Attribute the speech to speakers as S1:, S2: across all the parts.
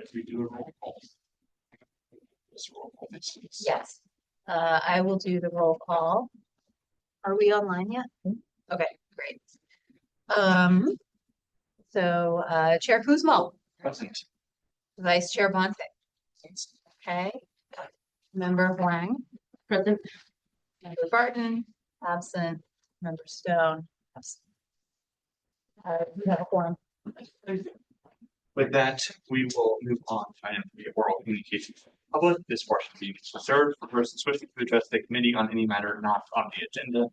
S1: as we do a roll call. This roll call,
S2: Yes. I will do the roll call. Are we online yet? Okay, great. Chair Kuzma,
S1: Present.
S2: Vice Chair Bonte. Okay. Member Wang. Present. Member Barton, absent. Member Stone, absent. We have a quorum.
S1: With that, we will move on to item 3, oral communication from the public. This portion of the meeting is reserved for persons wishing to address the committee on any matter not on the agenda.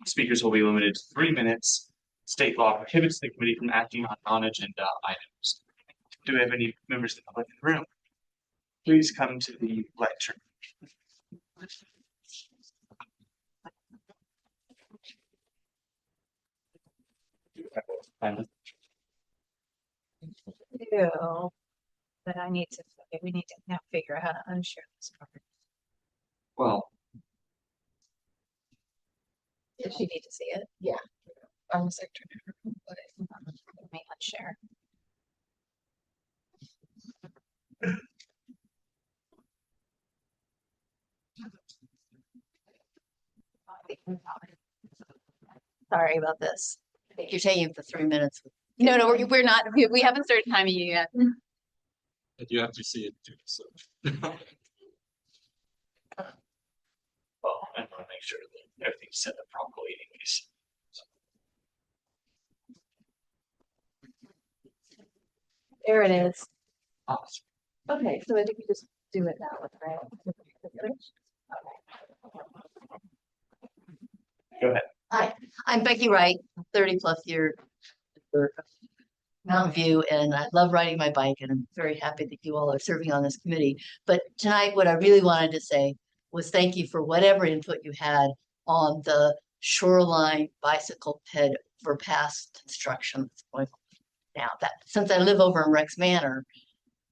S1: Speakers will be limited to 3 minutes. State law prohibits the committee from acting on non-agenda items. Do we have any members of the public in the room? Please come to the lecture.
S2: But I need to, we need to now figure out how to unshare this part.
S1: Well,
S2: Does she need to see it? Yeah. I'm the secretary. Let me unshare. Sorry about this.
S3: I think you're taking the 3 minutes.
S2: No, we're not. We haven't started timing you yet.
S4: But you have to see it too. So
S1: well, I want to make sure that everything's set up properly anyways.
S2: There it is.
S1: Awesome.
S2: Okay, so I think we just do it that way, right?
S1: Go ahead.
S3: Hi, I'm Becky Wright, 30+ year Mountain View, and I love riding my bike, and I'm very happy that you all are serving on this committee. But tonight, what I really wanted to say was thank you for whatever input you had on the shoreline bicycle ped overpass construction that's going on now. That since I live over in Rex Manor,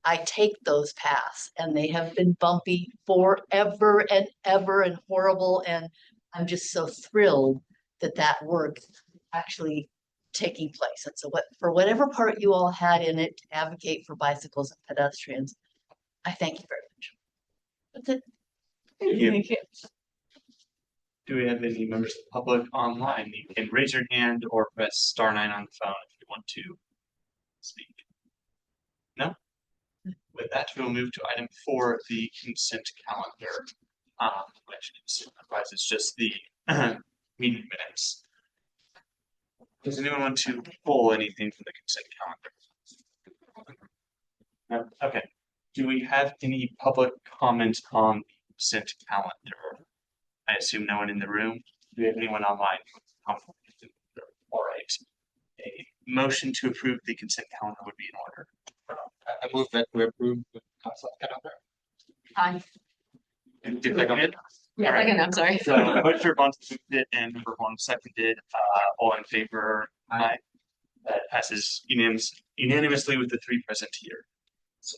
S3: I take those paths, and they have been bumpy forever and ever and horrible, and I'm just so thrilled that that work actually taking place. And so for whatever part you all had in it to advocate for bicycles and pedestrians, I thank you very much. That's it.
S1: Thank you. Do we have any members of the public online? You can raise your hand or press *9 on the phone if you want to speak. No? With that, we'll move to item 4, the consent calendar, which comprises just the meeting minutes. Does anyone want to pull anything from the consent calendar? No? Okay. Do we have any public comment on the consent calendar? I assume no one in the room. Do we have anyone online? All right. A motion to approve the consent calendar would be in order.
S4: I move that we approve the consent calendar.
S2: Hi.
S1: Did I go ahead?
S2: Yeah,
S1: All right.
S2: I'm sorry.
S1: So Vice Chair Bonte moved it and Member Wong seconded. All in favor? Aye. That passes unanimously with the 3 present here. So,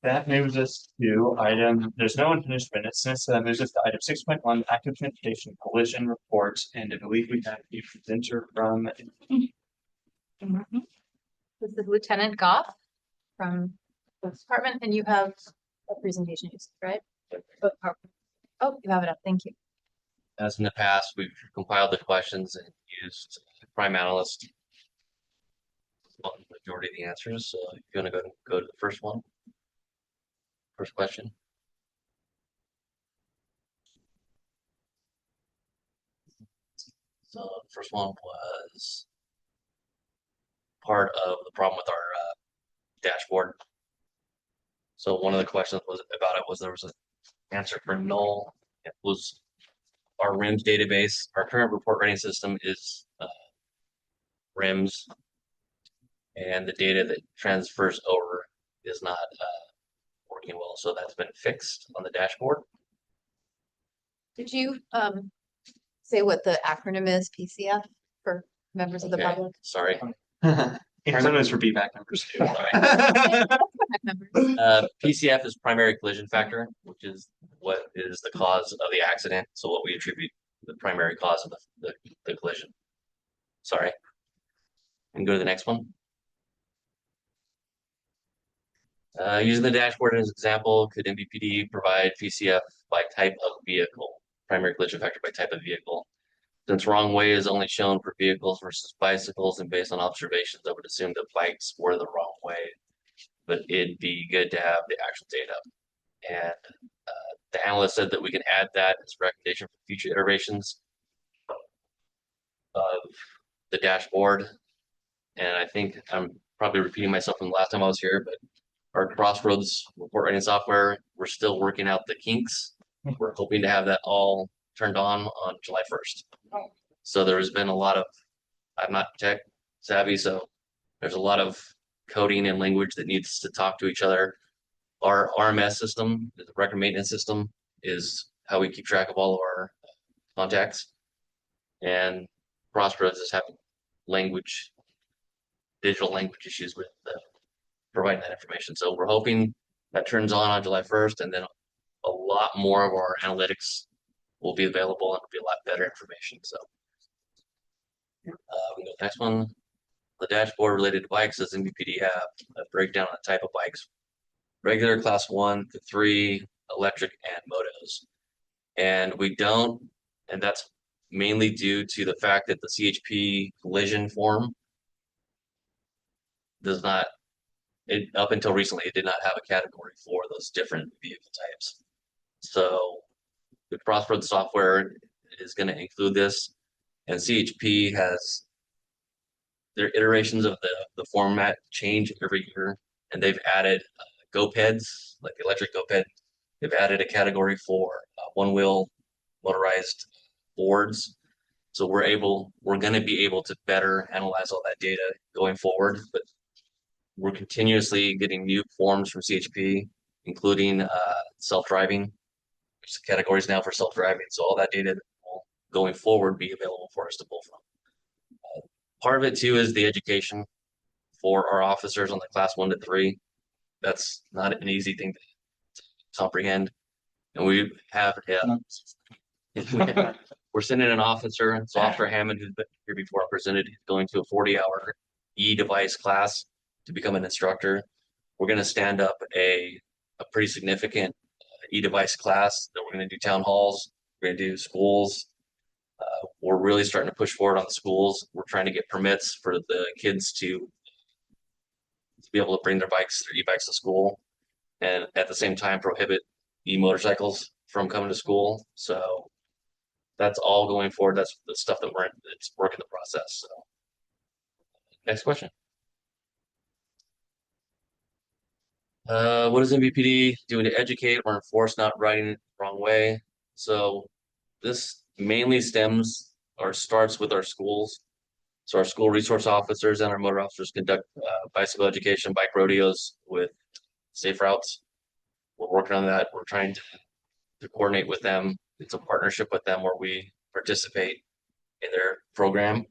S1: that moves us to item, there's no unfinished minutes, so that moves us to item 6.1, active transportation collision reports, and I believe we have a presenter from.
S2: This is Lieutenant Goff from the department, and you have a presentation, right? Oh, you have it up. Thank you.
S5: As in the past, we've compiled the questions and used Prime Analyst on the majority of the answers. So if you want to go to the first one. First question. So the first one was part of the problem with our dashboard. So one of the questions was there was an answer for null. It was our RIMS database. Our current report writing system is RIMS, and the data that transfers over is not working well. So that's been fixed on the dashboard.
S2: Did you say what the acronym is, PCF, for members of the public?
S5: Sorry.
S1: And sometimes for BPAC members too.
S5: PCF is primary collision factor, which is what is the cause of the accident. So what we attribute the primary cause of the collision. Sorry. And go to the next one. Using the dashboard as an example, could MVPD provide PCF by type of vehicle, primary collision factor by type of vehicle? Since wrong way is only shown for vehicles versus bicycles, and based on observations, I would assume that bikes were the wrong way, but it'd be good to have the actual data. And the analyst said that we can add that as a recommendation for future iterations of the dashboard. And I think I'm probably repeating myself from the last time I was here, but our Crossroads report writing software, we're still working out the kinks. We're hoping to have that all turned on July 1st. So there's been a lot of, I'm not tech savvy, so there's a lot of coding and language that needs to talk to each other. Our RMS system, the record maintenance system, is how we keep track of all of our contacts. And Crossroads is having digital language issues with providing that information. So we're hoping that turns on July 1st, and then a lot more of our analytics will be available and it'll be a lot better information. So we go to the next one. The dashboard related to bikes is MVPD have a breakdown on the type of bikes. Regular class 1 to 3, electric, and motos. And we don't, and that's mainly due to the fact that the CHP collision form does not, up until recently, it did not have a category for those different vehicle types. So the Crossroads software is going to include this, and CHP has their iterations of the format change every year, and they've added GoPeds, like the electric GoPed. They've added a category for one-wheel motorized boards. So we're going to be able to better analyze all that data going forward, but we're continuously getting new forms from CHP, including self-driving. There's categories now for self-driving, so all that data will, going forward, be available for us to pull from. Part of it too is the education for our officers on the class 1 to 3. That's not an easy thing to comprehend. And we have, we're sending an officer, so Officer Hammond, who's been here before, presented, he's going to a 40-hour e-device class to become an instructor. We're going to stand up a pretty significant e-device class that we're going to do town halls, we're going to do schools. We're really starting to push forward on the schools. We're trying to get permits for the kids to be able to bring their e-bikes to school, and at the same time prohibit e-motorcycles from coming to school. So that's all going forward. That's the stuff that it's work in the process. So next question. What is MVPD doing to educate or enforce not riding the wrong way? So this mainly stems or starts with our schools. So our school resource officers and our motor officers conduct bicycle education, bike rodeos with safe routes. We're working on that. We're trying to coordinate with them. It's a partnership with them where we participate in their program.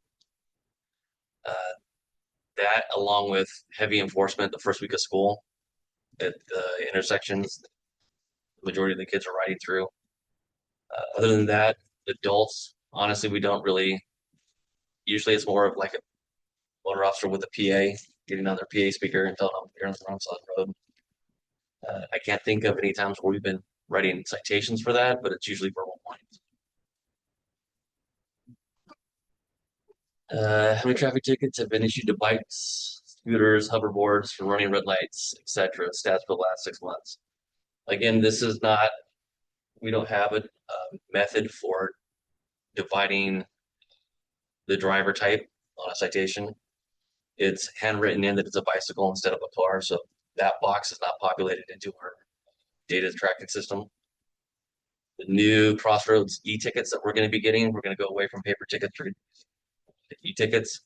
S5: That, along with heavy enforcement the first week of school at the intersections, the majority of the kids are riding through. Other than that, adults, honestly, we don't really, usually it's more of like a motor officer with a PA, getting on their PA speaker and telling them they're on the wrong side of the road. I can't think of any times where we've been writing citations for that, but it's usually verbal warnings. How many traffic tickets have been issued to bikes, scooters, hoverboards for running red lights, etc.? Stats for the last 6 months. Again, this is not, we don't have a method for dividing the driver type on a citation. It's handwritten in that it's a bicycle instead of a car, so that box is not populated into our data tracking system. The new Crossroads e-tickets that we're going to be getting, we're going to go away from paper tickets to e-tickets,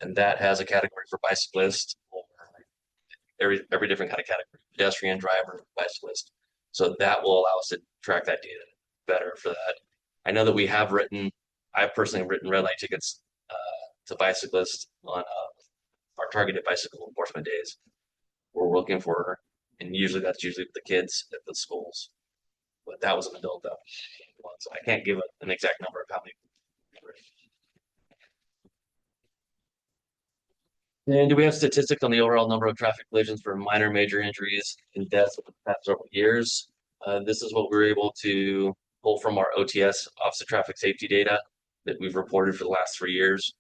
S5: and that has a category for bicyclist or every different kind of category, pedestrian, driver, bicyclist. So that will allow us to track that data better for that. I know that we have I've personally written red light tickets to bicyclists on our targeted bicycle enforcement days. We're looking for, and usually that's usually with the kids at the schools. But that was an adult though. So I can't give an exact number of how many. And do we have statistics on the overall number of traffic collisions for minor, major injuries and deaths over the past several years? This is what we were able to pull from our OTS, Office of Traffic Safety data, that we've reported for the last 3 years.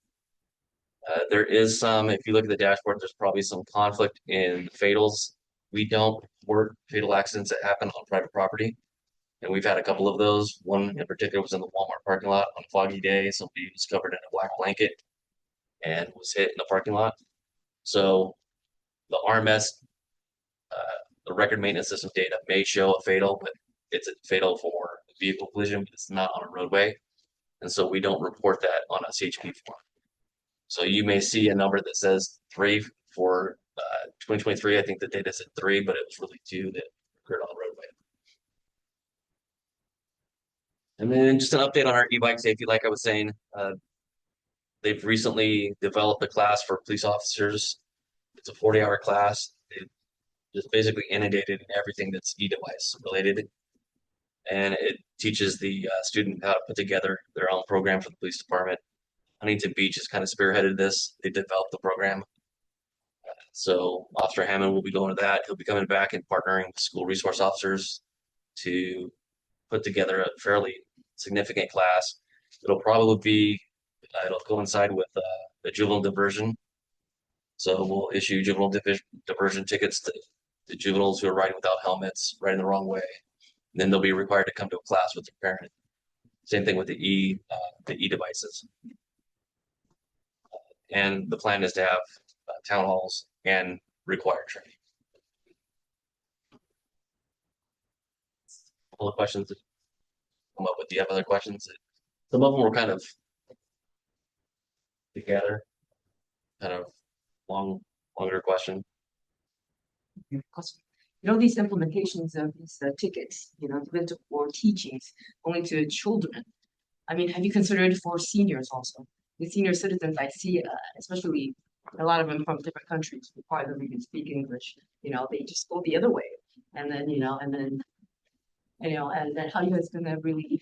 S5: There is some, if you look at the dashboard, there's probably some conflict in fatals. We don't report fatal accidents that happen on private property. And we've had a couple of those. One in particular was in the Walmart parking lot on a foggy day. Somebody was covered in a black blanket and was hit in the parking lot. So the RMS, the record maintenance system data may show a fatal, but it's a fatal for a vehicle collision, but it's not on a roadway. And so we don't report that on a CHP form. So you may see a number that says 3 for 2023. I think the data said 3, but it was really 2 that occurred on the roadway. And then just an update on our e-bike safety, like I was saying, they've recently developed a class for police officers. It's a 40-hour class. They've just basically inundated in everything that's e-device related. And it teaches the student how to put together their own program for the police department. Huntington Beach has kind of spearheaded this. They developed the program. So Officer Hammond will be going to that. He'll be coming back and partnering with school resource officers to put together a fairly significant class. It'll probably be, it'll coincide with the juvenile diversion. So we'll issue juvenile diversion tickets to juveniles who are riding without helmets, riding the wrong way. And then they'll be required to come to a class with their parent. Same thing with the e-devices. And the plan is to have town halls and required training. All the questions that come up with, do you have other questions? Some of them were kind of together, kind of longer question.
S6: These implementations of these tickets, meant for teachings only to children. I mean, have you considered for seniors also? The senior citizens I see, especially a lot of them from different countries, require them to even speak English. They just go the other way, and then and then how you guys gonna really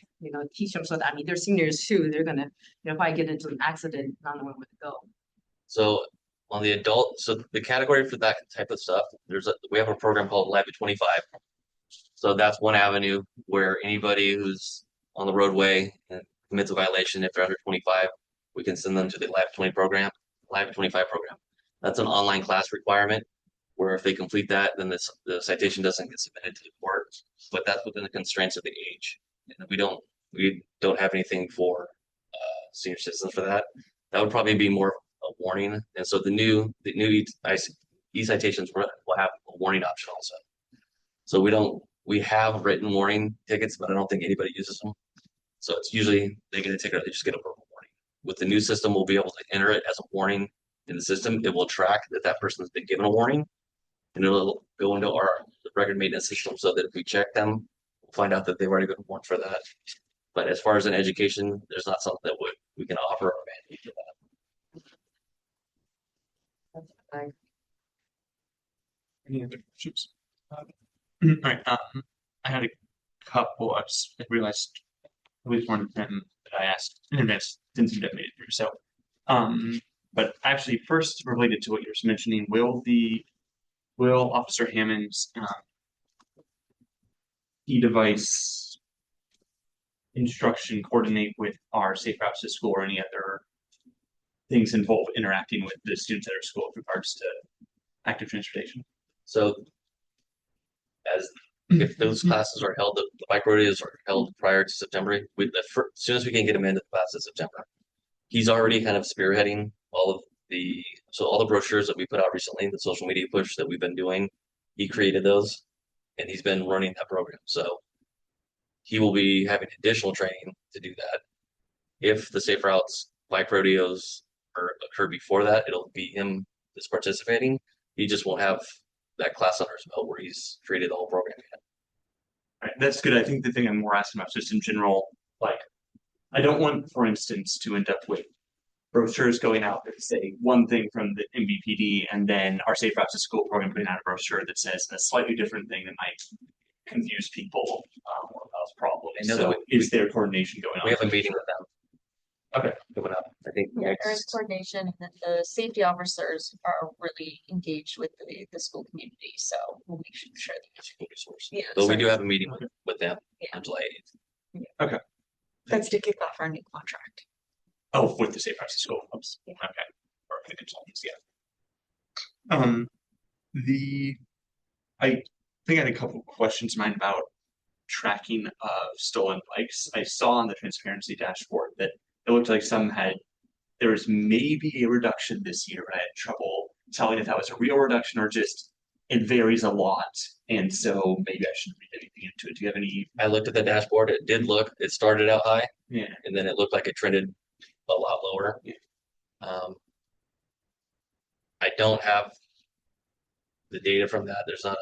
S6: teach them so that they're seniors too. They're gonna probably get into an accident, not knowing where to go.
S5: So on the adult, so the category for that type of stuff, we have a program called Lab 25. So that's one avenue where anybody who's on the roadway and commits a violation, if they're under 25, we can send them to the Lab 25 program. That's an online class requirement where if they complete that, then the citation doesn't get submitted to the court. But that's within the constraints of the age. And we don't have anything for senior citizens for that. That would probably be more a warning. And so the new e-citations will have a warning option also. So we have written warning tickets, but I don't think anybody uses them. So it's usually they get a ticket or they just get a verbal warning. With the new system, we'll be able to enter it as a warning in the system. It will track that person has been given a warning, and it'll go into our record maintenance system so that if we check them, we'll find out that they've already been warned for that. But as far as an education, there's not something that we can offer or mandate for that.
S1: Any other questions? All right. I had a couple. I realized at least one of them that I asked in advance didn't seem to have made it through. So, but actually, first related to what you're mentioning, will Officer Hammond's e-device instruction coordinate with our safe routes to school or any other things involved interacting with the students at our school with regards to active transportation?
S5: So if those classes are held, the bike rodeos are held prior to September. As soon as we can get him into the class in September, he's already kind of spearheading all the brochures that we put out recently, the social media push that we've been doing. He created those, and he's been running that program. So he will be having additional training to do that. If the safe routes bike rodeos occur before that, it'll be him that's participating. He just won't have that class under his belt where he's created the whole program yet.
S1: All right, that's good. I think the thing I'm more asking about is just in general, like, I don't want, for instance, to end up with brochures going out that say one thing from the MVPD, and then our Safe Routes to School program putting out a brochure that says a slightly different thing that might confuse people or cause problems.
S5: I know that
S1: So is there coordination going on?
S5: We have a meeting with them. Okay, coming up, I think
S2: Yeah, there is
S5: next,
S2: coordination, and then the safety officers are really engaged with the school community, so we'll make sure that.
S5: school resource.
S2: Yeah,
S5: But we
S2: sorry.
S5: do have a meeting with them
S2: Yeah.
S5: on July 8th.
S2: That's to kick off our new contract.
S1: Oh, with the Safe Routes to School. Oops.
S2: Yeah.
S1: Okay. Or the consultants, yeah. The I think I had a couple questions in mind about tracking of stolen bikes. I saw on the transparency dashboard that it looked like there was maybe a reduction this year, but I had trouble telling if that was a real reduction or just it varies a lot. And so maybe I shouldn't read anything into it. Do you have any?
S5: I looked at the dashboard, it started out high,
S1: Yeah.
S5: and then it looked like it trended a lot lower.
S1: Yeah.
S5: I don't have the data from that. There's not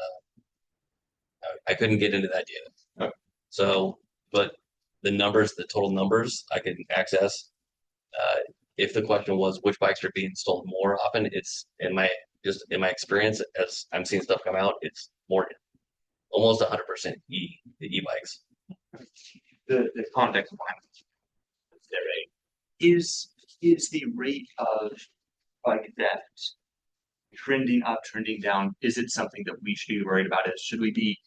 S5: I couldn't get into that data.
S1: Okay.
S5: So, but the total numbers I can access. If the question was which bikes are being stolen more often, it's in my experience as I'm seeing stuff come out, it's more almost 100% the e-bikes.
S1: The context behind there, right? Is the rate of bike theft trending up, trending down? Is it something that we should be worried about? Should we be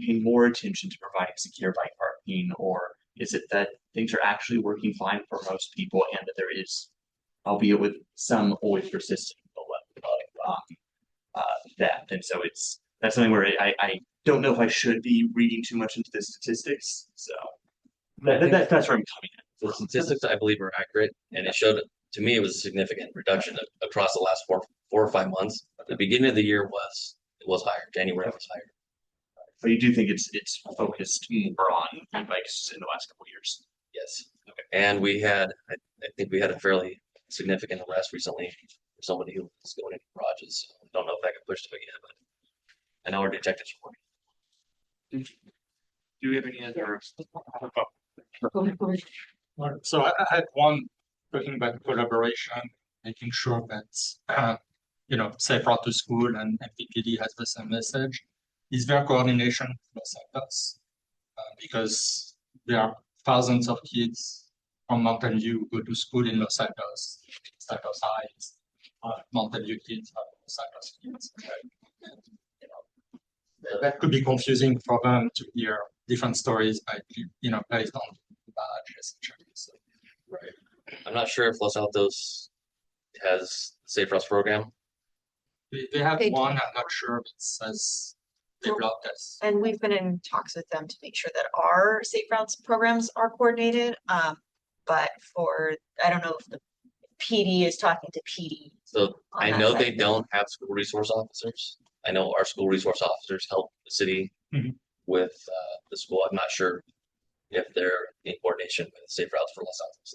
S1: paying more attention to providing secure bike parking, or is it that things are actually working fine for most people and that there is, albeit with some always persistent theft? And so that's something where I don't know if I should be reading too much into the statistics. So that's where I'm coming at.
S5: The statistics I believe are accurate, and it showed to me it was a significant reduction across the last 4 or 5 months. The beginning of the year was higher. January was higher.
S1: But you do think it's focused more on e-bikes in the last couple of years?
S5: Yes. Okay. And I think we had a fairly significant arrest recently for somebody who was going into garages. So I don't know if that got pushed to it yet, but I know our detectives are working.
S1: Do we have any other?
S4: So I had one talking about collaboration, making sure that Safe Route to School and MPPD has the same message. Is there coordination with Los Altos? Because there are thousands of kids from Mountain View who go to school in Los Altos, Altos Heights, Mountain View kids are Los Altos kids. Right? And, that could be confusing for them to hear different stories, based on badge, essentially. So, right.
S5: I'm not sure if Los Altos has Safe Routes program.
S4: They have
S2: They
S4: one, I'm not sure if it says developed as.
S7: And we've been in talks with them to make sure that our safe routes programs are coordinated. But I don't know if the PD is talking to PD.
S5: So
S7: On
S5: I
S7: that
S5: know
S7: side.
S5: they don't have school resource officers. I know our school resource officers help the city with the school. I'm not sure if they're in coordination with Safe Routes for Los Altos.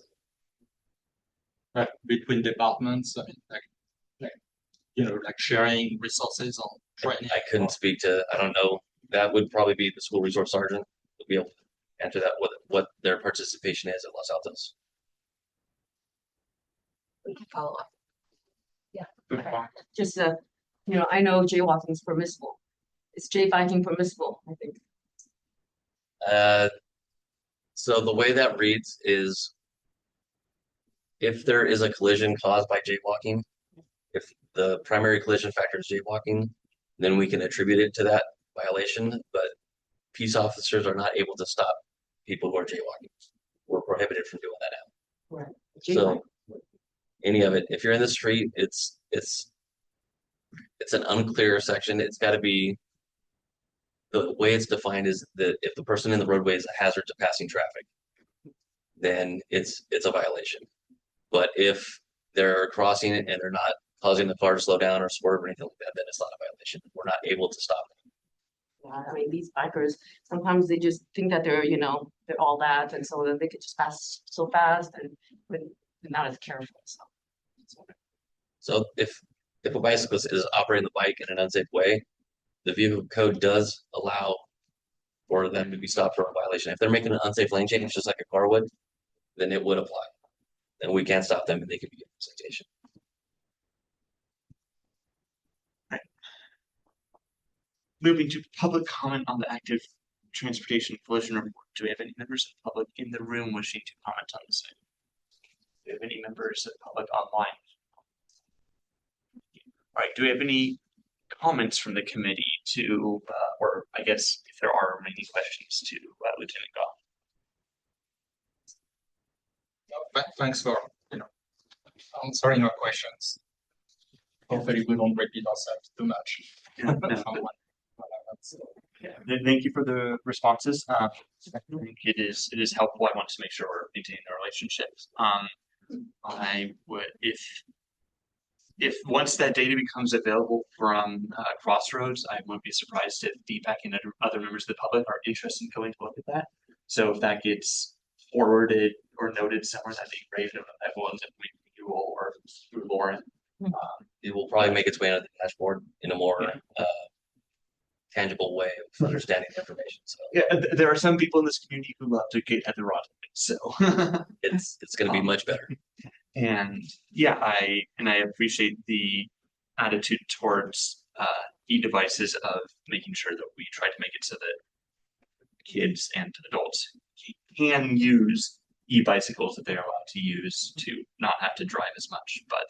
S4: Right, between departments, I mean, like sharing resources on training.
S5: I couldn't speak to, I don't know, that would probably be the school resource sergeant would be able to answer that, what their participation is at Los Altos.
S2: We can follow up.
S6: Just, I know jaywalking is permissible. Is jaybiking permissible? I think.
S5: So the way that reads is if there is a collision caused by jaywalking, if the primary collision factor is jaywalking, then we can attribute it to that violation, but peace officers are not able to stop people who are jaywalking. We're prohibited from doing that now.
S6: Right.
S5: So any of it, if you're in the street, it's an unclear section. It's got to be, the way it's defined is that if the person in the roadway is a hazard to passing traffic, then it's a violation. But if they're crossing it and they're not causing the car to slow down or swerve or anything like that, then it's not a violation. We're not able to stop them.
S6: Yeah, I mean, these bikers, sometimes they just think that they're all that, and so then they could just pass so fast and they're not as careful.
S5: So if a bicyclist is operating the bike in an unsafe way, the vehicle code does allow for them to be stopped for a violation. If they're making an unsafe lane change, just like a car would, then it would apply. and we can't stop them and they could be a citation.
S1: Moving to public comment on the active transportation collision report. Do we have any members of the public in the room wishing to comment on this item? Do we have any members of the public online? All right, do we have any comments from the committee to, or I guess if there are any questions to Lieutenant Goff?
S4: Thanks for, answering your questions. Hopefully we don't repeat ourselves too much.
S1: Thank you for the responses. I think it is helpful. I want to make sure we're maintaining the relationships. I would, if once that data becomes available from Crossroads, I wouldn't be surprised if Deepak and other members of the public are interested in going to look at that. So if that gets forwarded or noted somewhere, that'd be great. If that will end up with you or through Lauren.
S5: It will probably make its way into the dashboard in a more tangible way of understanding the information. So
S1: Yeah, there are some people in this community who love to get at the raw data, so
S5: it's going to be much better.
S1: And yeah, I appreciate the attitude towards e-devices of making sure that we try to make it so that kids and adults can use e-bicycles that they are allowed to use to not have to drive as much, but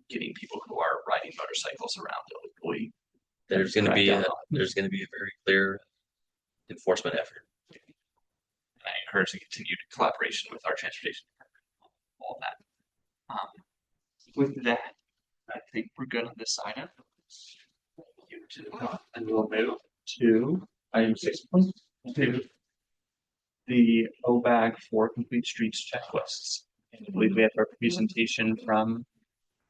S1: getting people who are riding motorcycles around illegally.
S5: There's going to be a very clear enforcement effort.
S1: And I encourage the continued collaboration with our transportation department, all that. With that, I think we're good on this item. And we'll move to item 6.2, the OBAG for complete streets checklists. And I believe we have our presentation from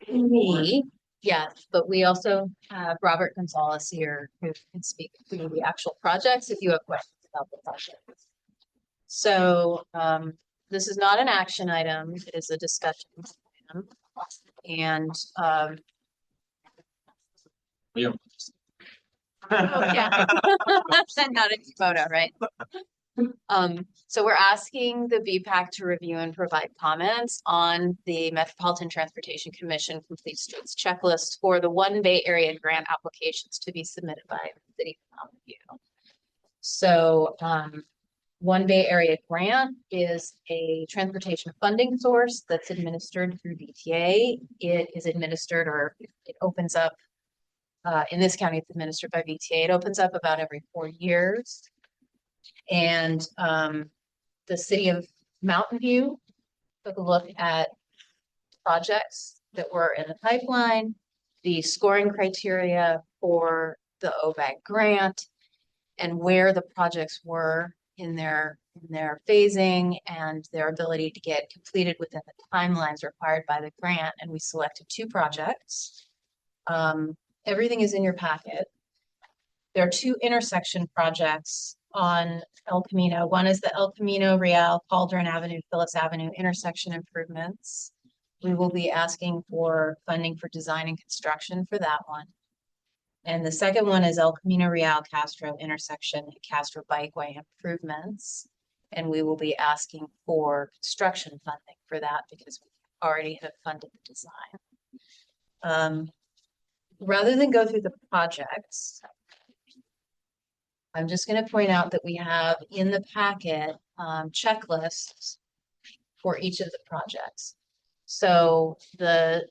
S2: Me, yes, but we also have Robert Gonzalez here who can speak to the actual projects if you have questions about the projects. So this is not an action item, it is a discussion item. And
S4: Yeah.
S2: oh, yeah. Not a photo, right? So we're asking the VPAC to review and provide comments on the Metropolitan Transportation Commission Complete Streets Checklist for the One Bay Area grant applications to be submitted by the City of Mountain View. So One Bay Area grant is a transportation funding source that's administered through VTA. It is administered, or it opens up, in this county, it's administered by VTA. It opens up about every 4 years. And the City of Mountain View took a look at projects that were in the pipeline, the scoring criteria for the OBAG grant, and where the projects were in their phasing and their ability to get completed within the timelines required by the grant. And we selected 2 projects. Everything is in your packet. There are 2 intersection projects on El Camino. One is the El Camino Real Cauldron Avenue, Phyllis Avenue intersection improvements. We will be asking for funding for design and construction for that one. And the second one is El Camino Real Castro intersection, Castro Bikeway improvements. And we will be asking for construction funding for that because we already have funded the design. Rather than go through the projects, I'm just going to point out that we have in the packet checklists for each of the projects. So the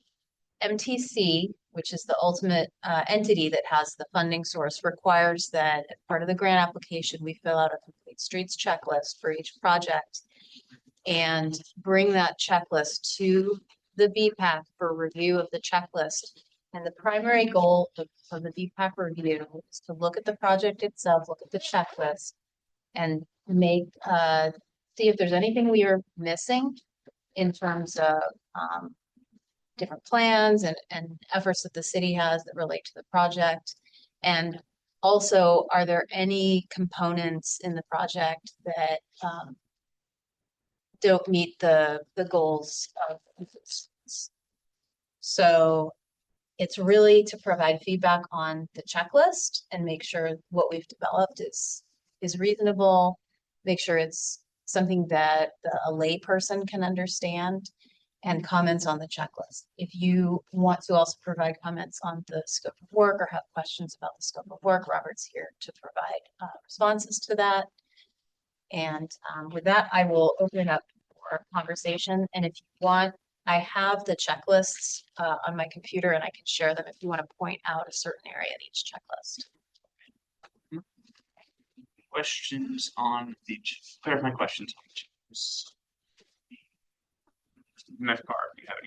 S2: MTC, which is the ultimate entity that has the funding source, requires that as part of the grant application, we fill out a complete streets checklist for each project and bring that checklist to the VPAC for review of the checklist. And the primary goal of the VPAC review is to look at the project itself, look at the checklist, and make see if there's anything we are missing in terms of different plans and efforts that the city has that relate to the project. And also, are there any components in the project that don't meet the goals of so it's really to provide feedback on the checklist and make sure what we've developed is reasonable, make sure it's something that a lay person can understand, and comments on the checklist. If you want to also provide comments on the scope of work or have questions about the scope of work, Robert's here to provide responses to that. And with that, I will open up for conversation. And if you want, I have the checklists on my computer and I can share them if you want to point out a certain area in each checklist.
S1: Questions on the clarifying questions on the checklist. Mefcar, if you have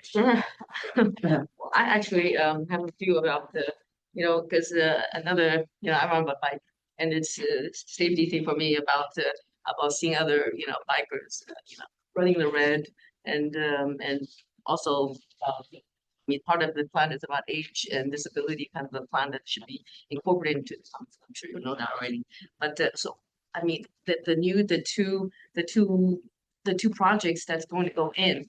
S1: any.
S6: Well, I actually have a few about the, because another, I'm on my bike and it's a safety thing for me about seeing other, bikers, running the red and also, I mean, part of the plan is about age and disability, kind of the plan that should be incorporated into this. I'm sure you know that already. But so, I mean, the two projects that's going to go in.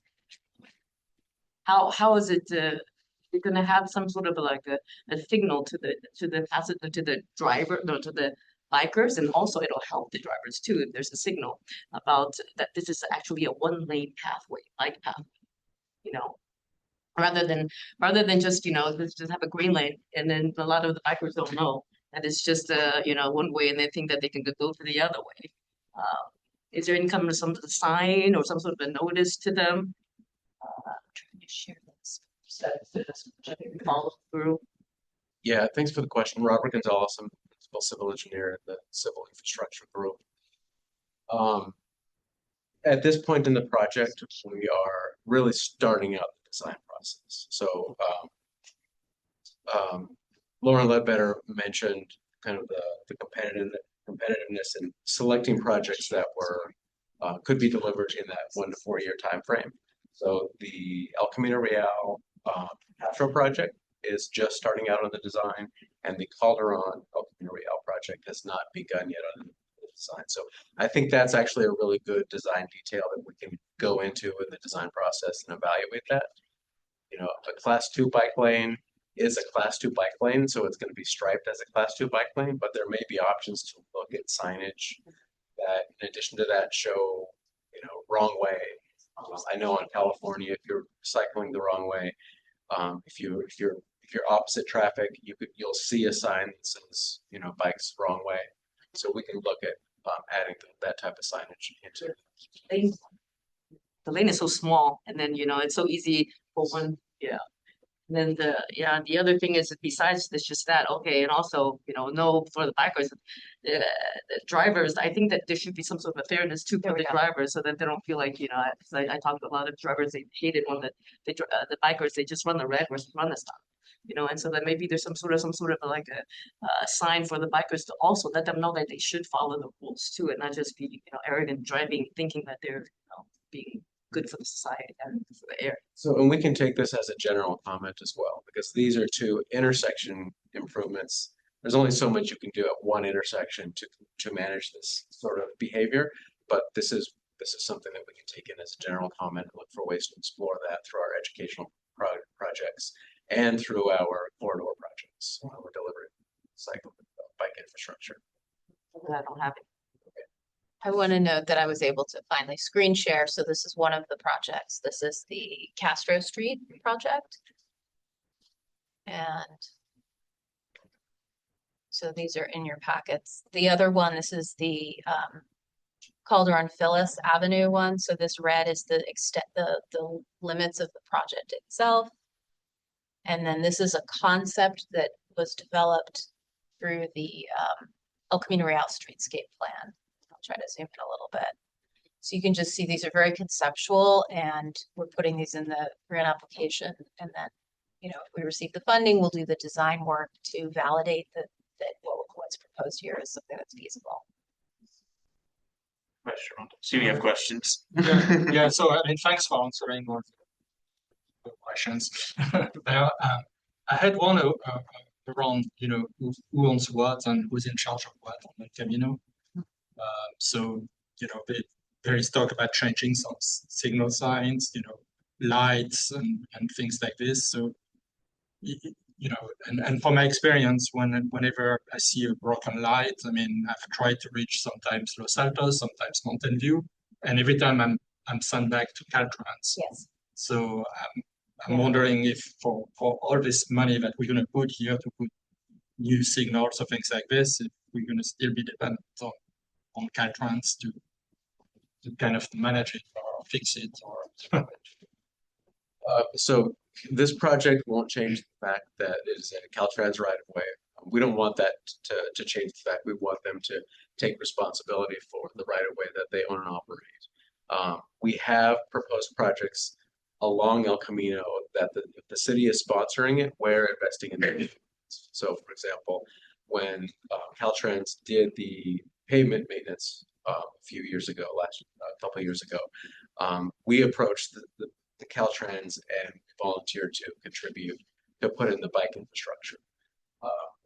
S6: How is it? You're going to have some sort of like a signal to the passenger, to the driver, no, to the bikers, and also it'll help the drivers too if there's a signal about that this is actually a one-lane pathway, bike path, rather than just just have a green lane, and then a lot of the bikers don't know that it's just one way, and they think that they can go to the other way. Is there any kind of some sign or some sort of a notice to them? Trying to share this. Follow through.
S8: Yeah, thanks for the question. Robert Gonzalez, I'm principal civil engineer in the civil infrastructure group. At this point in the project, we are really starting out the design process. So Lauren Ledbetter mentioned kind of the competitiveness in selecting projects that were could be delivered in that 1 to 4 year time frame. So the El Camino Real Castro project is just starting out on the design, and the Calderon El Camino Real project has not begun yet on the design. So I think that's actually a really good design detail that we can go into in the design process and evaluate that. A class 2 bike lane is a class 2 bike lane, so it's going to be striped as a class 2 bike lane, but there may be options to look at signage that, in addition to that, show, wrong way. I know in California, if you're cycling the wrong way, if you're opposite traffic, you'll see a sign that says, bikes wrong way. So we can look at adding that type of signage into it.
S6: The lane is so small, and then it's so easy for one. Yeah. And then the other thing is, besides this, just that, okay, and also, no, for the bikers, the drivers, I think that there should be some sort of a fairness too for the drivers, so that they don't feel like, I talked to a lot of drivers, they hated when the bikers, they just run the red versus run the stop, and so that maybe there's some sort of like a sign for the bikers to also let them know that they should follow the rules too, and not just be, arrogant driving, thinking that they're, being good for the society and for the air.
S8: So, and we can take this as a general comment as well, because these are two intersection improvements. There's only so much you can do at one intersection to manage this sort of behavior, but this is something that we can take in as a general comment and look for ways to explore that through our educational projects and through our corridor projects. We're delivering cycle bike infrastructure.
S6: I don't have it.
S2: I want to note that I was able to finally screen share. So this is one of the projects. This is the Castro Street project. And so these are in your packets. The other one, this is the Calderon Phyllis Avenue one. So this red is the limits of the project itself. And then this is a concept that was developed through the El Camino Real Streetscape Plan. Try to zoom in a little bit. So you can just see these are very conceptual, and we're putting these in the grant application. And then, if we receive the funding, we'll do the design work to validate that what's proposed here is something that's feasible.
S1: So you have questions?
S4: Yeah. So I mean, thanks for answering all the questions. There, I had one around, who owns what and who's in charge of what on the Camino. So, there is talk about changing some signal signs, lights and things like this. So, and from my experience, whenever I see a broken light, I mean, I've tried to reach sometimes Los Altos, sometimes Mountain View, and every time I'm sent back to Caltrans.
S2: Yes.
S4: So I'm wondering if for all this money that we're gonna put here to put new signals or things like this, if we're gonna still be dependent on Caltrans to kind of manage it or fix it or
S8: So this project won't change the fact that it is a Caltrans right of way. We don't want that to change the fact. We want them to take responsibility for the right of way that they own and operate. We have proposed projects along El Camino that the city is sponsoring it, we're investing in it. So for example, when Caltrans did the pavement maintenance a few years ago, a couple of years ago, we approached the Caltrans and volunteered to contribute to put in the bike infrastructure.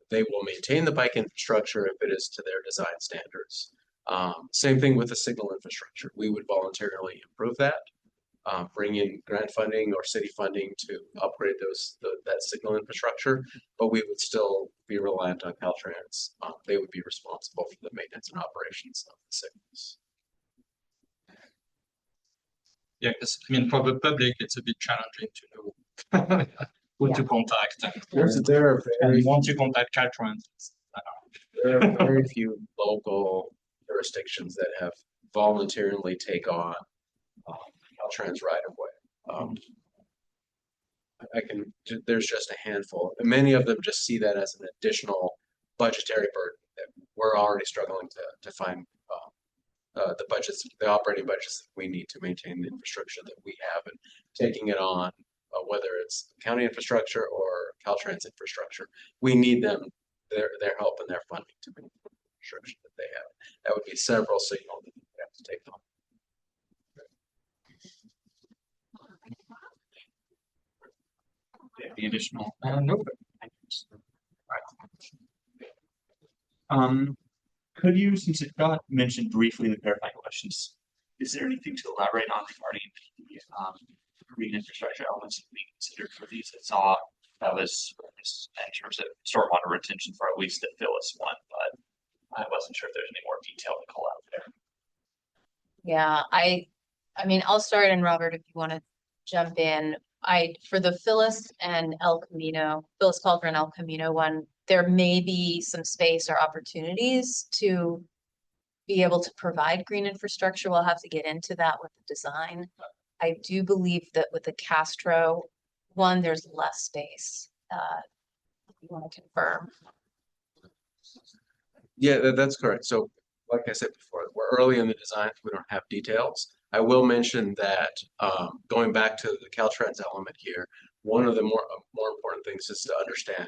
S8: They will maintain the bike infrastructure if it is to their design standards. Same thing with the signal infrastructure. We would voluntarily improve that, bring in grant funding or city funding to upgrade that signal infrastructure, but we would still be reliant on Caltrans. They would be responsible for the maintenance and operations of the signals.
S4: yeah, because I mean for the public it's a bit challenging to know who to contact.
S8: There are
S4: And once you contact Caltrans,
S8: there are very few local jurisdictions that have voluntarily take on Caltrans right of way. There's just a handful. And many of them just see that as an additional budgetary burden that we're already struggling to find the operating budgets that we need to maintain the infrastructure that we have, and taking it on, whether it's county infrastructure or Caltrans infrastructure, we need their help and their funding to maintain the infrastructure that they have. That would be several signals that we have to take on.
S1: The additional.
S4: nope.
S1: Could you, since it got mentioned briefly in the clarifying questions, is there anything to elaborate on regarding the green infrastructure elements being considered for these? I saw that was in terms of stormwater retention for at least the Phyllis one, but I wasn't sure if there's any more detail to call out there.
S2: Yeah, I mean, I'll start, and Robert, if you want to jump in. For the Phyllis and El Camino, Phyllis Cauldron El Camino one, there may be some space or opportunities to be able to provide green infrastructure. We'll have to get into that with the design. I do believe that with the Castro one, there's less space. If you want to confirm.
S8: Yeah, that's correct. So like I said before, we're early in the design, we don't have details. I will mention that going back to the Caltrans element here, one of the more important things is to understand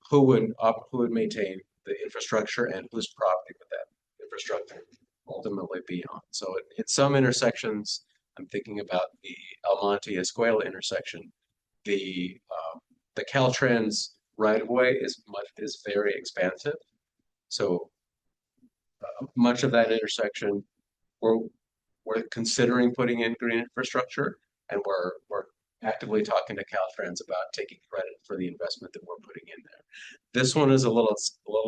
S8: who would maintain the infrastructure and whose property would that infrastructure ultimately be on. So in some intersections, I'm thinking about the El Monte Escuela intersection, the Caltrans right of way is very expansive. So much of that intersection, we're considering putting in green infrastructure, and we're actively talking to Caltrans about taking credit for the investment that we're putting in there. This one is a little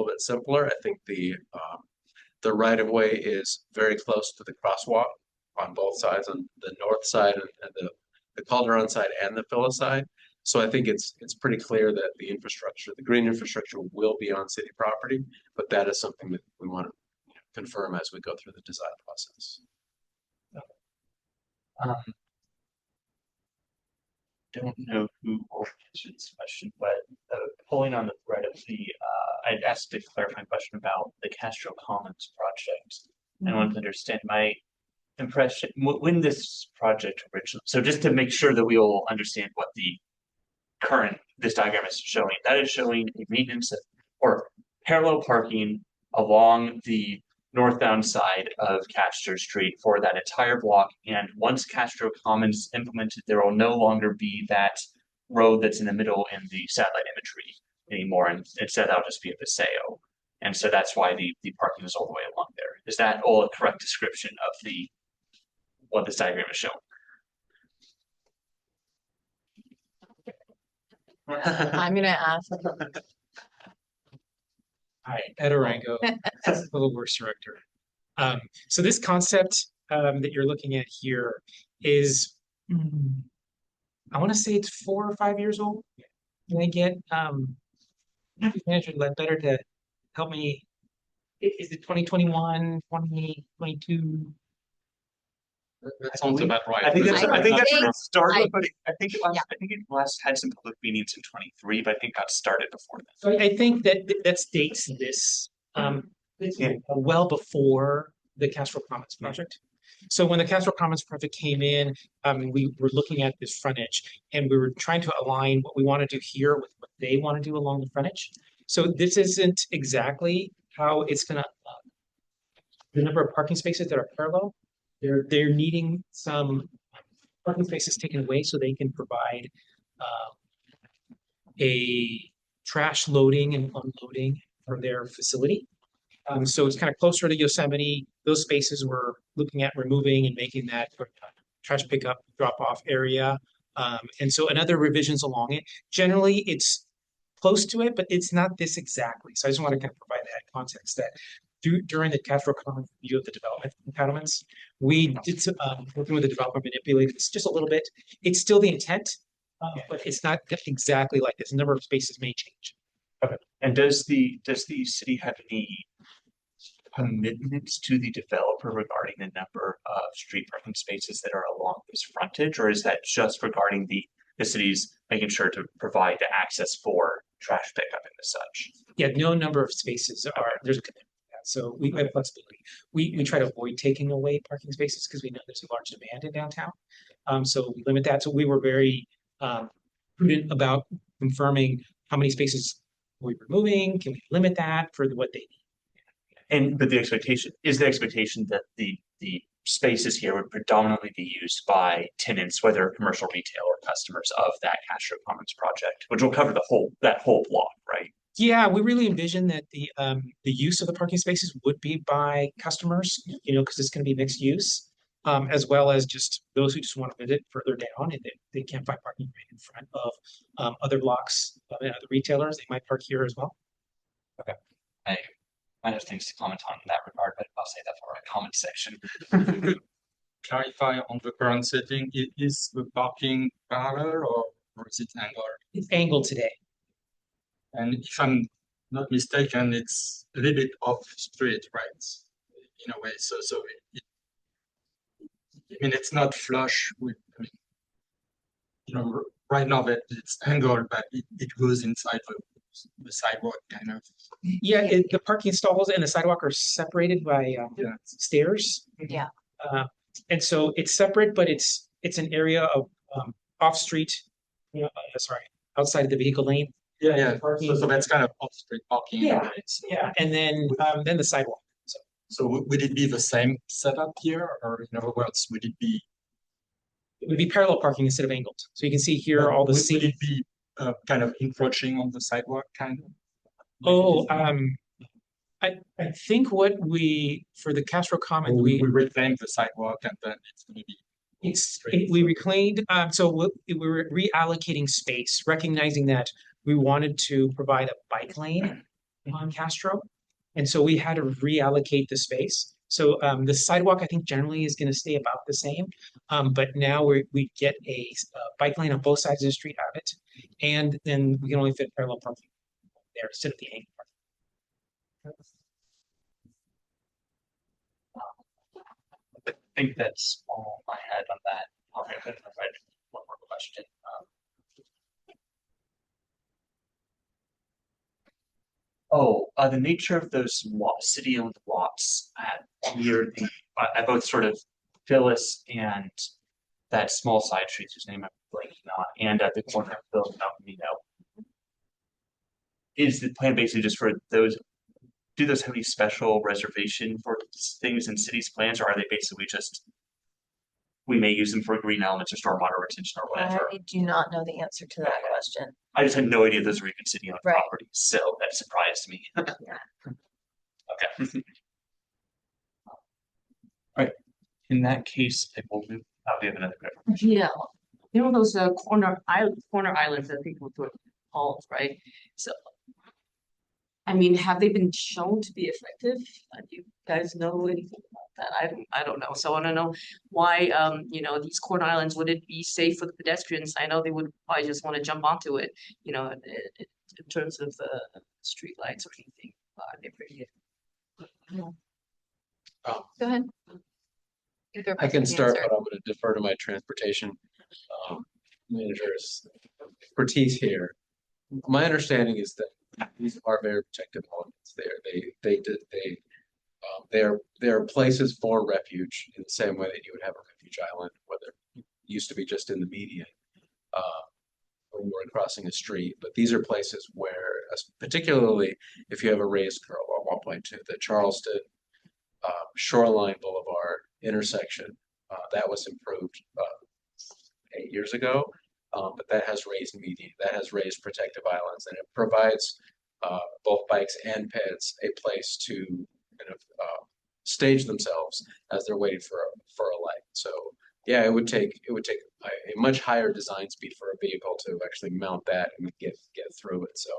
S8: bit simpler. I think the right of way is very close to the crosswalk on both sides, on the north side and the Calderon side and the Phyllis side. So I think it's pretty clear that the infrastructure, the green infrastructure, will be on city property, but that is something that we want to confirm as we go through the design process.
S1: Don't know who will answer this question, but pulling on the thread of I'd asked a clarifying question about the Castro Commons project. I wanted to understand my impression when this project originally. So just to make sure that we all understand what this diagram is showing, that is showing a maintenance or parallel parking along the northbound side of Castro Street for that entire block. And once Castro Commons implemented, there will no longer be that road that's in the middle in the satellite imagery anymore. And instead, that'll just be a paseo. And so that's why the parking is all the way along there. Is that all a correct description of what this diagram is showing?
S2: I'm gonna ask.
S9: Hi, Ed Arango, Public Works Director. So this concept that you're looking at here is I want to say it's 4 or 5 years old. Can I get manager better to help me? Is it 2021, 2022?
S4: That sounds about right.
S1: I think that's
S2: I
S1: when
S2: think-
S1: it started, but I think
S2: Yeah.
S1: it last had some public meetings in 23, but I think got started before that.
S9: So I think that dates this
S1: Yeah.
S9: well before the Castro Commons project. So when the Castro Commons project came in, we were looking at this frontage and we were trying to align what we want to do here with what they want to do along the frontage. So this isn't exactly how it's gonna, the number of parking spaces that are parallel, they're needing some parking spaces taken away so they can provide a trash loading and unloading for their facility. So it's kind of closer to Yosemite. Those spaces we're looking at removing and making that trash pickup drop off area. And so another revisions along it. Generally, it's close to it, but it's not this exactly. So I just want to kind of provide that context that during the Castro Commons review of the development entitlements, we did some working with the developer manipulate this just a little bit. It's still the intent, but it's not exactly like this. The number of spaces may change.
S1: And does the city have any commitments to the developer regarding the number of street parking spaces that are along this frontage, or is that just regarding the city's making sure to provide the access for trash pickup and such?
S9: Yeah, no number of spaces are, there's a commitment to that. So we have flexibility. We try to avoid taking away parking spaces because we know there's a large demand in downtown. So we limit that. So we were very prudent about confirming how many spaces we're removing. Can we limit that for what they need?
S1: But the expectation that the spaces here would predominantly be used by tenants, whether commercial, retail, or customers of that Castro Commons project, which will cover that whole block, right?
S9: Yeah, we really envision that the use of the parking spaces would be by customers, because it's going to be mixed use, as well as just those who just want to visit further down and they can't find parking right in front of other blocks and other retailers. They might park here as well.
S1: Okay. I have things to comment on in that regard, but I'll say that for our comment section.
S4: Clarify on the current setting, is the parking parallel or is it angled?
S9: It's angled today.
S4: And if I'm not mistaken, it's a little bit off street, right? In a way, so I mean, it's not flush with, right now that it's angled, but it goes inside the sidewalk kind of.
S9: Yeah, the parking stalls and the sidewalk are separated by stairs.
S2: Yeah.
S9: And so it's separate, but it's an area of off-street, outside of the vehicle lane.
S4: Yeah.
S9: Parking.
S4: So that's kind of off-street parking.
S9: Yeah, and then the sidewalk.
S4: So would it be the same setup here, or in other words, would it be?
S9: It would be parallel parking instead of angled. So you can see here all the
S4: Would it be kind of encroaching on the sidewalk, kind of?
S9: Oh, I think what for the Castro Commons,
S4: we reclaimed the sidewalk and then it's going to be.
S9: We reclaimed, so we were reallocating space, recognizing that we wanted to provide a bike lane on Castro. And so we had to reallocate the space. So the sidewalk, I think generally is going to stay about the same. But now we get a bike lane on both sides of the street out of it. And then we can only fit parallel parking there instead of the angle parking.
S1: I think that's all I had on that. Okay, I had one more question. The nature of those city-owned lots near at both sort of Phyllis and that small side street whose name I'm blanking on, and at the corner of Phyllis and Alpamino. Is the plan basically just for those? Do those have any special reservation for things in city's plans, or are they basically just we may use them for green elements or stormwater retention or whatever?
S7: I do not know the answer to that question.
S1: I just had no idea those were even city-owned
S7: Right.
S1: properties, so that surprised me. Okay. All right. In that case, I will move. We have another question.
S6: Yeah, those corner islands that people put calls, right? So I mean, have they been shown to be effective? Do you guys know anything about that? I don't know. So I want to know why, these corner islands, would it be safe for the pedestrians? I know they would probably just want to jump onto it, in terms of street lights or anything. Are they pretty?
S2: Go ahead.
S8: I can start, but I'm going to defer to my transportation manager's expertise here. My understanding is that these are very protected elements. They're places for refuge in the same way that you would have a refuge island, whether it used to be just in the median when you were crossing a street. But these are places where, particularly if you have a raised curve at 1.2, the Charleston Shoreline Boulevard intersection, that was improved 8 years ago. But that has raised median, that has raised protective islands, and it provides both bikes and peds a place to kind of stage themselves as they're waiting for a light. So yeah, it would take a much higher design speed for a vehicle to actually mount that and get through it. So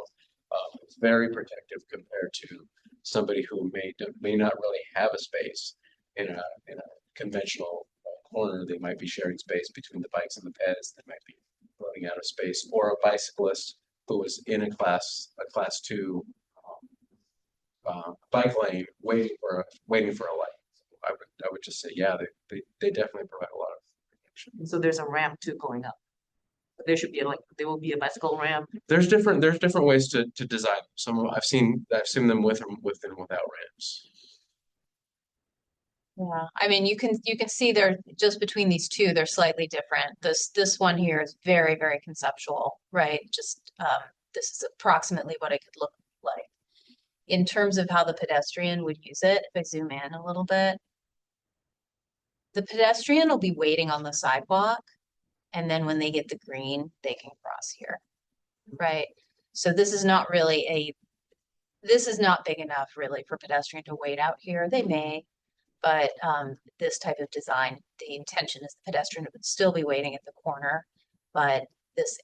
S8: it's very protective compared to somebody who may not really have a space in a conventional corner. They might be sharing space between the bikes and the peds. They might be running out of space, or a bicyclist who was in a class 2 bike lane waiting for a light. I would just say, yeah, they definitely provide a lot of protection.
S6: So there's a ramp too going up. There should be there will be a bicycle ramp.
S8: There's different ways to design them. Some I've seen them with and without ramps.
S2: Yeah, I mean, you can see they're just between these two, they're slightly different. This one here is very, very conceptual, right? Just this is approximately what it could look like. In terms of how the pedestrian would use it, if I zoom in a little bit, the pedestrian will be waiting on the sidewalk, and then when they get the green, they can cross here, right? So this is not big enough really for pedestrian to wait out here. They may. But this type of design, the intention is the pedestrian would still be waiting at the corner, but this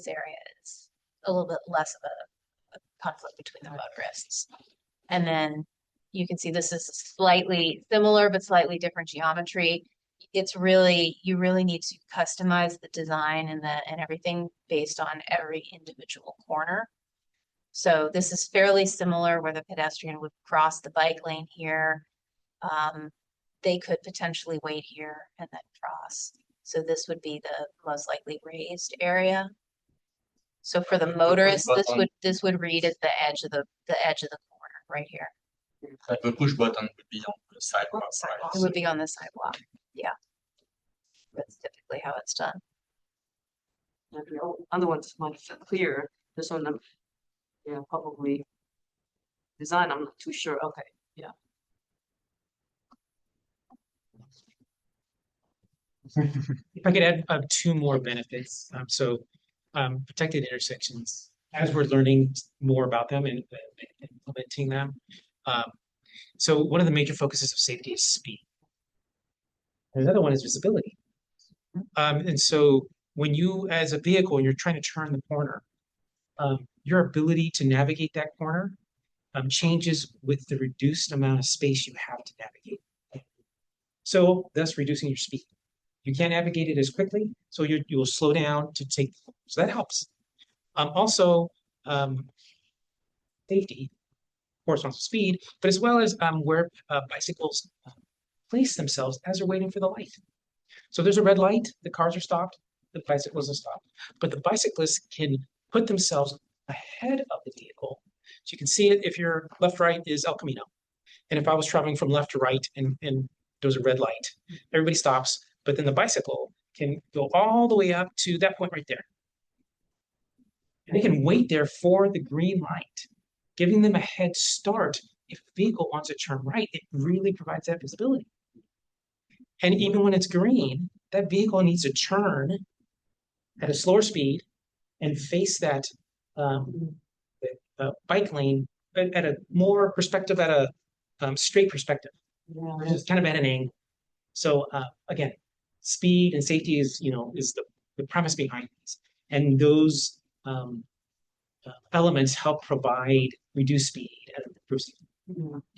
S2: area is a little bit less of a conflict between the motorists. And then you can see this is slightly similar but slightly different geometry. You really need to customize the design and everything based on every individual corner. So this is fairly similar where the pedestrian would cross the bike lane here. They could potentially wait here and then cross. So this would be the most likely raised area. So for the motorist, this would read as the edge of the corner right here.
S4: The push button would be on the sidewalk. Right?
S2: It would be on the sidewalk. Yeah. That's typically how it's done.
S6: And the other one's much clearer. This one, probably design. I'm not too sure. Okay, yeah.
S9: If I could add two more benefits. Protected intersections, as we're learning more about them and implementing them. So one of the major focuses of safety is speed. And another one is visibility. And so when you, as a vehicle, you're trying to turn the corner, your ability to navigate that corner changes with the reduced amount of space you have to navigate. So thus reducing your speed. You can't navigate it as quickly, so you will slow down to take, so that helps. Also, safety corresponds to speed, but as well as where bicycles place themselves as they're waiting for the light. So there's a red light, the cars are stopped, the bicycles are stopped, but the bicyclists can put themselves ahead of the vehicle. So you can see it if your left-right is El Camino. And if I was traveling from left to right and there's a red light, everybody stops, but then the bicycle can go all the way up to that point right there. And they can wait there for the green light, giving them a head start. If the vehicle wants to turn right, it really provides that visibility. And even when it's green, that vehicle needs to turn at a slower speed and face that bike lane at a more perspective, at a straight perspective, just kind of at an angle. So again, speed and safety is the premise behind this, and those elements help provide reduced speed proceed.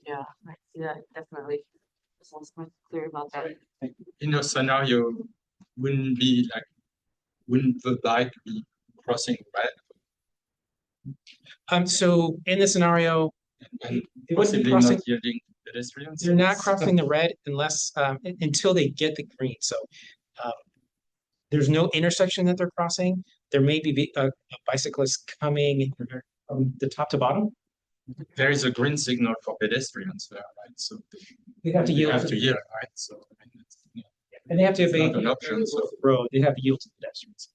S6: Yeah, I see that definitely. Sounds quite clear about that.
S4: In your scenario, wouldn't the bike be crossing red
S9: So in this scenario,
S4: and
S9: it wouldn't be
S4: possibly
S9: crossing,
S4: not yielding pedestrians?
S9: they're not crossing the red unless, until they get the green. So um, there's no intersection that they're crossing. There may be a bicyclist coming from the top to bottom.
S4: There is a green signal for pedestrians there, right? So
S9: They have to
S4: they
S9: yield
S4: have
S9: to
S4: to yield, right? So I mean,
S9: and they have to
S4: it's
S9: obey
S4: not an
S9: the
S4: option, so
S9: road. They have to yield to pedestrians.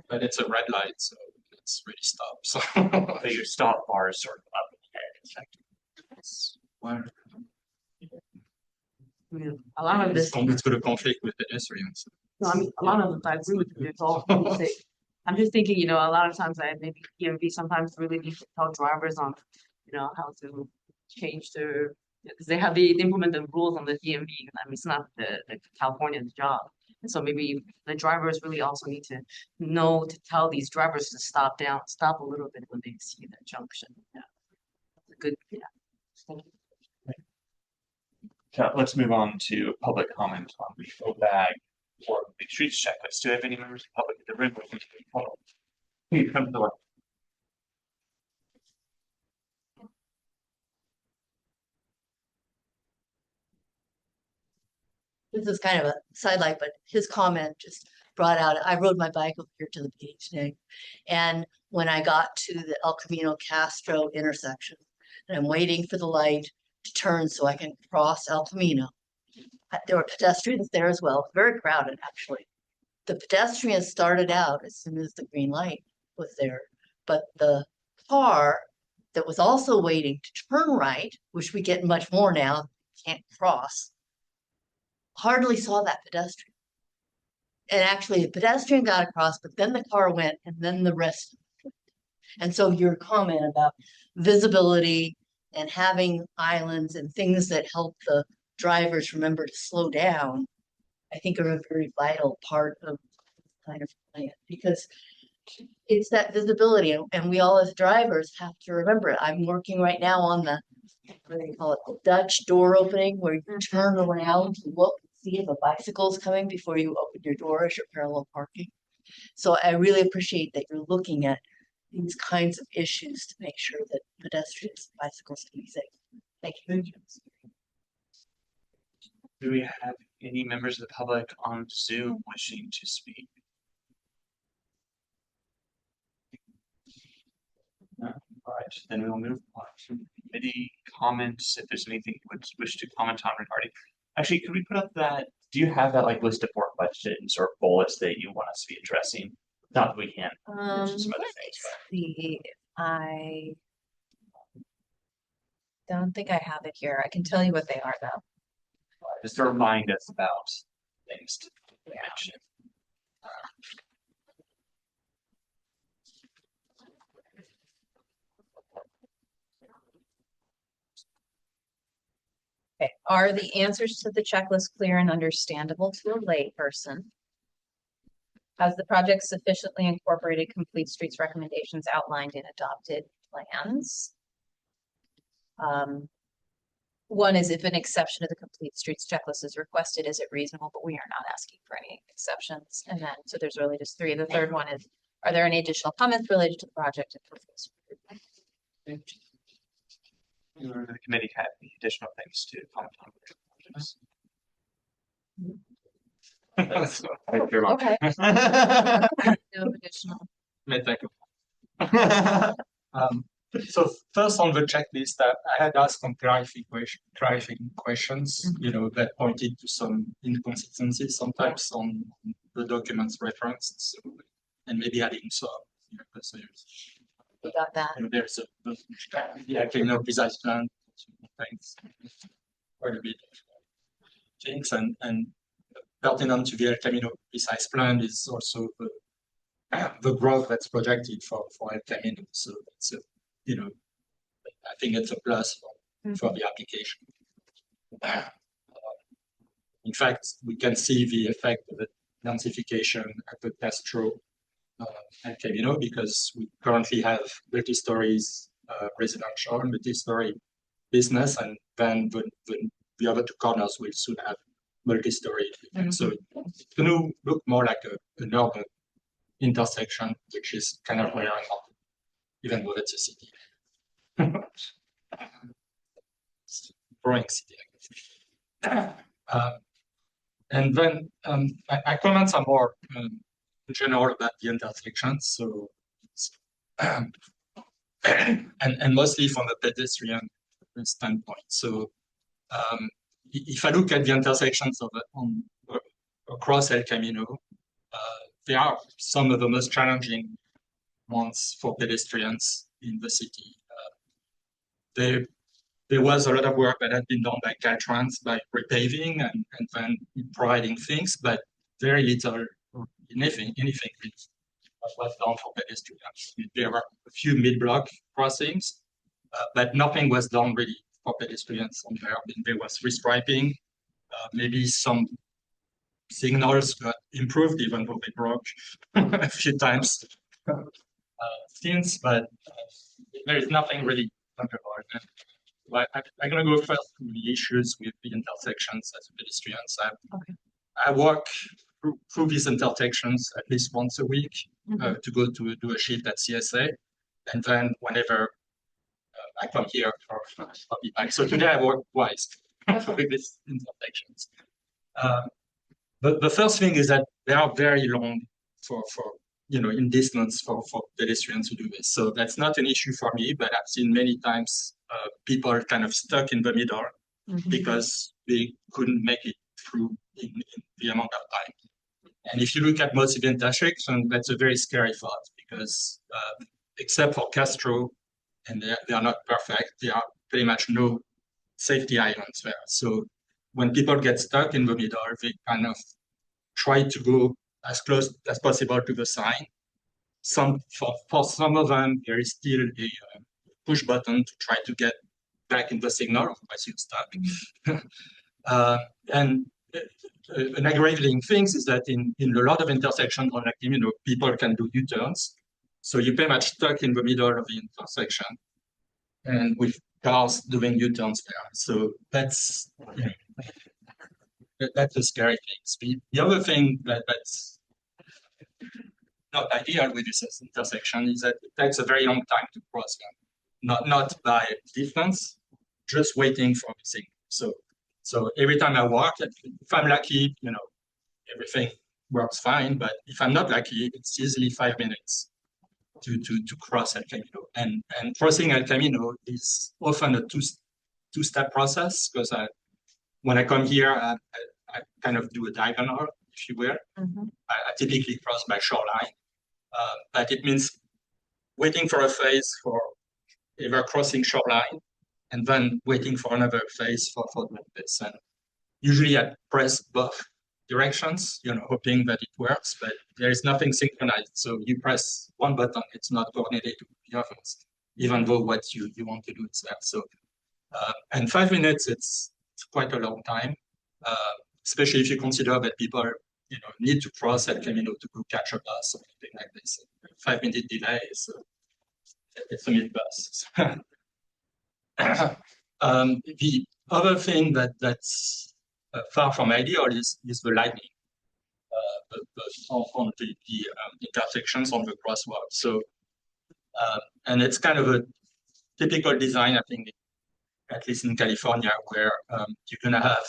S4: but it's a red light, so it's really stops.
S1: But your stop bar is sort of up ahead.
S4: Well,
S6: I mean, a lot of this,
S4: it's going to conflict with pedestrians.
S6: no, I mean, a lot of it, I agree with you, it's all pretty safe. I'm just thinking, you know, a lot of times I maybe EMV sometimes really need to tell drivers on, you know, how to change their, because they implement the rules on the DMV. I mean, it's not the California's job. And so maybe the drivers really also need to know to tell these drivers to stop a little bit when they see that junction. Yeah. That's a good, yeah. Thank you.
S1: Let's move on to public comment on the OBAG or the streets checklist. Do I have any members of the public in the room wishing to be followed? Please come to the left.
S3: This is kind of a sidelight, but his comment just brought out, I rode my bike over here to the meeting today. And when I got to the El Camino Castro intersection, and I'm waiting for the light to turn so I can cross El Camino, there were pedestrians there as well, very crowded actually. The pedestrians started out as soon as the green light was there, but the car that was also waiting to turn right, which we get much more now, can't cross, hardly saw that pedestrian. And actually, the pedestrian got across, but then the car went, and then the rest. And so your comment about visibility and having islands and things that help the drivers remember to slow down, I think are a very vital part of kind of plan, because it's that visibility, and we all as drivers have to remember it. I'm working right now on the, what do they call it, the Dutch door opening, where you turn around to look and see if a bicycle's coming before you open your door as you're parallel parking. So I really appreciate that you're looking at these kinds of issues to make sure that pedestrians and bicycles can be safe. Thank you.
S1: Do we have any members of the public on Zoom wishing to speak? No? All right, then we'll move on to committee comments. If there's anything you would wish to comment on regarding, actually, could we put up that? Do you have that like list of more questions or bullets that you want us to be addressing? Not that we can. Mention some other
S7: Let me
S1: things,
S7: see if I don't think I have it here. I can tell you what they are though.
S1: but just to remind us about things to mention.
S7: Okay, are the answers to the checklist clear and understandable to a lay person? Has the project sufficiently incorporated complete streets recommendations outlined in adopted plans? One is if an exception to the complete streets checklist is requested, is it reasonable? But we are not asking for any exceptions. And then, so there's really just three. The third one is, are there any additional comments related to the project and proposal?
S1: Do the committee have any additional things to comment on? Thank you very much.
S7: Okay. No additional.
S4: Thank you. So first on the checklist, I had asked some clarifying questions, you know, that pointed to some inconsistencies sometimes on the documents referenced, so, and maybe adding some, you know, because
S7: We got that.
S4: you know, there's a cleaner precise plan, things, quite a bit of things, and pertinent to the El Camino precise plan is also the growth that's projected for El Camino. So it's a, you know, I think it's a plus for the application. In fact, we can see the effect of the densification at the Castro El Camino, because we currently have multi-stories residential, multi-story business, and then the other two corners will soon have multi-story. So it's going to look more like an urban intersection, which is kind of where I am, even though it's a city. Growing city. And then my comments are more general about the intersections. So, and mostly from a pedestrian standpoint. So, if I look at the intersections across El Camino, they are some of the most challenging ones for pedestrians in the city. There was a lot of work that had been done by Caltrans by repaving and then providing things, but very little, or anything really was done for pedestrians. There were a few mid-block crossings, but nothing was done really for pedestrians on there. There was restriping, maybe some signals got improved, even though they broke a few times since, but there is nothing really underwater. I'm going to go first to the issues with the intersections as pedestrians. I walk through these intersections at least once a week to go to do a shift at CSA. And then whenever I come here for I'll be back. So today I walk twice through these intersections. The first thing is that they are very long for in distance for pedestrians to do this. So that's not an issue for me, but I've seen many times people are kind of stuck in the middle because they couldn't make it through in the amount of time. And if you look at most of the intersections, that's a very scary thought because except for Castro, and they are not perfect, there are pretty much no safety islands there. So when people get stuck in the middle, they kind of try to go as close as possible to the sign. For some of them, there is still a push button to try to get back in the signal, otherwise you're stuck. And an aggravating thing is that in a lot of intersections on Camino, people can do U-turns. So you're pretty much stuck in the middle of the intersection and with cars doing U-turns there. So that's a scary thing. The other thing that's not ideal with this intersection is that it takes a very long time to cross them. Not by distance, just waiting for the signal. So every time I walk, if I'm lucky, everything works fine. But if I'm not lucky, it's easily 5 minutes to cross El Camino. And crossing El Camino is often a two-step process because when I come here, I kind of do a diagonal, if you will. I typically cross by shoreline, but it means waiting for a phase for ever crossing shoreline, and then waiting for another phase for doing this. And usually I press both directions, hoping that it works, but there is nothing synchronized. So you press one button, it's not coordinated with the others, even though what you want to do is there. So, and 5 minutes, it's quite a long time, especially if you consider that people need to cross El Camino to go catch a bus or something like this. 5-minute delay is it's a minibus. The other thing that's far from ideal is the lighting on the intersections on the crosswalk. So, and it's kind of a typical design, I think, at least in California, where you're going to have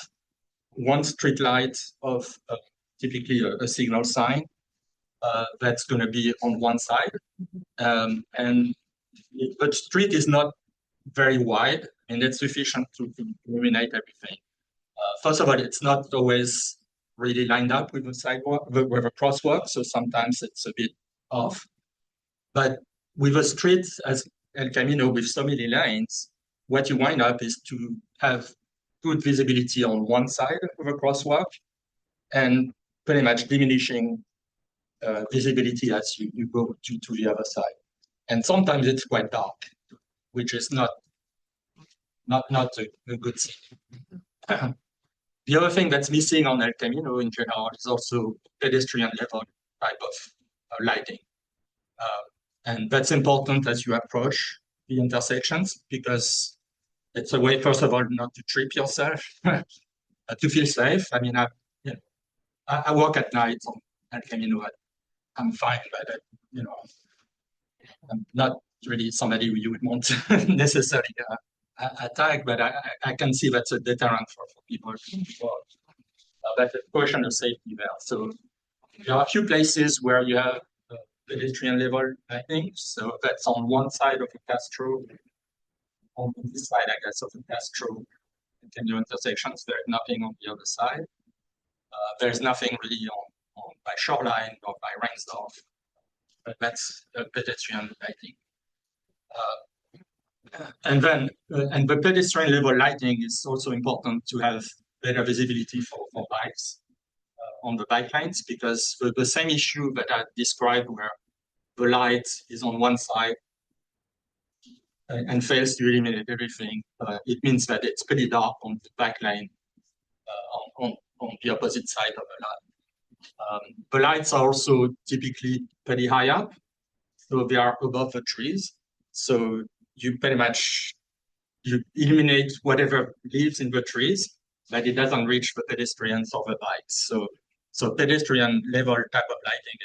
S4: one street light of typically a signal sign that's going to be on one side. But street is not very wide, and it's sufficient to illuminate everything. First of all, it's not always really lined up with the sidewalk, with a crosswalk, so sometimes it's a bit off. But with a street as El Camino with so many lanes, what you wind up is to have good visibility on one side of a crosswalk and pretty much diminishing visibility as you go to the other side. And sometimes it's quite dark, which is not a good thing. The other thing that's missing on El Camino in general is also pedestrian level type of lighting. And that's important as you approach the intersections because it's a way, first of all, not to trip yourself, to feel safe. I mean, you know, I walk at night on El Camino. I'm fine, but I'm not really somebody who you would want to necessarily attack, but I can see that's a deterrent for people. That's a question of safety there. So there are a few places where you have pedestrian level lighting. So that's on one side of the Castro. On this side, I guess, of the Castro and new intersections. There's nothing on the other side. There's nothing really on by Shoreline or by Reinsdorf. But that's pedestrian lighting. And then, and the pedestrian level lighting is also important to have better visibility for bikes on the bike lanes, because the same issue that I described where the light is on one side and fails to illuminate everything, it means that it's pretty dark on the bike lane on the opposite side of the light. The lights are also typically pretty high up, so they are above the trees. So you pretty much, you illuminate whatever lives in the trees, but it doesn't reach the pedestrians or the bikes. So pedestrian level type of lighting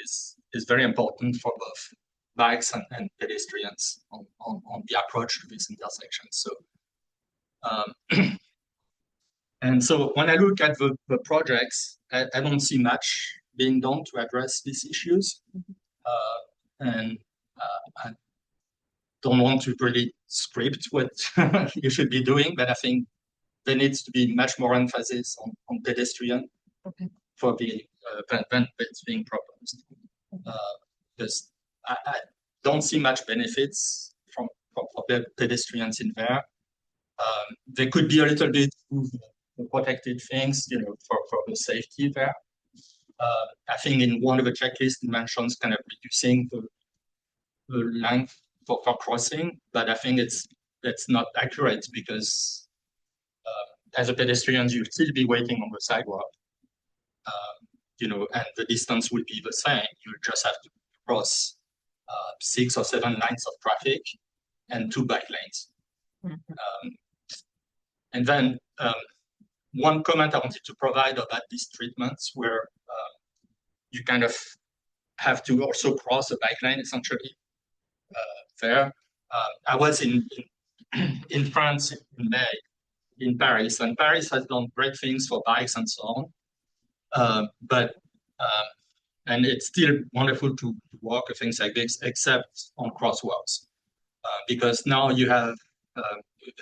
S4: is very important for both bikes and pedestrians on the approach to this intersection. So, and so when I look at the projects, I don't see much being done to address these issues. And I don't want to really script what you should be doing, but I think there needs to be much more emphasis on pedestrian for the than it's being proposed. Because I don't see much benefits from pedestrians in there. There could be a little bit of protected things, for the safety there. I think in one of the checklists it mentions kind of reducing the length for crossing, but I think that's not accurate, because as a pedestrian you'll still be waiting on the sidewalk, and the distance will be the same. You just have to cross 6 or 7 lines of traffic and 2 bike lanes. And then one comment I wanted to provide about these treatments, where you kind of have to also cross a bike lane essentially there. I was in France in May, in Paris, and Paris has done great things for bikes and so on. And it's still wonderful to walk or things like this, except on crosswalks, because now you have a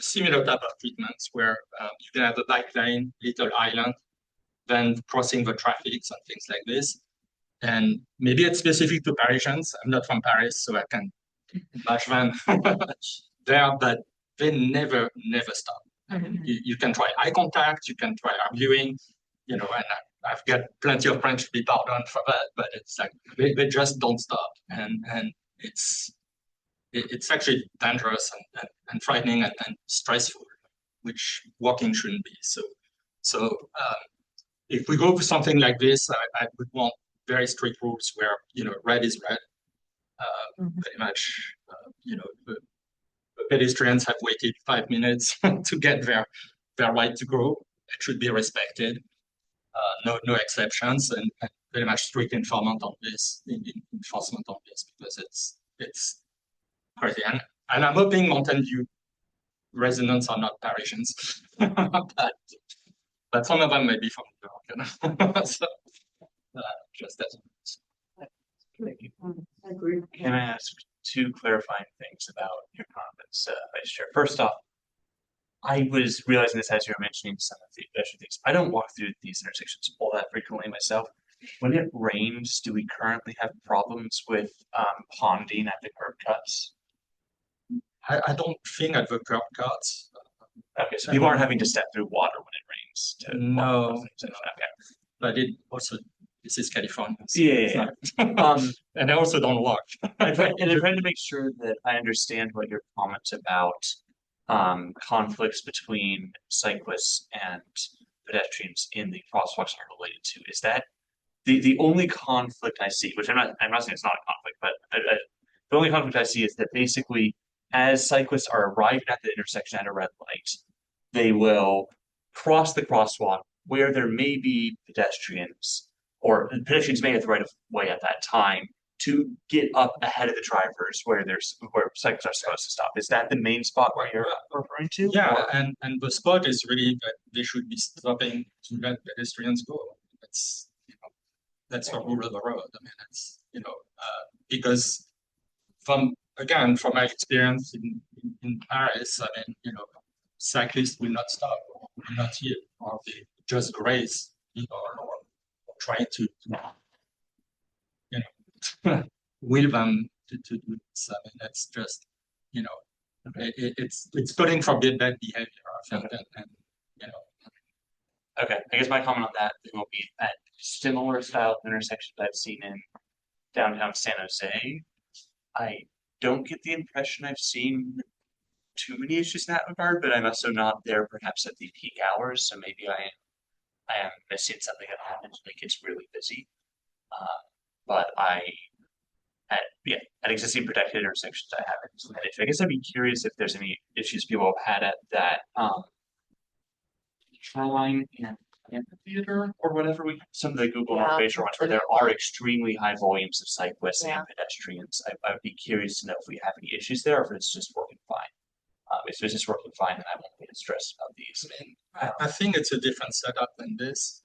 S4: similar type of treatments where you can have a bike lane, little island, then crossing the traffics and things like this. And maybe it's specific to Parisians. I'm not from Paris, so I can bash them there, but they never stop. You can try eye contact, you can try arguing, and I've got plenty of French to be pardoned for that, but it's like they just don't stop, and it's actually dangerous and frightening and stressful, which walking shouldn't be. So if we go for something like this, I would want very strict rules where red is red. Pretty much, the pedestrians have waited 5 minutes to get their right to go. It should be respected. No exceptions, and very much strict enforcement on this, because it's crazy. And I'm hoping Mountain View residents are not Parisians, but some of them may be from New York. So, just as.
S1: Can I ask 2 clarifying things about your comments, Vice Chair? First off, I was realizing this as you were mentioning some of the additional things. I don't walk through these intersections all that frequently myself. When it rains, do we currently have problems with ponding at the curb cuts?
S4: I don't think at the curb cuts.
S1: Okay, so people aren't having to step through water when it rains.
S4: No.
S1: Okay.
S4: But it also, this is California. So
S1: Yeah.
S4: and I also don't walk.
S1: I'm trying to make sure that I understand what your comments about conflicts between cyclists and pedestrians in the crosswalks are related to. Is that the only conflict I see, which I'm not saying it's not a conflict, but the only conflict I see is that basically as cyclists are arriving at the intersection at a red light, they will cross the crosswalk where there may be pedestrians, or pedestrians may have the right of way at that time to get up ahead of the drivers where cyclists are supposed to stop. Is that the main spot where you're referring to?
S4: Yeah,
S1: Or-
S4: and the spot is really that they should be stopping to let pedestrians go. That's the rule of the road. I mean, because from my experience in Paris, I mean, cyclists will not stop, will not yield, or they just graze, or try to will them to do this. I mean, that's just, it's calling for bad behavior, I think, and
S1: Okay, I guess my comment on that will be at similar style intersections I've seen in downtown San Jose. I don't get the impression I've seen too many issues in that regard, but I'm also not there perhaps at the peak hours, so maybe I am missing something that happens when it gets really busy. But at existing protected intersections, I haven't seen that issue. I guess I'd be curious if there's any issues people have had at that shoreline and amphitheater or whatever some of the Google
S2: Yeah,
S1: North Bay shorelines where there are extremely high volumes of cyclists
S2: Yeah.
S1: and pedestrians. I would be curious to know if we have any issues there or if it's just working fine. If it's just working fine, then I won't be stressed about these.
S4: I think it's a different setup than this.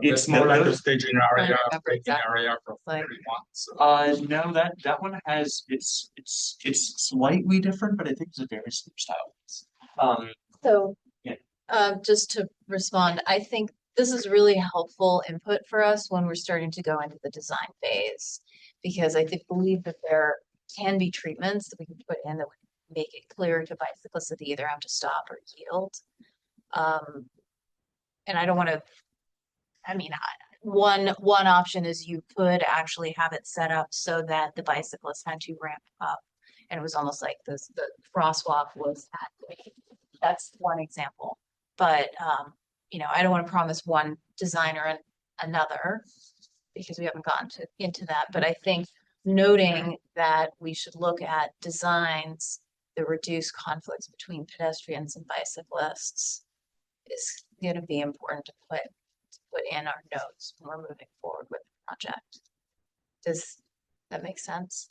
S1: It's
S4: It's more like a
S1: those-
S4: staging
S2: I
S4: area,
S2: remember
S4: staging
S2: exactly
S4: area for
S2: like-
S4: everyone. So
S1: No, that one has it's slightly different, but I think it's a very similar style.
S2: So,
S1: Yeah.
S2: just to respond, I think this is really helpful input for us when we're starting to go into the design phase. Because I believe that there can be treatments that we can put in that would make it clear to bicyclists that they either have to stop or yield. And I don't want to, I mean, one option is you could actually have it set up so that the bicyclists had to ramp up. And it was almost like the crosswalk was that's one example. But, I don't want to promise one designer and another because we haven't gotten into that. But I think noting that we should look at designs that reduce conflicts between pedestrians and bicyclists is going to be important to put in our notes when we're moving forward with the project. Does that make sense?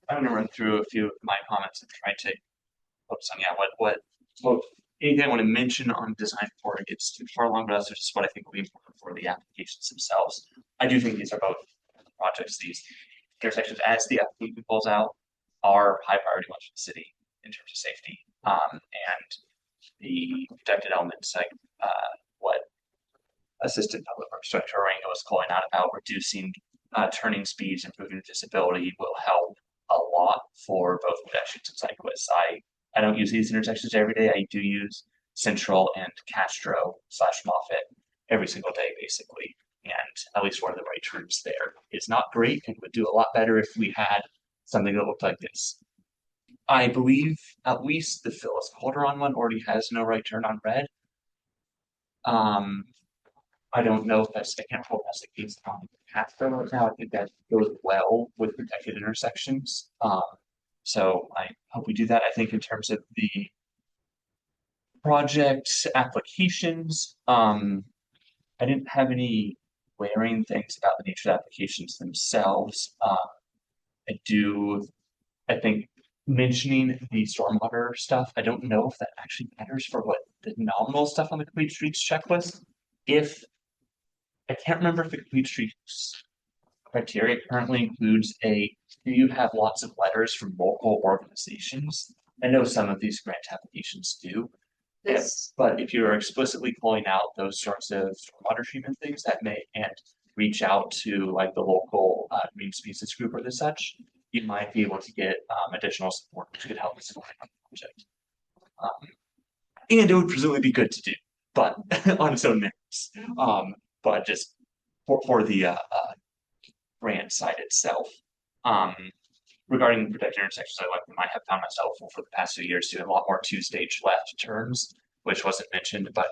S1: I'm gonna run through a few of my comments and try to focus on what anything I want to mention on design before it gets too far along, but also just what I think will be important for the applications themselves. I do think these are both projects, these intersections as the application falls out are high priority ones for the city in terms of safety. And the protected elements like what Assistant Public Works Director Rango was calling out about reducing turning speeds, improving visibility will help a lot for both pedestrians and cyclists. I don't use these intersections every day. I do use Central and Castro/Moffett every single day, basically. And at least one of the right turns there is not great and would do a lot better if we had something that looked like this. I believe at least the Phyllis Calderon one already has no right turn on red. I don't know if I can't hold that's the case on Castro right now. I think that goes well with protected intersections. So I hope we do that. I think in terms of the project applications, I didn't have any glaring things about the nature of the applications themselves. I think mentioning the stormwater stuff, I don't know if that actually matters for what the nominal stuff on the Complete Streets checklist. I can't remember if the Complete Streets criteria currently includes do you have lots of letters from local organizations? I know some of these grant applications do.
S2: This,
S1: But if you're explicitly pulling out those sorts of water treatment things and reach out to like the local green species group or the such, you might be able to get additional support which could help us in the project. And it would presumably be good to do, but on its own merits. But just for the grant side itself. Regarding protected intersections, I have found myself for the past 2 years doing a lot more two-stage left turns, which wasn't mentioned, but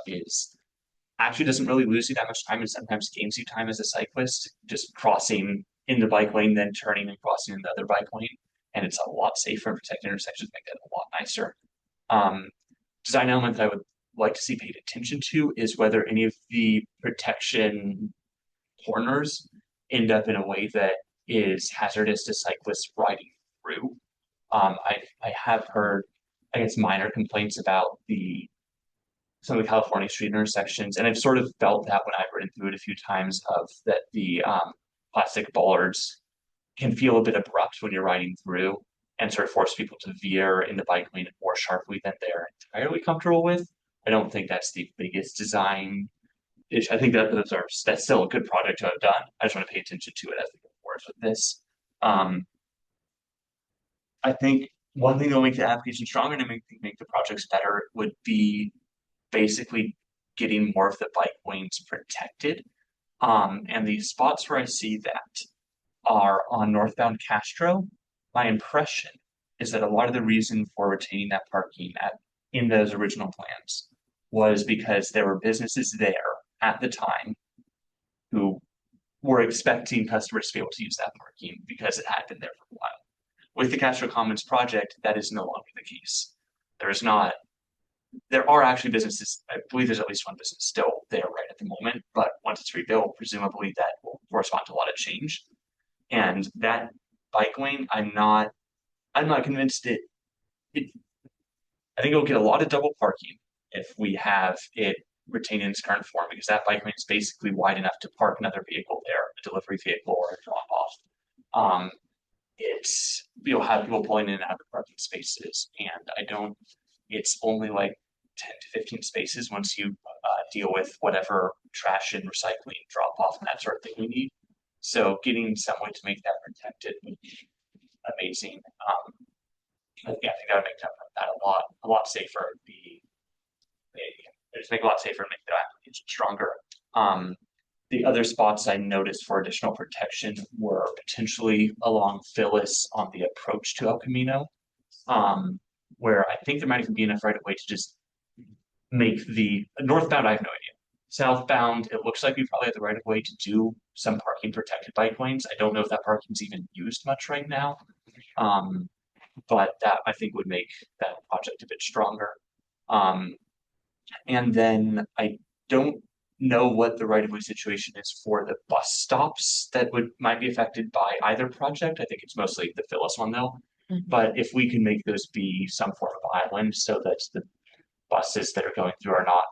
S1: actually doesn't really lose you that much time and sometimes gains you time as a cyclist, just crossing in the bike lane, then turning and crossing in the other bike lane. and it's a lot safer. Protected intersections make that a lot nicer. Design element that I would like to see paid attention to is whether any of the protection corners end up in a way that is hazardous to cyclists riding through. I have heard, I guess, minor complaints about some of the California street intersections, and I've sort of felt that when I've ridden through it a few times, of that the plastic bollards can feel a bit abrupt when you're riding through and sort of force people to veer in the bike lane more sharply than they're entirely comfortable with. I don't think that's the biggest design issue. I think that's still a good project to have done. I just want to pay attention to it as we go forward with this. I think one thing that will make the application stronger and make the projects better would be basically getting more of the bike lanes protected. And the spots where I see that are on northbound Castro. My impression is that a lot of the reason for retaining that parking in those original plans was because there were businesses there at the time who were expecting customers to be able to use that parking because it had been there for a while. With the Castro Commons project, that is no longer the case. There are actually businesses, I believe there's at least one business still there right at the moment, but once it's rebuilt, presumably that will correspond to a lot of change. And that bike lane, I'm not convinced I think it'll get a lot of double parking if we have it retained in its current form, because that bike lane is basically wide enough to park another vehicle there, a delivery vehicle or a drop-off. You'll have people pulling in and out of the parking spaces, and it's only like 10 to 15 spaces once you deal with whatever trash and recycling drop off and that sort of thing we need. So getting some way to make that protected would be amazing. I think that would make that a lot safer. Just make it a lot safer and make the application stronger. The other spots I noticed for additional protection were potentially along Phyllis on the approach to El Camino, where I think there might even be enough right of way to just make the northbound. I have no idea. Southbound, it looks like we probably have the right of way to do some parking protected bike lanes. I don't know if that parking's even used much right now, but that I think would make that project a bit stronger. And then I don't know what the right of way situation is for the bus stops that might be affected by either project. I think it's mostly the Phyllis one though. But if we can make those be some form of island so that the buses that are going through are not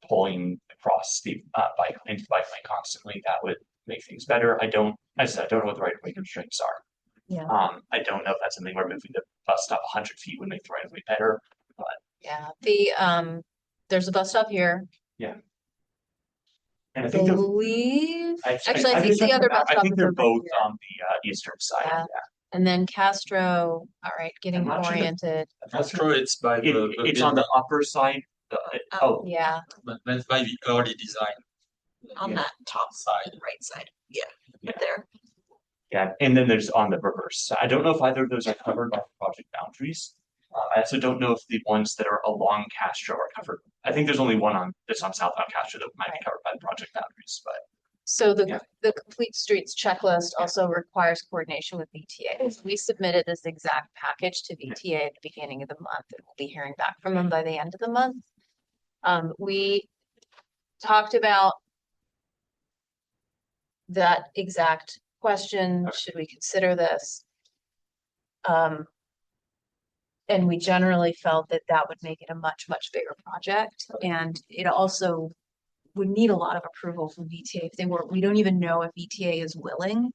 S1: pulling across the bike lane constantly, that would make things better. I don't know what the right of way constraints are.
S7: Yeah.
S1: I don't know if that's something where moving the bus stop 100 feet would make the right of way better. But
S2: Yeah, there's a bus stop here.
S1: yeah. And I
S2: I
S1: think
S2: believe, actually, I
S1: I
S2: think the other bus
S1: I
S2: stop
S1: think
S2: is
S1: they're
S2: over
S1: both
S2: here.
S1: on the eastern side.
S2: Yeah.
S1: Yeah.
S2: And then Castro, all right, getting
S1: I'm not sure that-
S2: oriented.
S4: Castro, it's by
S1: It's on the upper side.
S2: Yeah,
S4: but that's by the early design.
S3: On
S1: Yeah.
S3: that top
S4: Side.
S3: right side. Yeah, right there.
S1: Yeah, and then there's on the reverse side. I don't know if either of those are covered by project boundaries. I also don't know if the ones that are along Castro are covered. I think there's only one that's on southbound Castro that might be covered by the project boundaries, but
S2: so
S1: Yeah.
S2: the complete streets checklist also requires coordination with VTA. We submitted this exact package to VTA at the beginning of the month, and we'll be hearing back from them by the end of the month. We talked about that exact question, should we consider this? And we generally felt that that would make it a much, much bigger project. And it also would need a lot of approval from VTA we don't even know if VTA is willing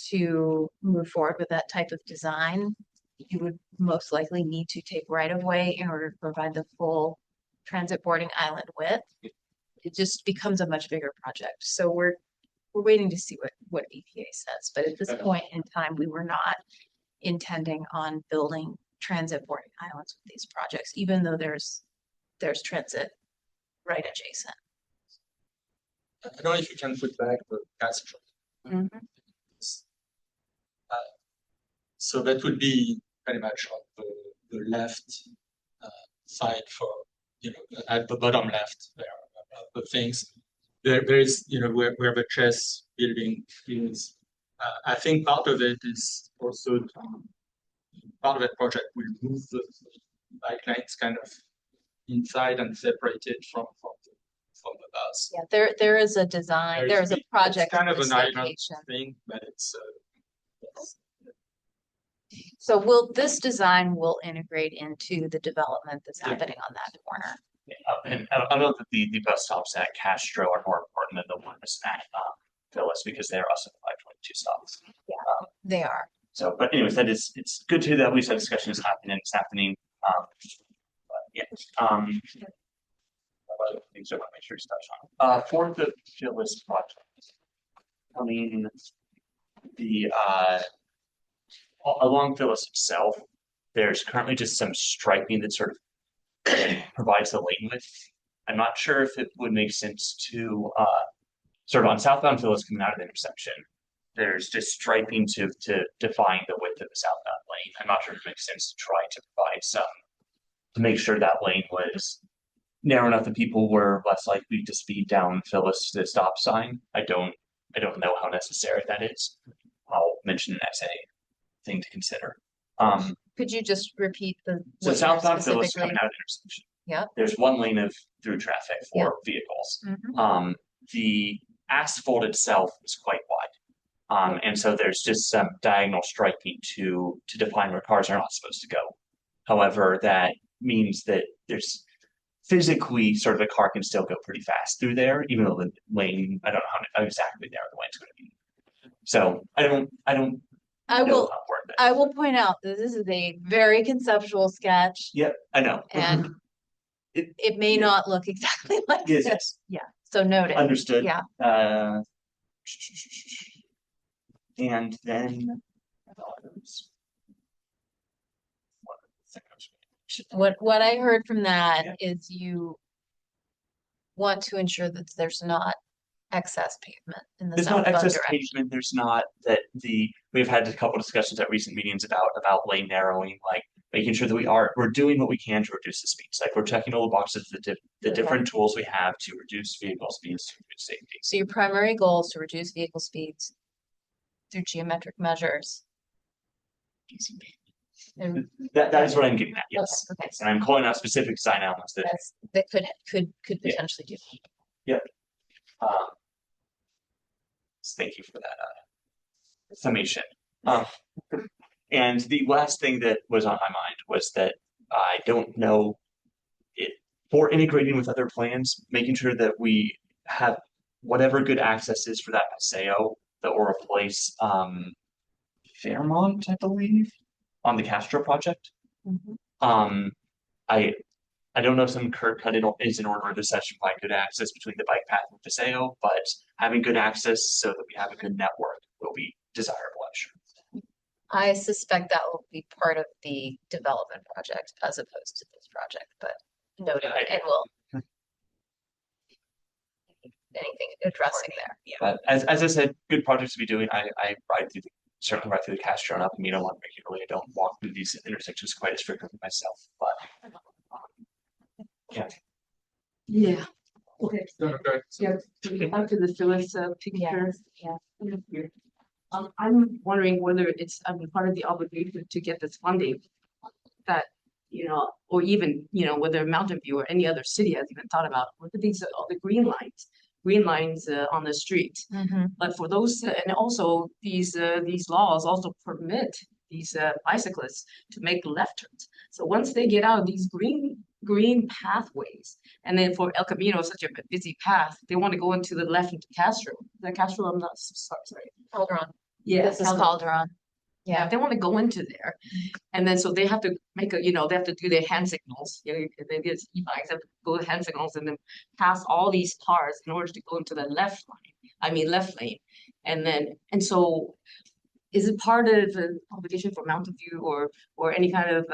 S2: to move forward with that type of design. You would most likely need to take right of way in order to provide the full transit boarding island width. It just becomes a much bigger project. So we're waiting to see what EPA says. But at this point in time, we were not intending on building transit boarding islands with these projects, even though there's transit right adjacent.
S4: I don't know if you can put back the Castro. So that would be very much on the left side for, at the bottom left there of the things. There is, where the chess building is. I think part of it is also part of that project, we move the bike lanes kind of inside and separated from the bus.
S2: Yeah, there is a design, there is a
S4: It's
S2: project
S4: kind
S2: for
S4: of
S2: this
S4: an island
S2: location.
S4: thing, but it's
S2: So this design will integrate into the development that's happening on that corner.
S1: And I know that the bus stops at Castro are more important than the ones at Phyllis because they're also 522 stops.
S2: They are.
S1: So, but anyways, it's good to that at least that discussion is happening. It's happening. But yeah. Other things I want to make sure to touch on. For the Phyllis project, I mean the along Phyllis itself, there's currently just some striping that sort of provides the lane width. I'm not sure if it would make sense to sort of on southbound Phyllis coming out of the intersection. There's just striping to define the width of the southbound lane. I'm not sure if it makes sense to try to provide some to make sure that lane was narrow enough that people were less likely to speed down Phyllis to the stop sign. I don't know how necessary that is. I'll mention it as a thing to consider.
S2: Could you just repeat the
S1: So
S2: what you're
S1: southbound Phyllis
S2: specifically?
S1: coming out of the intersection.
S2: Yeah.
S1: There's one lane of through traffic for vehicles.
S2: Mhm.
S1: The asphalt itself is quite wide. And so there's just some diagonal striping to define where cars are not supposed to go. However, that means that there's physically sort of a car can still go pretty fast through there, even though the lane, I don't know how exactly narrow the lane's going to be. So I don't
S2: I
S1: know
S2: will
S1: how important that
S2: I will point out that this is a very conceptual sketch
S1: Yep, I know.
S2: and it may
S1: yeah.
S2: not look exactly like
S1: Yes,
S2: this.
S1: yes.
S2: So noted.
S1: Understood.
S2: Yeah.
S1: And then
S2: What I heard from that
S1: Yeah.
S2: is you want to ensure that there's not excess pavement in the
S1: there's not
S2: southbound
S1: excess
S2: direction.
S1: pavement. There's not that we've had a couple discussions at recent meetings about lane narrowing, like making sure that we're doing what we can to reduce the speeds. Like we're checking all the boxes, the different tools we have to reduce vehicle speeds to reduce safety.
S2: So your primary goal is to reduce vehicle speeds through geometric measures. And
S1: That is what I'm getting at. Yes.
S2: Okay.
S1: And I'm calling out specific design elements that
S2: that could potentially do.
S1: Um, thank you for that summation. And the last thing that was on my mind was that I don't know it for integrating with other plans, making sure that we have whatever good access is for that paseo that will replace Fairmont, I believe, on the Castro project.
S2: Mhm.
S1: I don't know if some curb cut is in order to such provide good access between the bike path and paseo, but having good access so that we have a good network will be desirable, I'm sure.
S2: I suspect that will be part of the development project as opposed to this project, but noted and will anything addressing there. Yeah.
S1: But as I said, good projects to be doing. I certainly ride through the Castro and up and Mino one regularly. I don't walk through these intersections quite as frequently myself, but yeah.
S6: Yeah. Okay.
S4: Okay.
S6: Yeah, to get back to the Phyllis picture.
S2: yeah.
S6: Here. I'm wondering whether it's, part of the obligation to get this funding that, or even, whether Mountain View or any other city has even thought about, look at these, all the green lines on the street.
S2: Mhm.
S6: But for those, and also these laws also permit these bicyclists to make left turns. So once they get out of these green pathways, and then for El Camino, such a busy path, they want to go into the left into Castro. The Castro, I'm not sorry.
S2: Calderon.
S6: Yeah,
S2: This is Calderon.
S6: yeah, if they want to go into there, and then so they have to make they have to do their hand signals. They get e-bikes, have to go hand signals and then pass all these cars in order to go into the left lane. And so is it part of an obligation for Mountain View or any kind of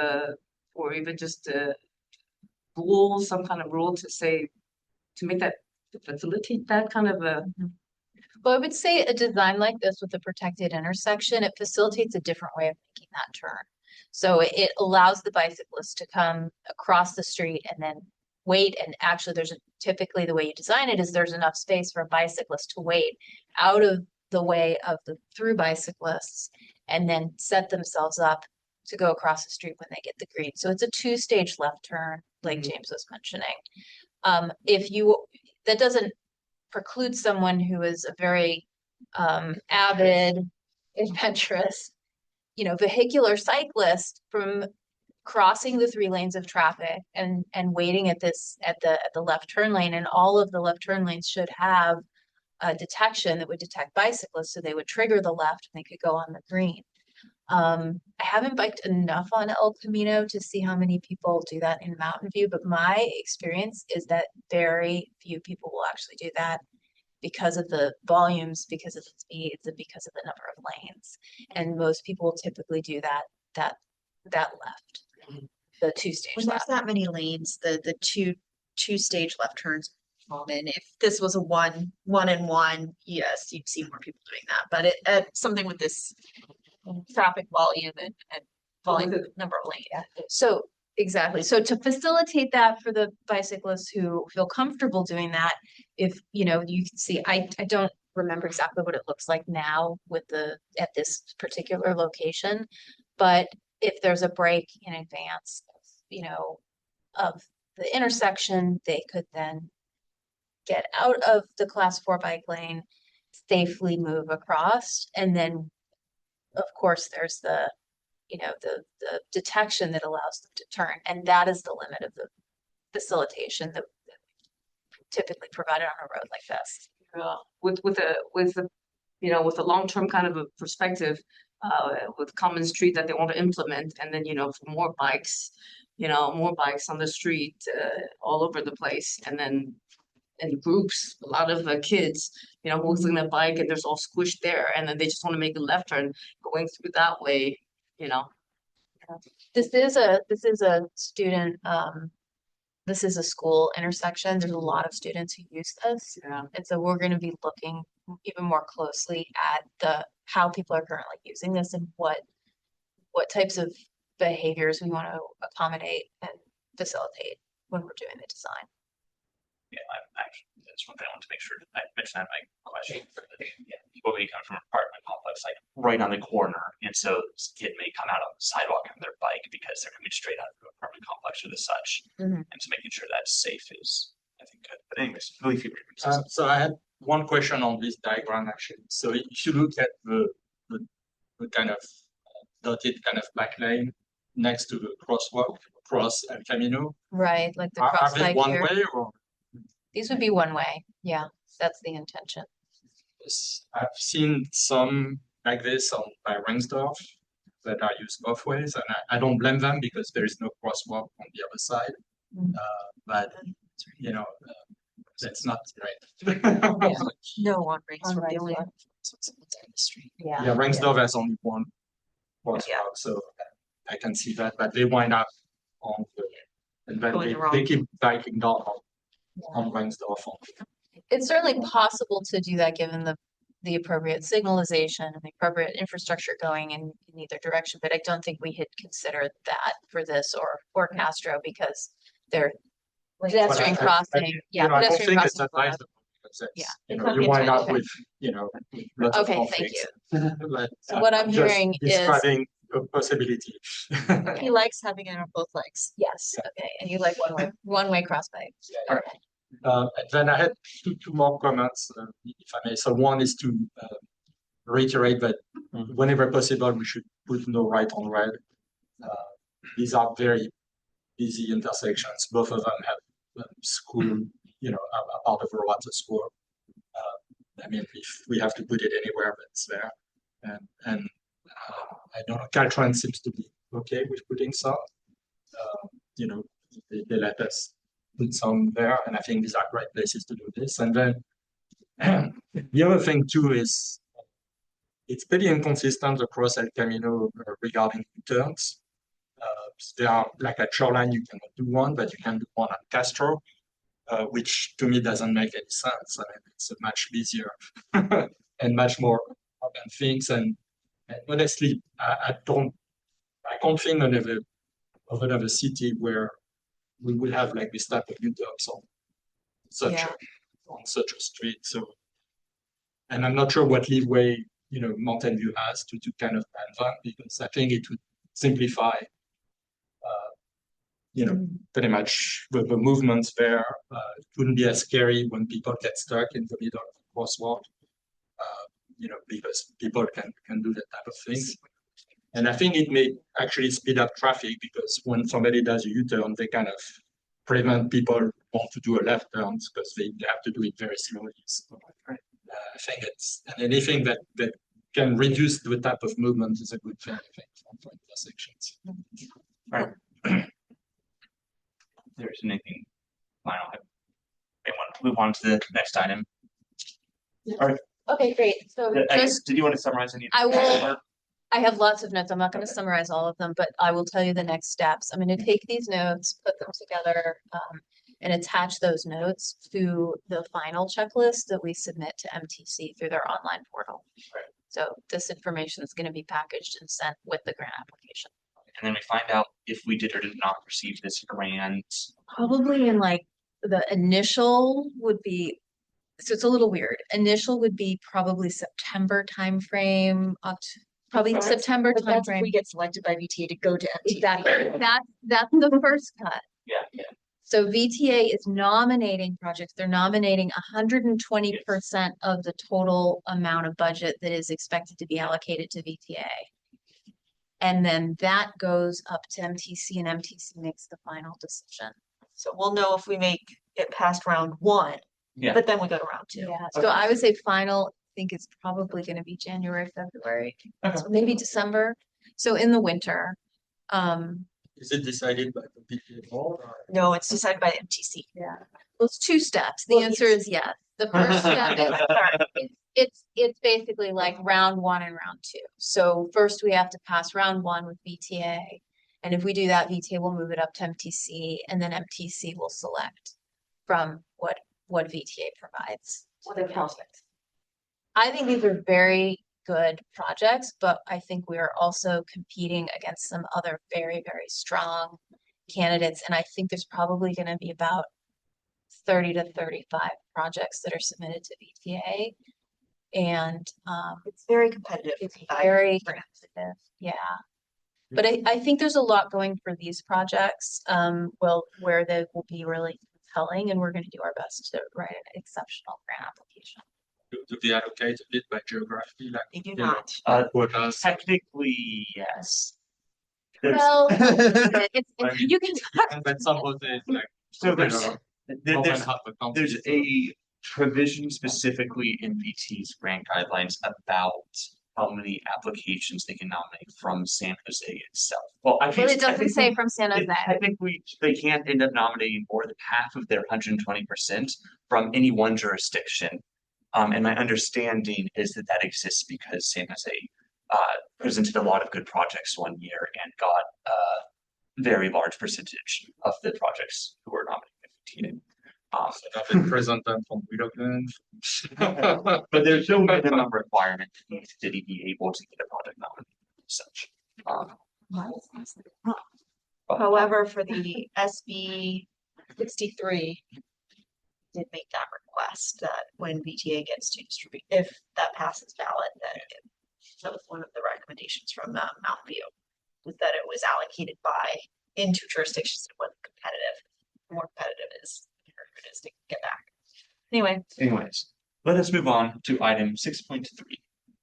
S6: or even just some kind of rule to say to make that to facilitate that kind of a
S2: Well, I would say a design like this with a protected intersection, it facilitates a different way of making that turn. So it allows the bicyclist to come across the street and then wait. And actually, typically the way you design it is there's enough space for a bicyclist to wait out of the way of the through bicyclists and then set themselves up to go across the street when they get the green. So it's a two-stage left turn, like James was mentioning. That doesn't preclude someone who is a very avid, adventurous, vehicular cyclist from crossing the 3 lanes of traffic and waiting at the left turn lane. And all of the left turn lanes should have a detection that would detect bicyclists, so they would trigger the left and they could go on the green. I haven't biked enough on El Camino to see how many people do that in Mountain View, but my experience is that very few people will actually do that because of the volumes, because of the speeds, and because of the number of lanes. And most people will typically do that left, the two-stage
S10: When there's
S2: left.
S10: that many lanes, the two-stage left turns common. If this was a one and one, yes, you'd see more people doing that. But something with this traffic volume and volume number of lanes.
S2: So exactly. So to facilitate that for the bicyclists who feel comfortable doing that, if you can see, I don't remember exactly what it looks like now at this particular location, but if there's a break in advance, of the intersection, they could then get out of the class 4 bike lane, safely move across, and then of course there's the detection that allows them to turn, and that is the limit of the facilitation that typically provided on a road like this.
S6: With a long-term kind of a perspective, with common street that they want to implement, and then for more bikes on the street, all over the place, and then in groups, a lot of kids, who's on a bike and there's all squished there, and then they just want to make a left turn going through that way.
S2: This is a student, this is a school intersection. There's a lot of students who use this.
S6: Yeah.
S2: And so we're going to be looking even more closely at how people are currently using this and what types of behaviors we want to accommodate and facilitate when we're doing the design.
S1: Yeah, that's one thing I want to make sure I mentioned that in my question. People may come from an apartment complex, like right on the corner, and so this kid may come out on the sidewalk on their bike because they're coming straight out of an apartment complex or the such.
S2: Mhm.
S1: And so making sure that's safe is, I think, good. But anyways, really feel free.
S4: So I had one question on this diagram actually. So if you look at the kind of dotted kind of back lane next to the crosswalk across El Camino,
S2: Right, like the
S4: are
S2: cross
S4: they
S2: bike
S4: one
S2: here.
S4: way or?
S2: These would be one way. Yeah, that's the intention.
S4: Yes, I've seen some like this by Rengsdorf that are used both ways, and I don't blame them because there is no crosswalk on the other side.
S2: Mhm.
S4: But that's not right.
S10: No one brings
S2: On
S10: from the
S2: Ringsdorf.
S10: only on the street.
S2: Yeah.
S4: Yeah, Rengsdorf has only one crosswalk, so I can see that. But they wind up on and then
S10: Going
S4: they
S10: wrong.
S4: keep biking down on Rengsdorf.
S2: It's certainly possible to do that given the appropriate signalization and the appropriate infrastructure going in either direction, but I don't think we had considered that for this or Castro because they're pedestrian crossing. Yeah,
S4: I don't
S2: pedestrian
S4: think it's
S2: crossing.
S4: advisable because
S2: Yeah.
S4: you wind up with, lots of
S2: Okay, thank
S4: conflicts. But
S2: So what I'm
S4: just
S2: hearing is-
S4: describing a possibility.
S10: He likes having it on both legs.
S2: Yes, okay, and you like one way cross bike.
S4: Yeah.
S2: Okay.
S4: And then I had two more comments, if I may. So one is to reiterate that whenever possible, we should put no right on red. These are very busy intersections. Both of them have school, a part of the road at school. I mean, if we have to put it anywhere, that's there. And I don't know, Caltrans seems to be okay with putting some. They let us put some there, and I think these are great places to do this. And then the other thing too is it's pretty inconsistent across El Camino regarding turns. There are like at Shoreline you cannot do one, but you can do one at Castro, which to me doesn't make any sense. I mean, it's a much busier and much more urban things. And honestly, I can't think of another city where we will have like this type of U-turns on such a street. So, and I'm not sure what leeway Mountain View has to kind of plan that, because I think it would simplify, pretty much the movements there. It wouldn't be as scary when people get stuck in the middle of the crosswalk, because people can do that type of thing. And I think it may actually speed up traffic because when somebody does a U-turn, they kind of prevent people want to do a left turn because they have to do it very slowly. So, I think anything that can reduce the type of movement is a good thing, I think, for intersections.
S1: Right. There's anything final. I want to move on to the next item. All right.
S2: Okay, great. So just,
S1: Did you want to summarize any?
S2: I will, I have lots of notes. I'm not going to summarize all of them, but I will tell you the next steps. I'm going to take these notes, put them together, and attach those notes to the final checklist that we submit to MTC through their online portal.
S1: Right.
S2: So this information is going to be packaged and sent with the grant application.
S1: And then we find out if we did or did not receive this grant.
S2: Probably in like the initial would be, so it's a little weird. Initial would be probably September timeframe, probably September
S10: But that's if we
S2: timeframe.
S10: get selected by VTA to go to MTC.
S2: Exactly. That's the first cut.
S1: Yeah.
S2: So VTA is nominating projects. They're nominating 120% of the total amount of budget that is expected to be allocated to VTA. And then that goes up to MTC and MTC makes the final decision.
S10: So we'll know if we make it past round one,
S1: Yeah.
S10: but then we go to round two.
S2: Yeah, so I would say final, I think it's probably gonna be January, February,
S1: Okay.
S2: so maybe December. So in the winter.
S4: Is it decided by the PTA board?
S10: No, it's decided by MTC.
S2: Yeah. Well, it's two steps. The
S10: Well,
S2: answer is yes. The first step is, it's basically like round one and round two. So first we have to pass round one with VTA. And if we do that, VTA will move it up to MTC and then MTC will select from what VTA provides.
S6: What are the prospects?
S2: I think these are very good projects, but I think we are also competing against some other very, very strong candidates. And I think there's probably going to be about 30 to 35 projects that are submitted to VTA. And
S10: It's very competitive.
S2: it's very competitive, yeah. But I think there's a lot going for these projects, where they will be really compelling, and we're going to do our best to write an exceptional grant application.
S4: Do they allocate a bit by geography? Like,
S10: They do
S4: you know,
S10: not.
S4: quotas?
S1: Technically, yes.
S2: Well, it's,
S4: I mean,
S2: you can talk.
S4: But some of it, like,
S1: So there's
S4: more than
S1: there's
S4: half the country,
S1: there's
S4: so-
S1: a provision specifically in VT's grant guidelines about how many applications they can nominate from San Jose itself. Well, I
S2: Well,
S1: think
S2: it doesn't say from San Jose.
S1: technically they can't end up nominating more than half of their 120% from any one jurisdiction. And my understanding is that exists because San Jose presented a lot of good projects one year and got a very large percentage of the projects who were nominated.
S4: So that they present them from Widogan.
S1: But there's no minimum requirement for each city be able to get a project nominated as such.
S10: However, for the SB 63, did make that request that when VTA gets to distribute, if that passes ballot, that was one of the recommendations from Mountain View, was that it was allocated in two jurisdictions. It wasn't competitive. The more competitive it is, the harder it is to get back. Anyway,
S1: Anyways, let us move on to item 6.3,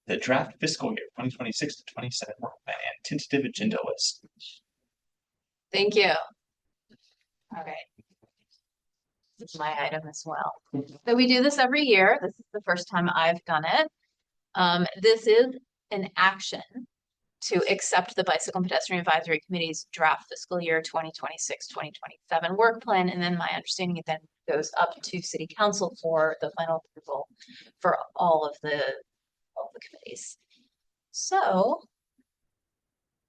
S1: the draft fiscal year 2026 to 27 work plan and tentative agenda list.
S2: Thank you. All right. This is my item as well. So we do this every year. This is the first time I've done it. This is an action to accept the Bicycle and Pedestrian Advisory Committee's draft fiscal year 2026-2027 work plan. And then my understanding it then goes up to City Council for the final approval for all of the committees. So,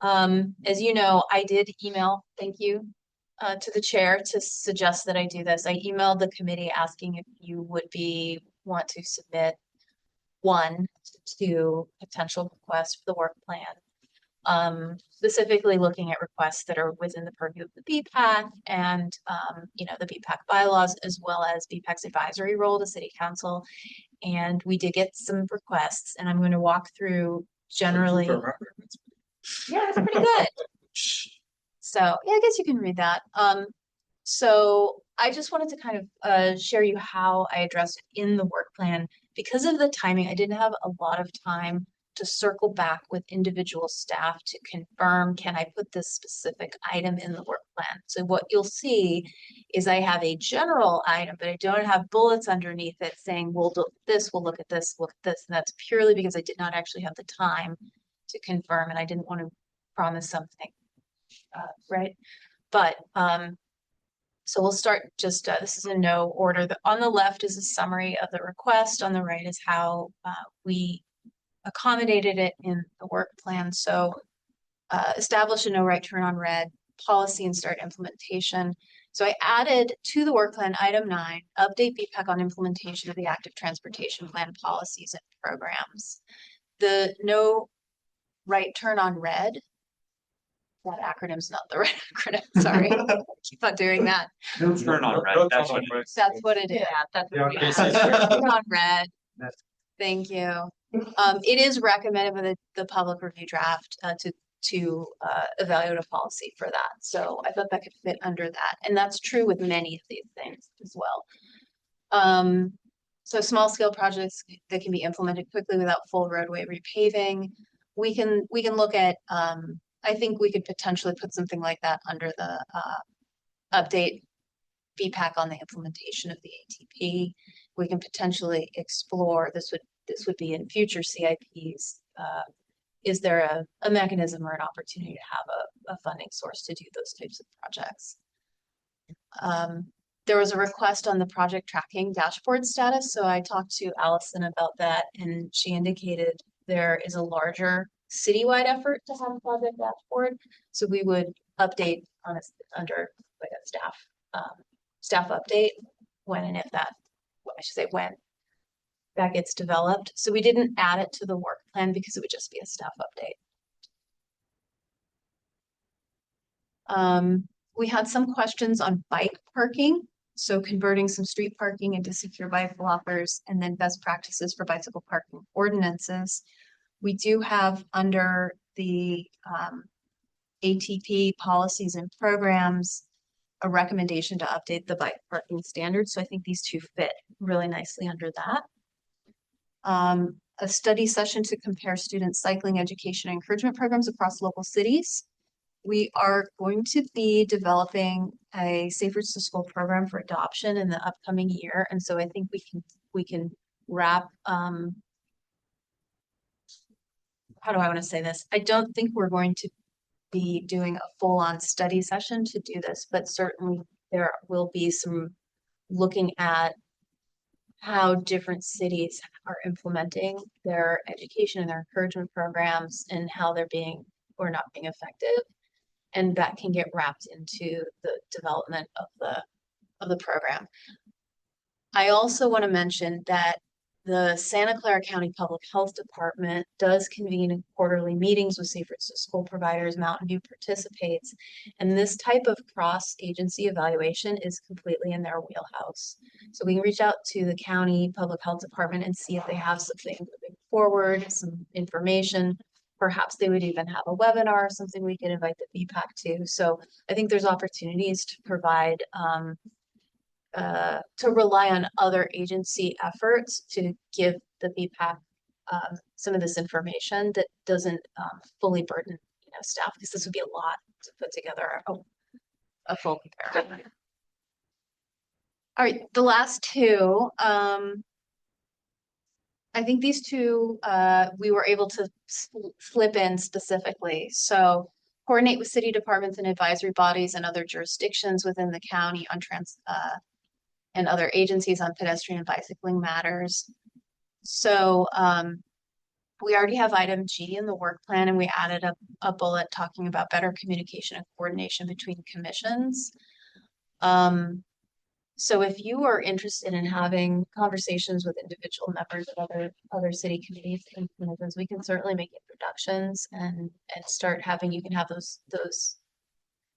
S2: as you know, I did email, thank you, to the chair to suggest that I do this. I emailed the committee asking if you would want to submit 1 to 2 potential requests for the work plan. Specifically looking at requests that are within the purview of the BPAC and, the BPAC bylaws, as well as BPAC's advisory role to City Council. And we did get some requests, and I'm going to walk through generally. Yeah, it's pretty good. So yeah, I guess you can read that. So I just wanted to kind of share you how I addressed it in the work plan. Because of the timing, I didn't have a lot of time to circle back with individual staff to confirm, can I put this specific item in the work plan? So what you'll see is I have a general item, but I don't have bullets underneath it saying, we'll do this, we'll look at this, look at this. And that's purely because I did not actually have the time to confirm and I didn't want to promise something, right? But so we'll start just, this is in no order. On the left is a summary of the request. On the right is how we accommodated it in the work plan. So establish a no right turn on red policy and start implementation. So I added to the work plan item 9, update BPAC on implementation of the active transportation plan policies and programs. The no right turn on red, that acronym's not the right acronym, sorry. Keep on doing that.
S1: No turn on red. That's what it is.
S2: That's what it is.
S6: Yeah, that's
S4: Yeah,
S6: what we
S4: okay,
S6: have.
S4: so-
S2: Turn on red.
S1: That's-
S2: Thank you. It is recommended by the public review draft to evaluate a policy for that. So I thought that could fit under that. And that's true with many of these things as well. So small scale projects that can be implemented quickly without full roadway repaving. We can look at, I think we could potentially put something like that under the update BPAC on the implementation of the ATP. We can potentially explore, this would be in future CIPs. Is there a mechanism or an opportunity to have a funding source to do those types of projects? There was a request on the project tracking dashboard status. So I talked to Allison about that and she indicated there is a larger citywide effort to have a project dashboard. So we would update on under like a staff update when and if that, I should say when that gets developed. So we didn't add it to the work plan because it would just be a staff update. We had some questions on bike parking. So converting some street parking into secure bike lockers and then best practices for bicycle parking ordinances. We do have under the ATP policies and programs a recommendation to update the bike parking standards. So I think these two fit really nicely under that. A study session to compare student cycling education and encouragement programs across local cities. We are going to be developing a Safe Routes to School program for adoption in the upcoming year. And so I think we can wrap, how do I want to say this? I don't think we're going to be doing a full-on study session to do this, but certainly there will be some looking at how different cities are implementing their education and their encouragement programs and how they're being or not being effective. And that can get wrapped into the development of the program. I also want to mention that the Santa Clara County Public Health Department does convene quarterly meetings with Safe Routes to School providers. Mountain View participates, and this type of cross-agency evaluation is completely in their wheelhouse. So we can reach out to the county public health department and see if they have something moving forward, some information. Perhaps they would even have a webinar or something we could invite the BPAC to. So I think there's opportunities to provide to rely on other agency efforts to give the BPAC some of this information that doesn't fully burden staff, because this would be a lot to put together a full comparison. All right, the last two, I think these two we were able to slip in specifically. So coordinate with city departments and advisory bodies and other jurisdictions within the county on and other agencies on pedestrian and bicycling matters. So we already have item G in the work plan, and we added a bullet talking about better communication and coordination between commissions. So if you are interested in having conversations with individual members of other city committees and commissions, we can certainly make introductions and start having, you can have those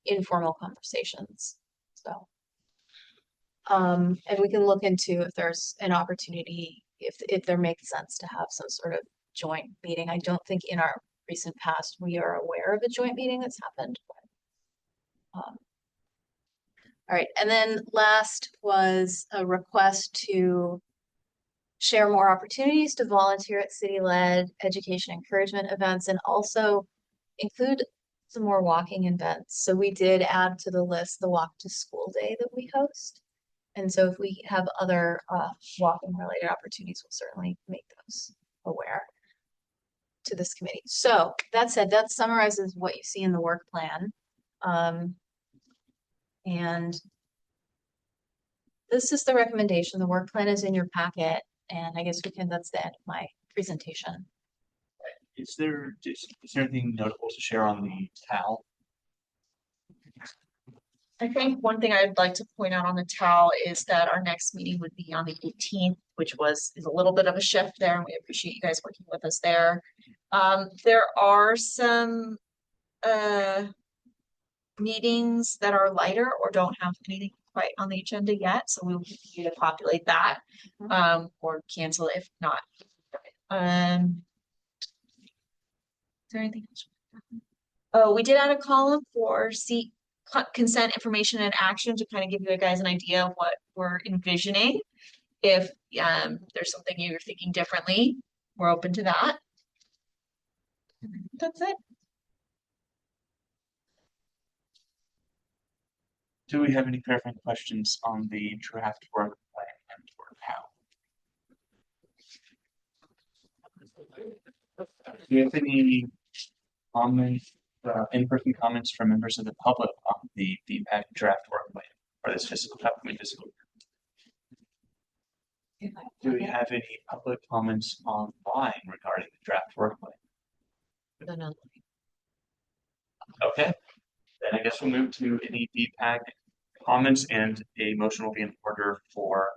S2: informal conversations. So and we can look into if there's an opportunity, if there makes sense to have some sort of joint meeting. I don't think in our recent past, we are aware of a joint meeting that's happened. All right, and then last was a request to share more opportunities to volunteer at city-led education encouragement events and also include some more walking events. So we did add to the list the walk to school day that we host. And so if we have other walking related opportunities, we'll certainly make those aware to this committee. So that said, that summarizes what you see in the work plan. And this is the recommendation. The work plan is in your packet. And I guess that's the end of my presentation.
S1: Is there anything notable to share on the TAL?
S10: I think one thing I'd like to point out on the TAL is that our next meeting would be on the 18th, which is a little bit of a shift there, and we appreciate you guys working with us there. There are some meetings that are lighter or don't have anything quite on the agenda yet, so we will continue to populate that or cancel if not. Is there anything else? Oh, we did add a column for consent information and action to kind of give you guys an idea of what we're envisioning. If there's something you're thinking differently, we're open to that. That's it.
S1: Do we have any clarifying questions on the draft work plan and or how? Do you have any comments, in-person comments from members of the public on the feedback draft work plan for this upcoming fiscal year? Do we have any public comments online regarding the draft work plan?
S10: No.
S1: Okay, then I guess we'll move to any feedback comments, and a motion will be in order for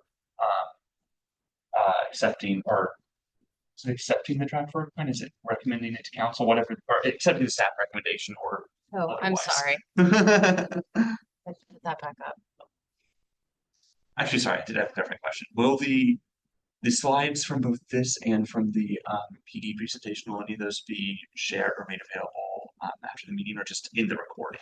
S1: accepting the draft work plan. Is it recommending it to council, whatever, or accepting the staff recommendation, or
S2: Oh, I'm
S1: otherwise?
S2: sorry. Let's put that back up.
S1: Actually, sorry, I did have a clarifying question. Will the slides from both this and from the PD presentation, will any of those be shared or made available after the meeting, or just in the recording?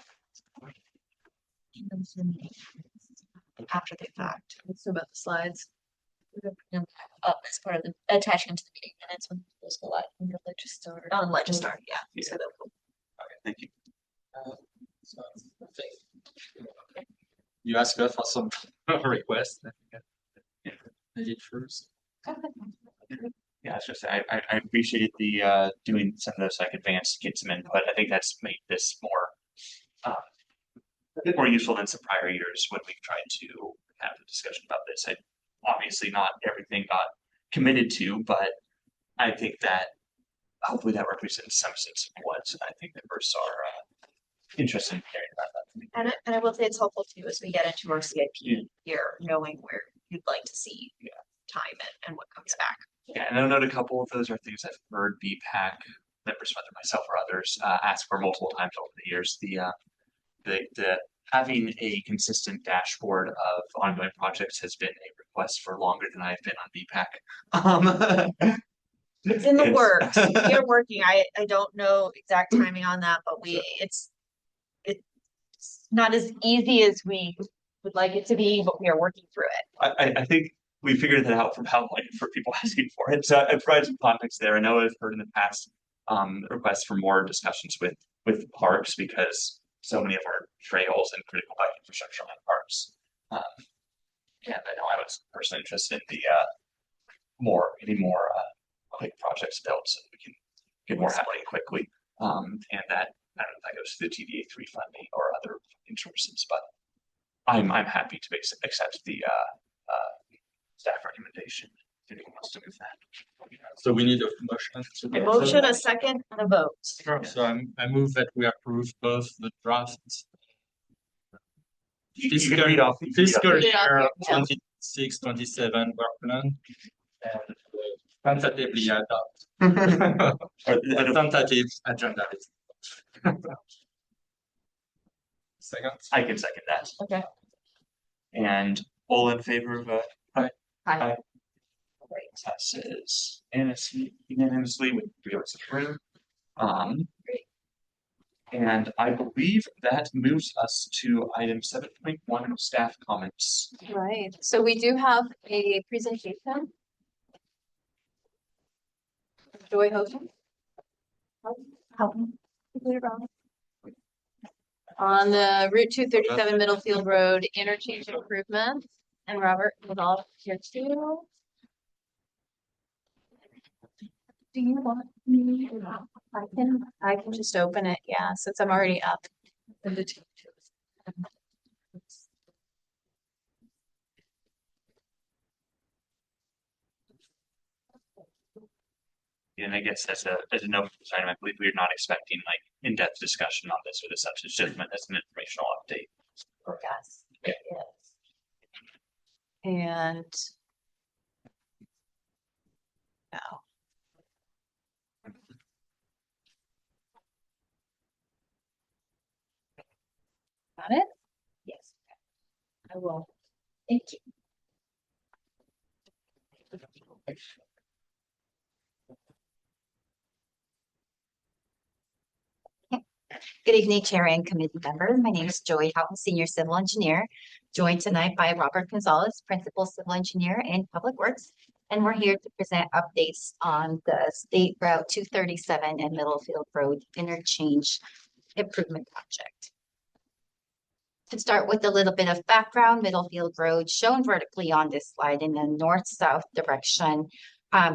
S10: After the fact.
S3: So about the slides.
S10: Up as part of the attachment to the meeting minutes when those go live on the Legistar. On Legistar, yeah.
S1: Yeah.
S10: So that will.
S1: Okay, thank you.
S4: So I think you asked us for some requests. I did first.
S1: Yeah, I was just saying, I appreciate the doing some of those like advanced to get some input. I think that's made this more a bit more useful than some prior years when we tried to have a discussion about this. Obviously not everything got committed to, but I think that hopefully that represents some sense of what I think members are interested in hearing about that.
S10: And I will say it's helpful too as we get into our CIP year, knowing where you'd like to see time and what comes back.
S1: Yeah, and I'll note a couple of those are things I've heard BPAC members, whether myself or others, ask for multiple times over the years. The having a consistent dashboard of ongoing projects has been a request for longer than I've been on BPAC.
S10: It's in the works. We are working. I don't know exact timing on that, but it's not as easy as we would like it to be, but we are working through it.
S1: I think we figured that out from how for people asking for it. So I provide some context there. I know I've heard in the past requests for more discussions with parks because so many of our trails and critical bike infrastructure are on parks. And I know I was personally interested in getting more quick projects built so that we can get more happening quickly. And that, I don't know if that goes to the TVA3 funding or other funding sources, but I'm happy to accept the staff recommendation if anyone wants to move that.
S4: So we need a motion.
S10: A motion, a second, and a vote.
S4: Sure. So I move that we approve both the drafts.
S1: You can read off.
S4: Fiscal
S2: Read off,
S4: year
S2: yeah.
S4: 26-27 work plan and tentatively adopt. A tentative agenda list. Second.
S1: I can second that.
S10: Okay.
S1: And all in favor of aye?
S2: Aye.
S1: Passes unanimously with 3 votes approved. Um, and I believe that moves us to item 7.1, staff comments.
S2: Right, so we do have a presentation. Joy Hogan. On the Route 237 Middlefield Road interchange improvements, and Robert was all here too. Do you want me to? I can just open it, yeah, since I'm already up.
S1: And I guess as a note, item, I believe we are not expecting like in-depth discussion on this or the such. It's just meant as an informational update.
S2: Yes, it is. And now. Got it? Yes. I will. Thank you.
S7: Good evening, Chair and committee members. My name is Joey Houghton, Senior Civil Engineer, joined tonight by Robert Gonzalez, Principal Civil Engineer in Public Works. And we're here to present updates on the State Route 237 and Middlefield Road interchange improvement project. To start with a little bit of background, Middlefield Road, shown vertically on this slide in the north-south direction,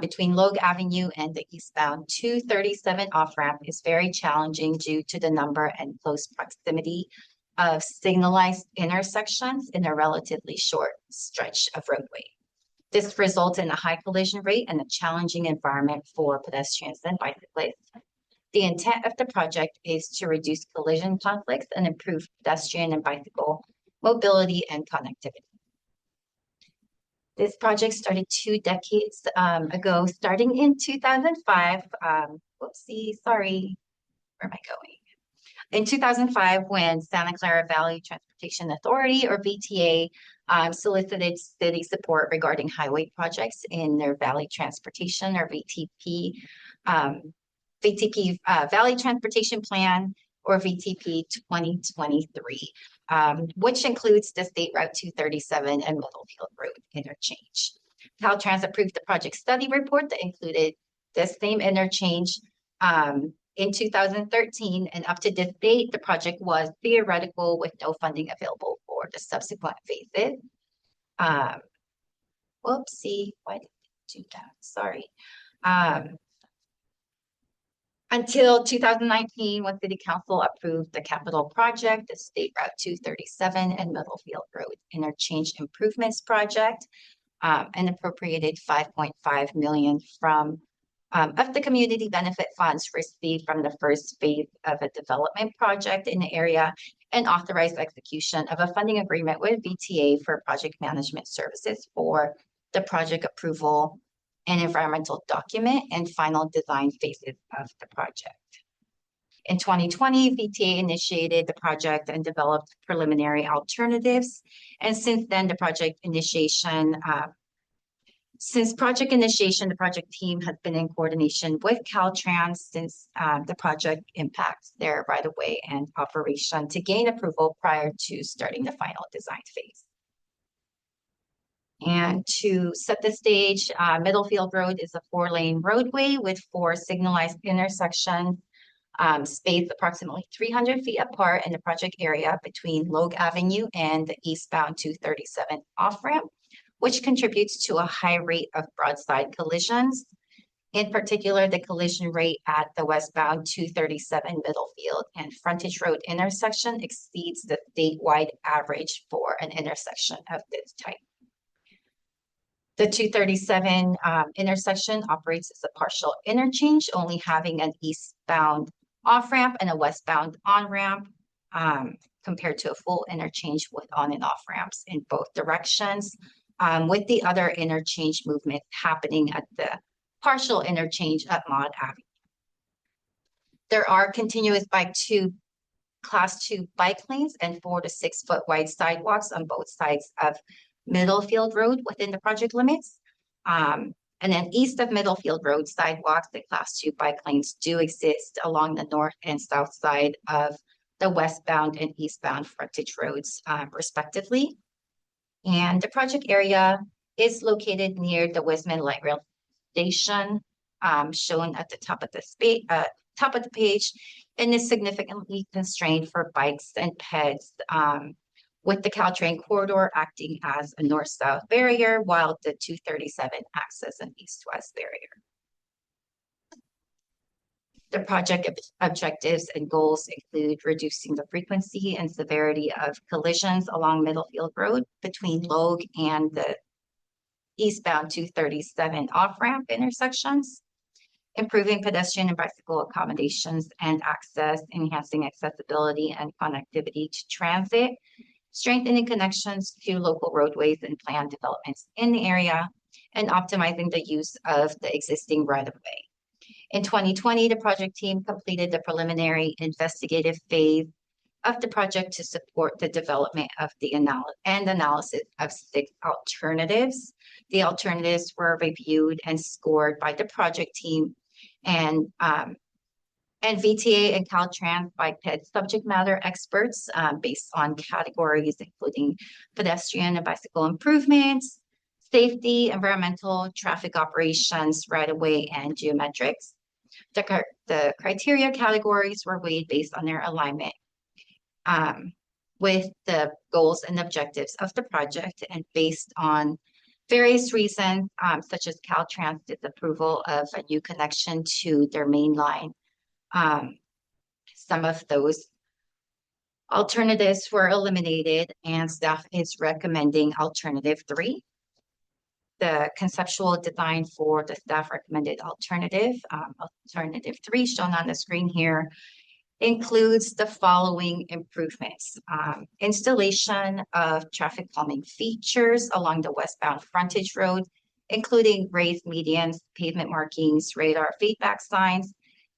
S7: between Logue Avenue and the eastbound 237 off-ramp is very challenging due to the number and close proximity of signalized intersections in a relatively short stretch of roadway. This results in a high collision rate and a challenging environment for pedestrians and bicyclists. The intent of the project is to reduce collision conflicts and improve pedestrian and bicycle mobility and connectivity. This project started 2 decades ago, starting in 2005. Whoopsie, sorry, where am I going? In 2005, when Santa Clara Valley Transportation Authority, or VTA, solicited city support regarding highway projects in their Valley Transportation, or VTP, Valley Transportation Plan, or VTP 2023, which includes the State Route 237 and Middlefield Road interchange. Caltrans approved the project study report that included the same interchange in 2013, and up to this date, the project was theoretical with no funding available for the subsequent phases. Whoopsie, why did it do that? Sorry. Until 2019, when City Council approved the capital project, the State Route 237 and Middlefield Road Interchange Improvements Project, and appropriated $5.5 million from of the community benefit funds received from the first phase of a development project in the area, and authorized execution of a funding agreement with VTA for project management services for the project approval and environmental document and final design phases of the project. In 2020, VTA initiated the project and developed preliminary alternatives. And since then, the project initiation, the project team has been in coordination with Caltrans since the project impacts their right-of-way and operation to gain approval prior to starting the final design phase. And to set the stage, Middlefield Road is a 4-lane roadway with 4 signalized intersections, spaced approximately 300 feet apart in the project area between Logue Avenue and the eastbound 237 off-ramp, which contributes to a high rate of broadside collisions. In particular, the collision rate at the westbound 237 Middlefield and Frontage Road intersection exceeds the statewide average for an intersection of this type. The 237 intersection operates as a partial interchange, only having an eastbound off-ramp and a westbound on-ramp, compared to a full interchange with on and off ramps in both directions, with the other interchange movement happening at the partial interchange at Maud Avenue. There are continuous class 2 bike lanes and 4 to 6 foot wide sidewalks on both sides of Middlefield Road within the project limits.
S2: And then east of Middlefield Road, sidewalks and class 2 bike lanes do exist along the north and south side of the westbound and eastbound frontage roads, respectively. And the project area is located near the Wisman Light Rail Station, shown at the top of the page, and is significantly constrained for bikes and peds, with the Caltrain corridor acting as a north-south barrier, while the 237 acts as an east-west barrier. The project objectives and goals include reducing the frequency and severity of collisions along Middlefield Road between Logue and the eastbound 237 off-ramp intersections, improving pedestrian and bicycle accommodations and access, enhancing accessibility and connectivity to transit, strengthening connections to local roadways and planned developments in the area, and optimizing the use of the existing right-of-way. In 2020, the project team completed the preliminary investigative phase of the project to support the development of the analysis of 6 alternatives. The alternatives were reviewed and scored by the project team and VTA and Caltrans bike ped subject matter experts, based on categories including pedestrian and bicycle improvements, safety, environmental, traffic operations, right-of-way, and geometrics. The criteria categories were weighed based on their alignment with the goals and objectives of the project, and based on various reasons, such as Caltrans' disapproval of a new connection to their main line. Some of those alternatives were eliminated, and staff is recommending alternative 3. The conceptual design for the staff recommended alternative 3, shown on the screen here, includes the following improvements: installation of traffic calming features along the westbound frontage road, including raised medians, pavement markings, radar feedback signs,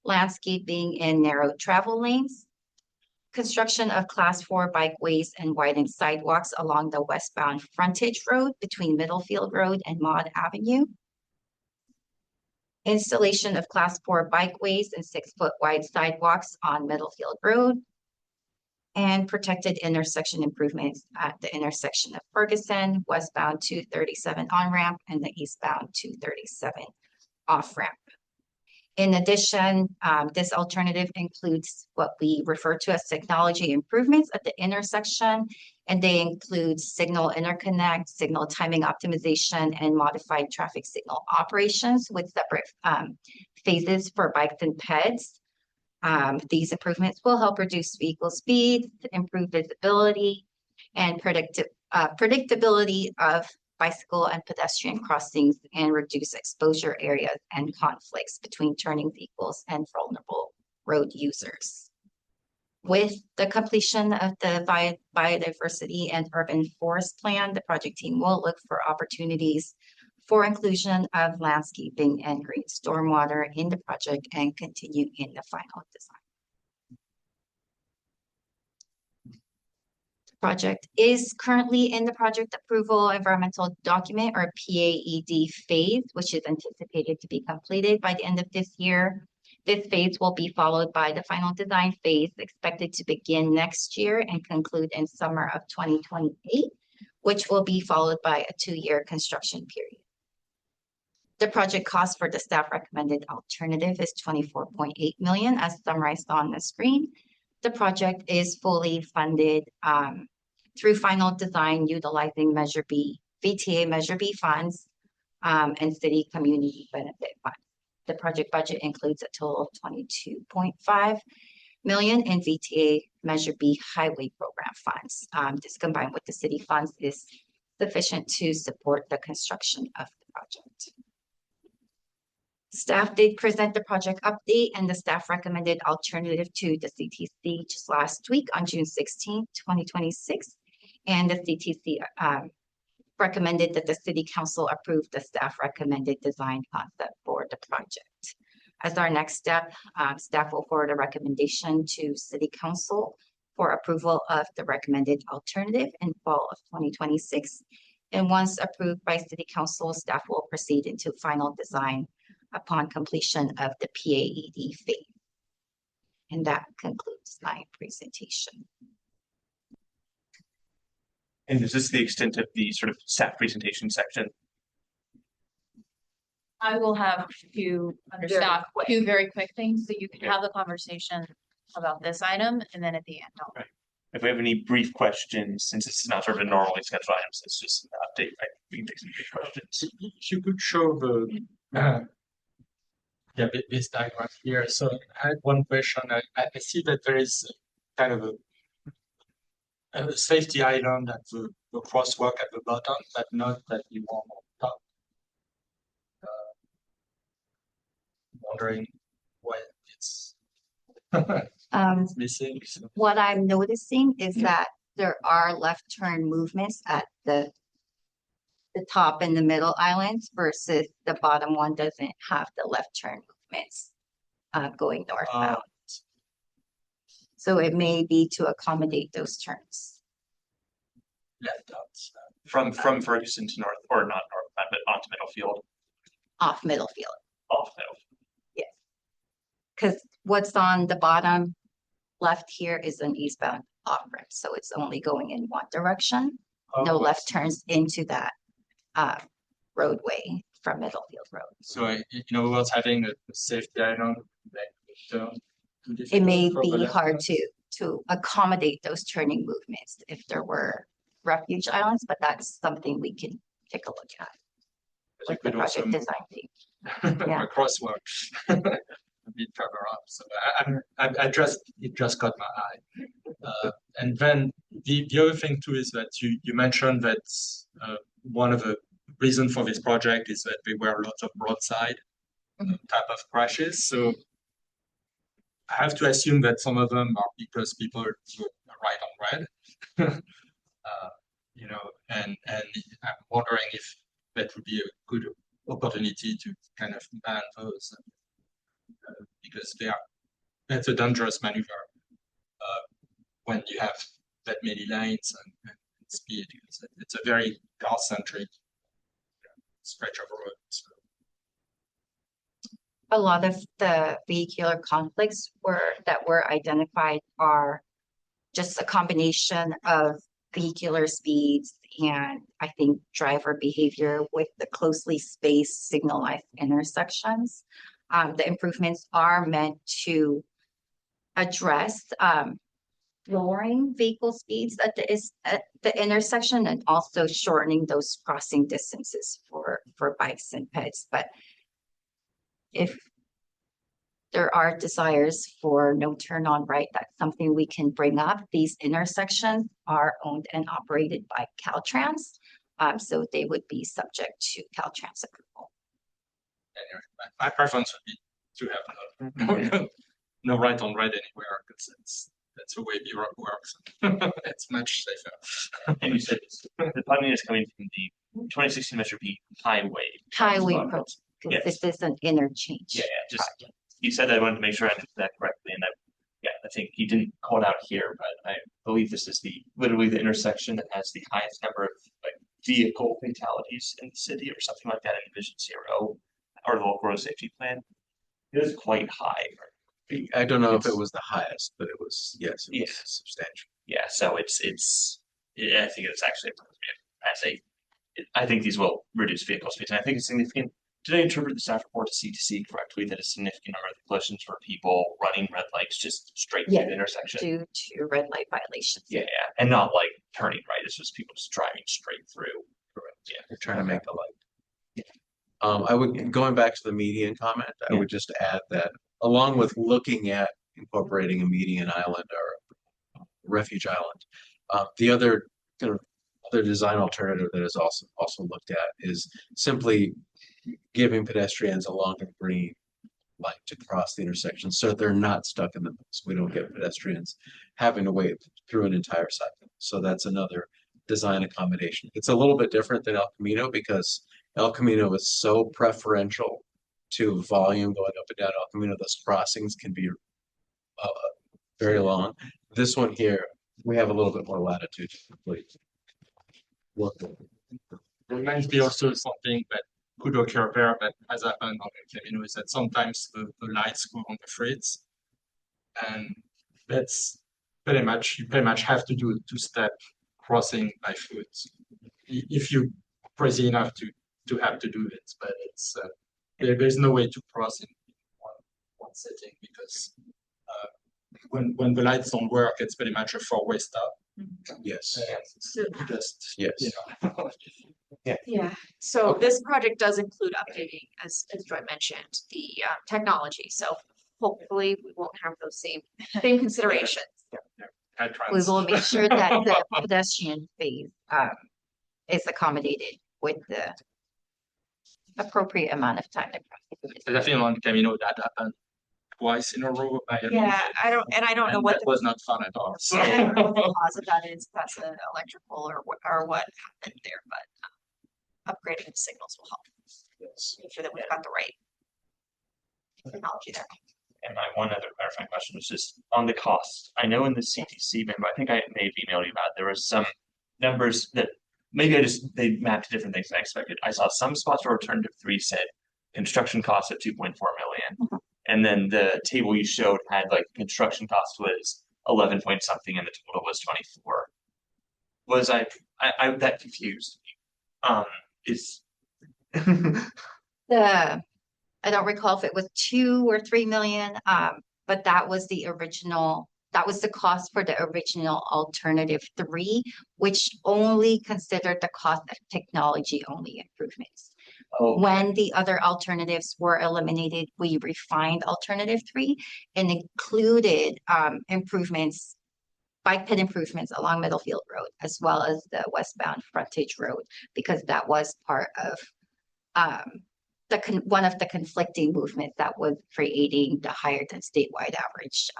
S2: landscaping and narrow travel lanes, construction of class 4 bikeways and widened sidewalks along the westbound frontage road between Middlefield Road and Maud Avenue, installation of class 4 bikeways and 6-foot wide sidewalks on Middlefield Road, and protected intersection improvements at the intersection of Ferguson, westbound 237 on-ramp, and the eastbound 237 off-ramp. In addition, this alternative includes what we refer to as technology improvements at the intersection, and they include signal interconnect, signal timing optimization, and modified traffic signal operations with separate phases for bikes and peds. These improvements will help reduce vehicle speeds, improve visibility, and predictability of bicycle and pedestrian crossings, and reduce exposure areas and conflicts between turning vehicles and vulnerable road users. With the completion of the biodiversity and urban forest plan, the project team will look for opportunities for inclusion of landscaping and green stormwater in the project and continue in the final design. Project is currently in the project approval environmental document, or PAED phase, which is anticipated to be completed by the end of this year. This phase will be followed by the final design phase, expected to begin next year and conclude in summer of 2028, which will be followed by a 2-year construction period. The project cost for the staff recommended alternative is $24.8 million, as summarized on the screen. The project is fully funded through final design utilizing Measure B, VTA Measure B funds, and city community benefit funds. The project budget includes a total of $22.5 million in VTA Measure B highway program funds. This combined with the city funds is sufficient to support the construction of the project. Staff did present the project update, and the staff recommended alternative to the CTC just last week on June 16, 2026. And the CTC recommended that the City Council approve the staff recommended design concept for the project. As our next step, staff will forward a recommendation to City Council for approval of the recommended alternative in fall of 2026.
S10: And once approved by city council, staff will proceed into final design upon completion of the PAED phase. And that concludes my presentation.
S1: And is this the extent of the sort of staff presentation section?
S2: I will have two under
S10: Very
S2: staff,
S10: quick.
S2: two very quick things, so you can
S1: Yeah.
S2: have the conversation about this item, and then at the end, I'll.
S1: If we have any brief questions, since this is not sort of a normally scheduled item, so it's just an update, right? We can take some brief questions.
S4: If you could show the this diagram here. So I had one question. I see that there is kind of a safety island at the crosswalk at the bottom, but not that you want on top. Wondering why it's missing. So,
S10: What I'm noticing is that there are left turn movements at the top and the middle islands versus the bottom one doesn't have the left turn movements going northbound. So it may be to accommodate those turns.
S4: left out.
S1: From Ferguson to North, or not North, but onto Middlefield,
S10: Off middle field.
S1: off Middlefield.
S10: Because what's on the bottom left here is an eastbound off ramp, so it's only going in one direction. No
S4: Oh,
S10: left turns into that roadway from Middlefield Road.
S4: So what's having a safety island that could turn to the
S10: It may
S4: field for the
S10: be
S4: left
S10: hard
S4: turn?
S10: to accommodate those turning movements if there were refuge islands, but that's something we can take a look at
S4: But you
S10: with the
S4: could also
S10: project
S4: move
S10: design team. Yeah.
S4: a crosswalk a bit further up. So it just caught my eye. And then the other thing too is that you mentioned that one of the reasons for this project is that there were lots of roadside type of crashes. So I have to assume that some of them are because people are right on red. And I'm wondering if that would be a good opportunity to kind of ban those because that's a dangerous maneuver when you have that many lanes and speed. It's a very car-centric stretch of road. So.
S10: A lot of the vehicular conflicts that were identified are just a combination of vehicular speeds and I think driver behavior with the closely spaced signalized intersections. The improvements are meant to address lowering vehicle speeds at the intersection and also shortening those crossing distances for bikes and peds. But if there are desires for no turn on right, that's something we can bring up. These intersections are owned and operated by Caltrans, so they would be subject to Caltrans approval.
S4: Anyway, my preference would be to have no right on red anywhere because that's the way Europe works. It's much safer.
S1: And you said the funding is coming from the 2016 Measure B highway.
S10: Highway
S1: fund.
S10: pro, because
S1: Yes.
S10: this is an interchange.
S1: Yeah, just you said that. I wanted to make sure I understood that correctly, and I think he didn't call it out here, but I believe this is literally the intersection that has the highest number of vehicle fatalities in the city, or something like that in Division 0, or the local road safety plan. It is quite high.
S8: I don't know if it was the highest, but it was, yes, it was
S1: Yeah.
S8: substantial.
S1: Yeah, so I think it's actually appropriate I think these will reduce vehicle speeds, and I think it's significant. Did I interpret the staff report to C2C correctly that a significant number of the collisions were people running red lights just straight through
S10: Yeah.
S1: the intersection?
S10: Due to red light violations.
S1: Yeah, and not like turning right. It's just people just driving straight through. Yeah.
S8: They're trying to make a light. I would, going back to the median comment, I would just add that along with looking at incorporating a median island or a refuge island, the other kind of other design alternative that is also looked at is simply giving pedestrians a longer green light to cross the intersection so they're not stuck in the middle. So we don't get pedestrians having to wait through an entire cycle. So that's another design accommodation. It's a little bit different than El Camino because El Camino is so preferential to volume going up and down El Camino. Those crossings can be very long. This one here, we have a little bit more latitude to complete work.
S4: There might be also something that could occur there that has happened on the Camino is that sometimes the lights go on the freights. And that's you pretty much have to do a two-step crossing by foot. If you're crazy enough to have to do it, but it's there's no way to cross in one setting because when the lights don't work, it's pretty much a four-way stop.
S8: Yes.
S6: So,
S4: Just
S8: Yes.
S10: Yeah, so this project does include updating, as Joy mentioned, the technology, so hopefully we won't have those same considerations.
S3: We will make sure that the pedestrian phase is accommodated with the appropriate amount of time.
S4: Definitely on Camino that happened twice in a row.
S10: Yeah, I don't know
S4: And
S10: what
S4: that was not fun at all. So.
S10: I don't know what the cause of that is, if that's an electrical or what happened there, but upgrading the signals will help. Make sure that we've got the right technology there.
S1: And my one other clarifying question was just on the cost. I know in the CTC memo, I think I may have emailed you about it, there was some numbers that maybe they mapped to different things than I expected. I saw some spots where alternative 3 said construction costs of 2.4 million. And then the table you showed had like construction cost was 11 point something and the total was 24. Was I that confused? Is
S3: I don't recall if it was 2 or 3 million, but that was the original, that was the cost for the original alternative 3, which only considered the cost of technology only improvements.
S1: oh
S3: When the other alternatives were eliminated, we refined alternative 3 and included improvements, bike pit improvements along Middlefield Road, as well as the westbound frontage road, because that was part of one of the conflicting movements that was creating the higher than statewide average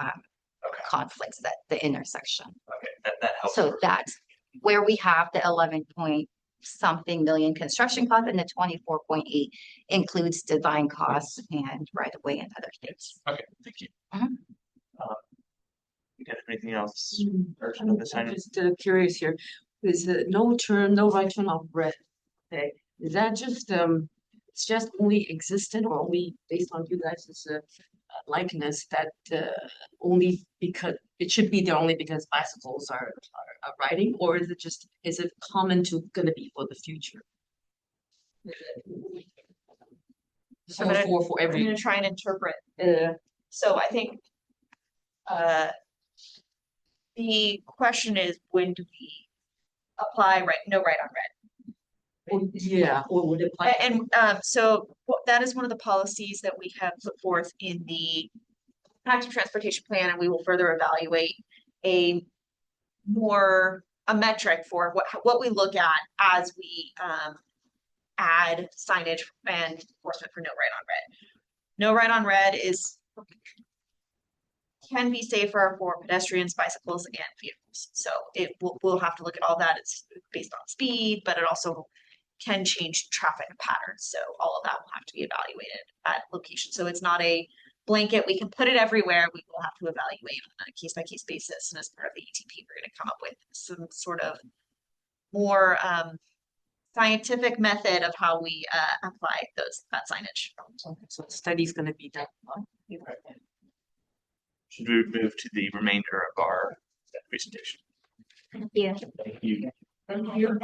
S3: conflicts at the intersection.
S1: okay, that helps.
S3: So that's where we have the 11 point something million construction cost, and the 24.8 includes design costs and right of way and other things.
S1: Okay, thank you.
S3: Mhm.
S1: You got anything else? Urgent
S6: I'm
S1: of this item?
S6: just curious here, is no right turn off red, okay, is that just, it's just only existent or only based on you guys' likeness that only because, it should be there only because bicycles are riding, or is it common to gonna be for the future?
S10: I'm gonna-
S6: For
S10: I'm
S6: every.
S10: gonna try and interpret. So I think the question is, when do we apply no right on red?
S6: Yeah, or would it apply?
S10: And so that is one of the policies that we have put forth in the active transportation plan, and we will further evaluate a metric for what we look at as we add signage and enforcement for no right on red. No right on red can be safer for pedestrians, bicycles, and vehicles. So we'll have to look at all that. It's based on speed, but it also can change traffic patterns. So all of that will have to be evaluated at location. So it's not a blanket. We can put it everywhere. We will have to evaluate on a case by case basis. And as part of the ETP, we're going to come up with some sort of more scientific method of how we apply that signage.
S6: So the study's gonna be done.
S1: Should we move to the remainder of our presentation?
S3: Yeah.
S1: Thank you.
S6: Thank you.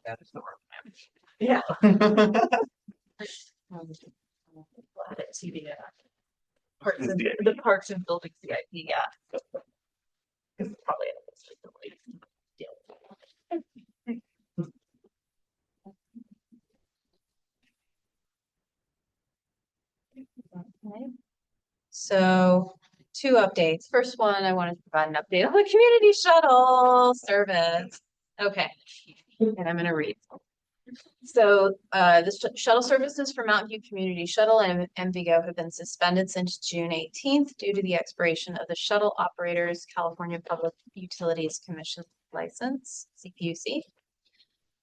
S1: That is the work.
S10: Yeah.
S6: See the
S10: The parks and buildings CIP, yeah. It's probably
S7: So 2 updates. First one, I wanted to provide an update on the community shuttle service. Okay, and I'm gonna read.
S2: So the shuttle services for Mountain View Community Shuttle and MVGO have been suspended since June 18th due to the expiration of the shuttle operators California Public Utilities Commission license, CPUC.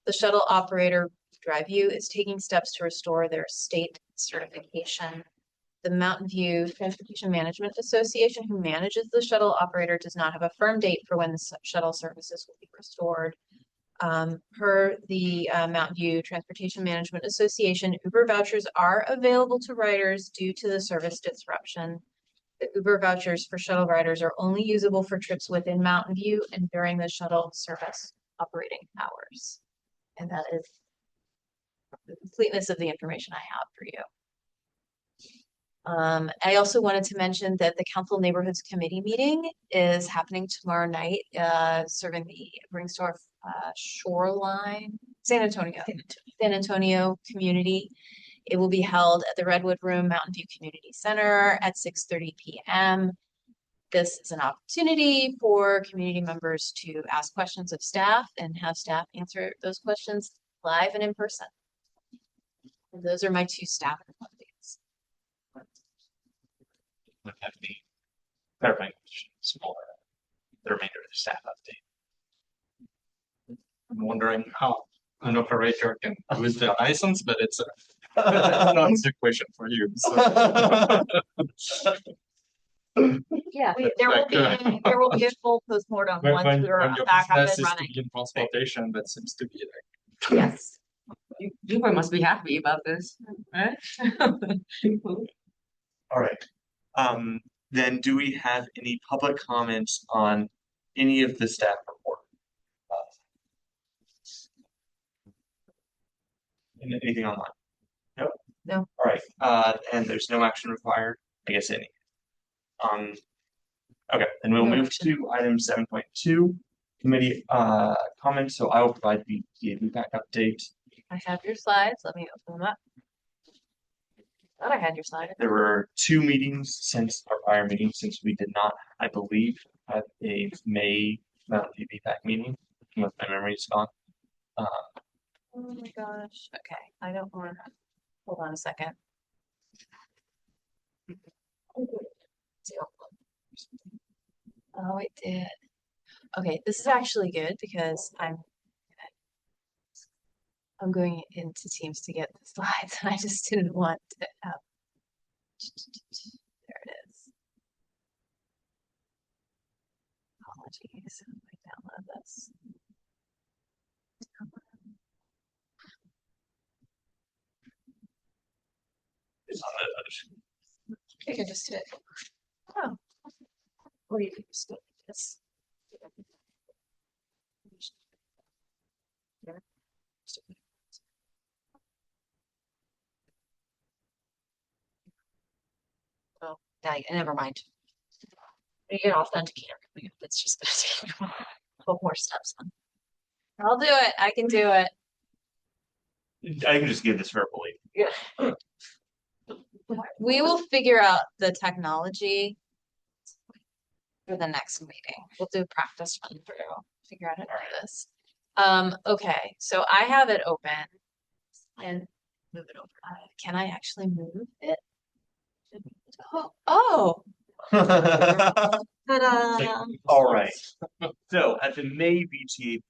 S2: The shuttle operator DriveU is taking steps to restore their state certification. The Mountain View Transportation Management Association, who manages the shuttle operator, does not have a firm date for when the shuttle services will be restored. Per the Mountain View Transportation Management Association, Uber vouchers are available to riders due to the service disruption. The Uber vouchers for shuttle riders are only usable for trips within Mountain View and during the shuttle service operating hours. And that is the completeness of the information I have for you. I also wanted to mention that the Council Neighborhoods Committee meeting is happening tomorrow night, serving the Bringstorf Shoreline, San Antonio community. It will be held at the Redwood Room, Mountain View Community Center at 6:30 p.m. This is an opportunity for community members to ask questions of staff and have staff answer those questions live and in person. And those are my two staff updates.
S1: Would have the clarifying questions for the remainder of the staff update.
S4: I'm wondering how an operator can lose their license, but it's not a question for you. So.
S2: Yeah.
S10: There will be a full postmortem once we're
S4: when your
S10: back up
S4: business
S10: and
S4: is to
S10: running.
S4: be in transportation, that seems to be like
S10: Yes.
S6: You must be happy about this, right?
S1: All right. Then do we have any public comments on any of the staff report? Anything online? No?
S2: No.
S1: All right. And there's no action required, I guess any. Okay, then we'll
S2: No
S1: move
S2: action.
S1: to item 7.2, committee comments. So I will provide the feedback update.
S2: I have your slides. Let me open them up. Thought I had your slide.
S1: There were 2 meetings since our prior meeting, since we did not, I believe, have a May Mountain View feedback meeting, unless my memory is gone.
S2: Oh my gosh. Okay, I don't want to. Hold on a second. Oh, it did. Okay, this is actually good because I'm going into Teams to get the slides, and I just didn't want to have. There it is. Apologies. I download this.
S1: It's on the other screen.
S2: I can just hit. Oh. Or you can just go like this.
S10: Oh, never mind. You get authenticate everything. It's just gonna take a couple more steps.
S2: I'll do it. I can do it.
S1: I can just give this verbally.
S10: Yeah.
S2: We will figure out the technology for the next meeting. We'll do a practice run through, figure out how to do this. Okay, so I have it open and move it over. Can I actually move it? Oh,
S10: Ta-da!
S1: All right. So at the May VTA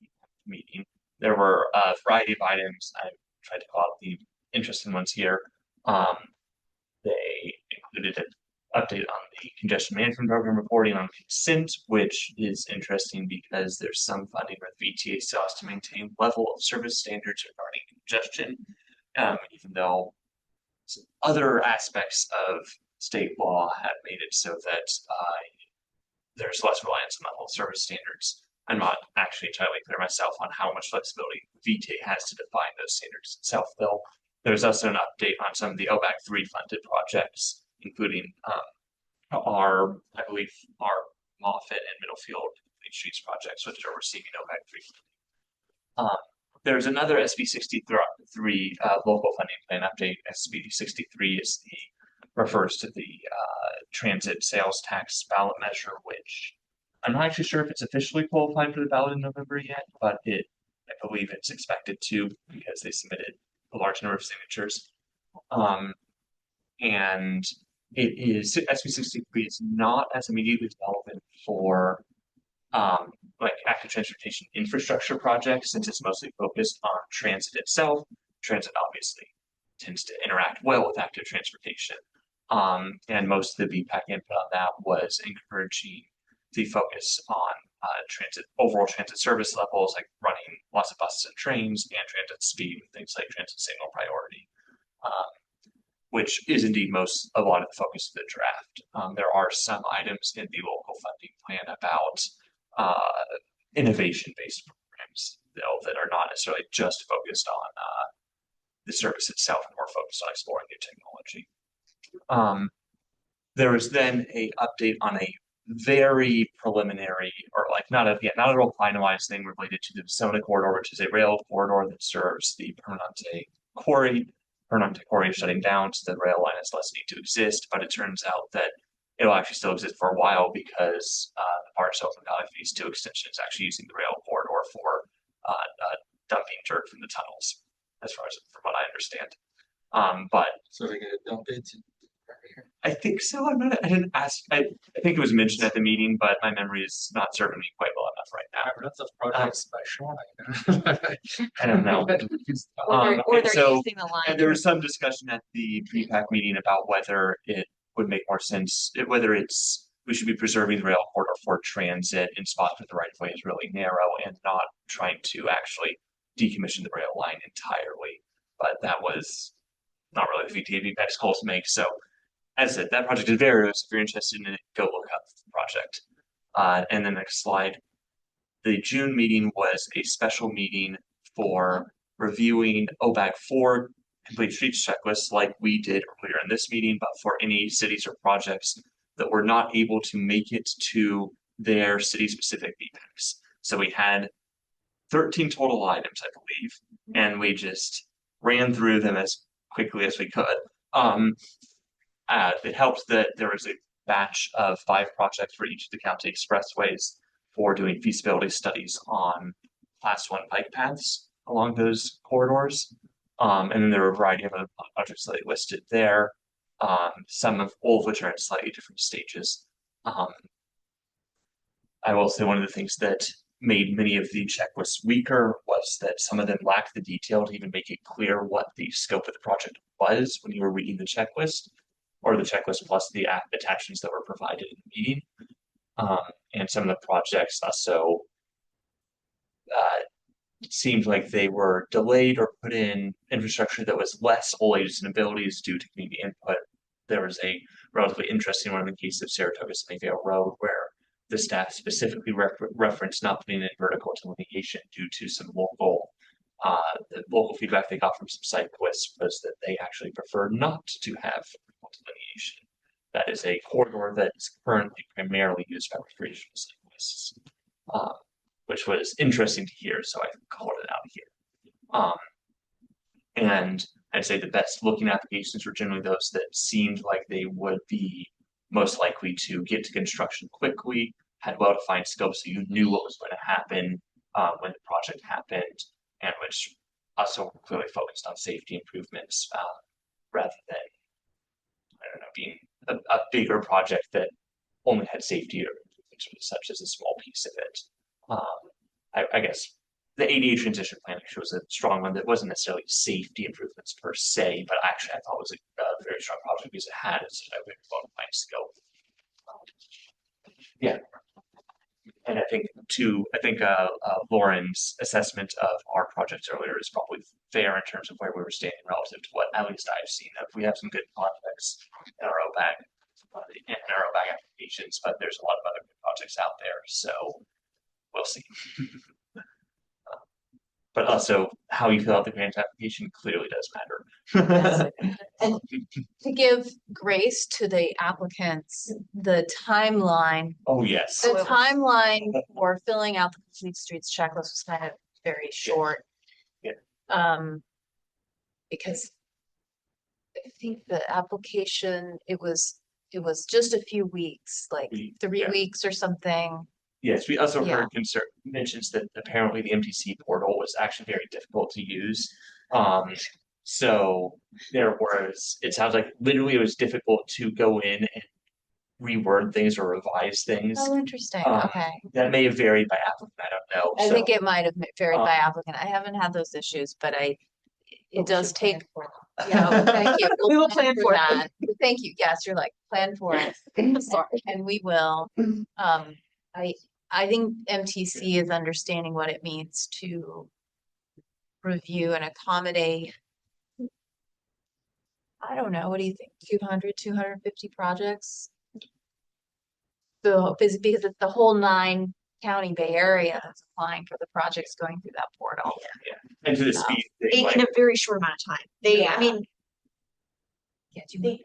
S1: meeting, there were a variety of items. I tried to call out the interesting ones here. They included an update on the congestion management program reporting on consent, which is interesting because there's some funding where the VTA still has to maintain level of service standards regarding congestion, even though other aspects of state law have made it so that there's less reliance on level of service standards. I'm not actually entirely clear myself on how much flexibility VTA has to define those standards itself, though. There's also an update on some of the OBAC 3 funded projects, including our Moffett and Middlefield Complete Streets projects, which are receiving OBAC 3 funding. There's another SB 63 local funding plan update. SB 63 refers to the transit sales tax ballot measure, which I'm not actually sure if it's officially qualified for the ballot in November yet, but it I believe it's expected to because they submitted a large number of signatures. And it is SB63 is not as immediately relevant for like active transportation infrastructure projects since it's mostly focused on transit itself. Transit obviously tends to interact well with active transportation. And most of the BPAC input on that was encouraging the focus on overall transit service levels, like running lots of buses and trains, and transit speed, and things like transit signal priority, which is indeed a lot of the focus of the draft. There are some items in the local funding plan about innovation-based programs, though, that are not necessarily just focused on the service itself, and more focused on exploring new technology. There was then a update on a very preliminary, or like not at all finalized thing related to the Visona corridor, which is a rail corridor that serves the Permanente quarry. Permanente quarry is shutting down, so the rail line is less need to exist. But it turns out that it'll actually still exist for a while because the Park Silicon Valley Phase 2 extension is actually using the rail corridor for dumping dirt from the tunnels, as far as from what I understand. But
S4: So they get a dump it.
S1: I think so. I didn't ask. I think it was mentioned at the meeting, but my memory is not serving me quite well enough right now.
S4: Lots of projects by Sean.
S1: I don't know.
S10: Or
S1: And
S10: they're
S1: so,
S10: using the line.
S1: and there was some discussion at the pre-pack meeting about whether it would make more sense, whether we should be preserving the rail corridor for transit in spots where the right of way is really narrow and not trying to actually decommission the rail line entirely. But that was not really the VTA's calls to make. So, as I said, that project is very loose. If you're interested in it, go look up the project. And the next slide. The June meeting was a special meeting for reviewing OBAG 4 complete streets checklists like we did earlier in this meeting, but for any cities or projects that were not able to make it to their city-specific BPACs. So we had 13 total items, I believe, and we just ran through them as quickly as we could. It helped that there was a batch of 5 projects for each of the county expressways for doing feasibility studies on Class 1 bike paths along those corridors. And then there were a variety of other projects that they listed there, all of which are in slightly different stages. I will say one of the things that made many of the checklists weaker was that some of them lacked the detail to even make it clear what the scope of the project was when you were reading the checklist, or the checklist plus the attachments that were provided in the meeting. And some of the projects also it seemed like they were delayed or put in infrastructure that was less old ages and abilities due to community input. There was a relatively interesting one in the case of Saratoga Sunnyvale Road, where the staff specifically referenced not putting in vertical delineation due to some the local feedback they got from some cyclists was that they actually prefer not to have vertical delineation. That is a corridor that is currently primarily used by recreational cyclists, which was interesting to hear, so I called it out here. And I'd say the best looking applications were generally those that seemed like they would be most likely to get to construction quickly, had well-defined scope, so you knew what was going to happen when the project happened, and which also clearly focused on safety improvements rather than, I don't know, being a bigger project that only had safety or such as a small piece of it. I guess the ADA transition plan actually was a strong one that wasn't necessarily safety improvements per se, but actually I thought was a very strong project because it had a very well-defined scope. Yeah. And I think Lauren's assessment of our projects earlier is probably fair in terms of where we were standing relative to what at least I've seen. We have some good projects in our OBAG applications, but there's a lot of other good projects out there, so we'll see. But also, how you fill out the grant application clearly does matter.
S2: And to give grace to the applicants, the timeline,
S1: Oh, yes.
S2: the timeline for filling out the complete streets checklist was kind of very short.
S1: Yeah.
S2: Because I think the application, it was just a few weeks, like 3
S1: Yeah.
S2: weeks or something.
S1: Yes, we also
S2: Yeah.
S1: heard mentions that apparently the MTC portal was actually very difficult to use. So it sounds like literally it was difficult to go in and reword things or revise things.
S2: Oh, interesting.
S1: Um,
S2: Okay.
S1: That may have varied by applicant, I don't know.
S2: I
S1: So,
S2: think it might have varied by
S1: um,
S2: applicant. I haven't had those issues, but it
S6: We
S2: does
S6: should plan
S2: take,
S6: for it.
S2: yeah, well, thank you.
S10: We will plan for it.
S2: that. Thank you. Yes, you're like, plan for it.
S10: Sorry.
S2: And we will. I think MTC is understanding what it means to review and accommodate. I don't know, what do you think? 250 projects? So, because it's the whole 9-county Bay Area that's applying for the projects going through that portal.
S1: and to the
S2: No.
S1: speed thing,
S10: In a very short amount of time. I
S2: Yeah.
S10: mean,
S2: Yeah, do you-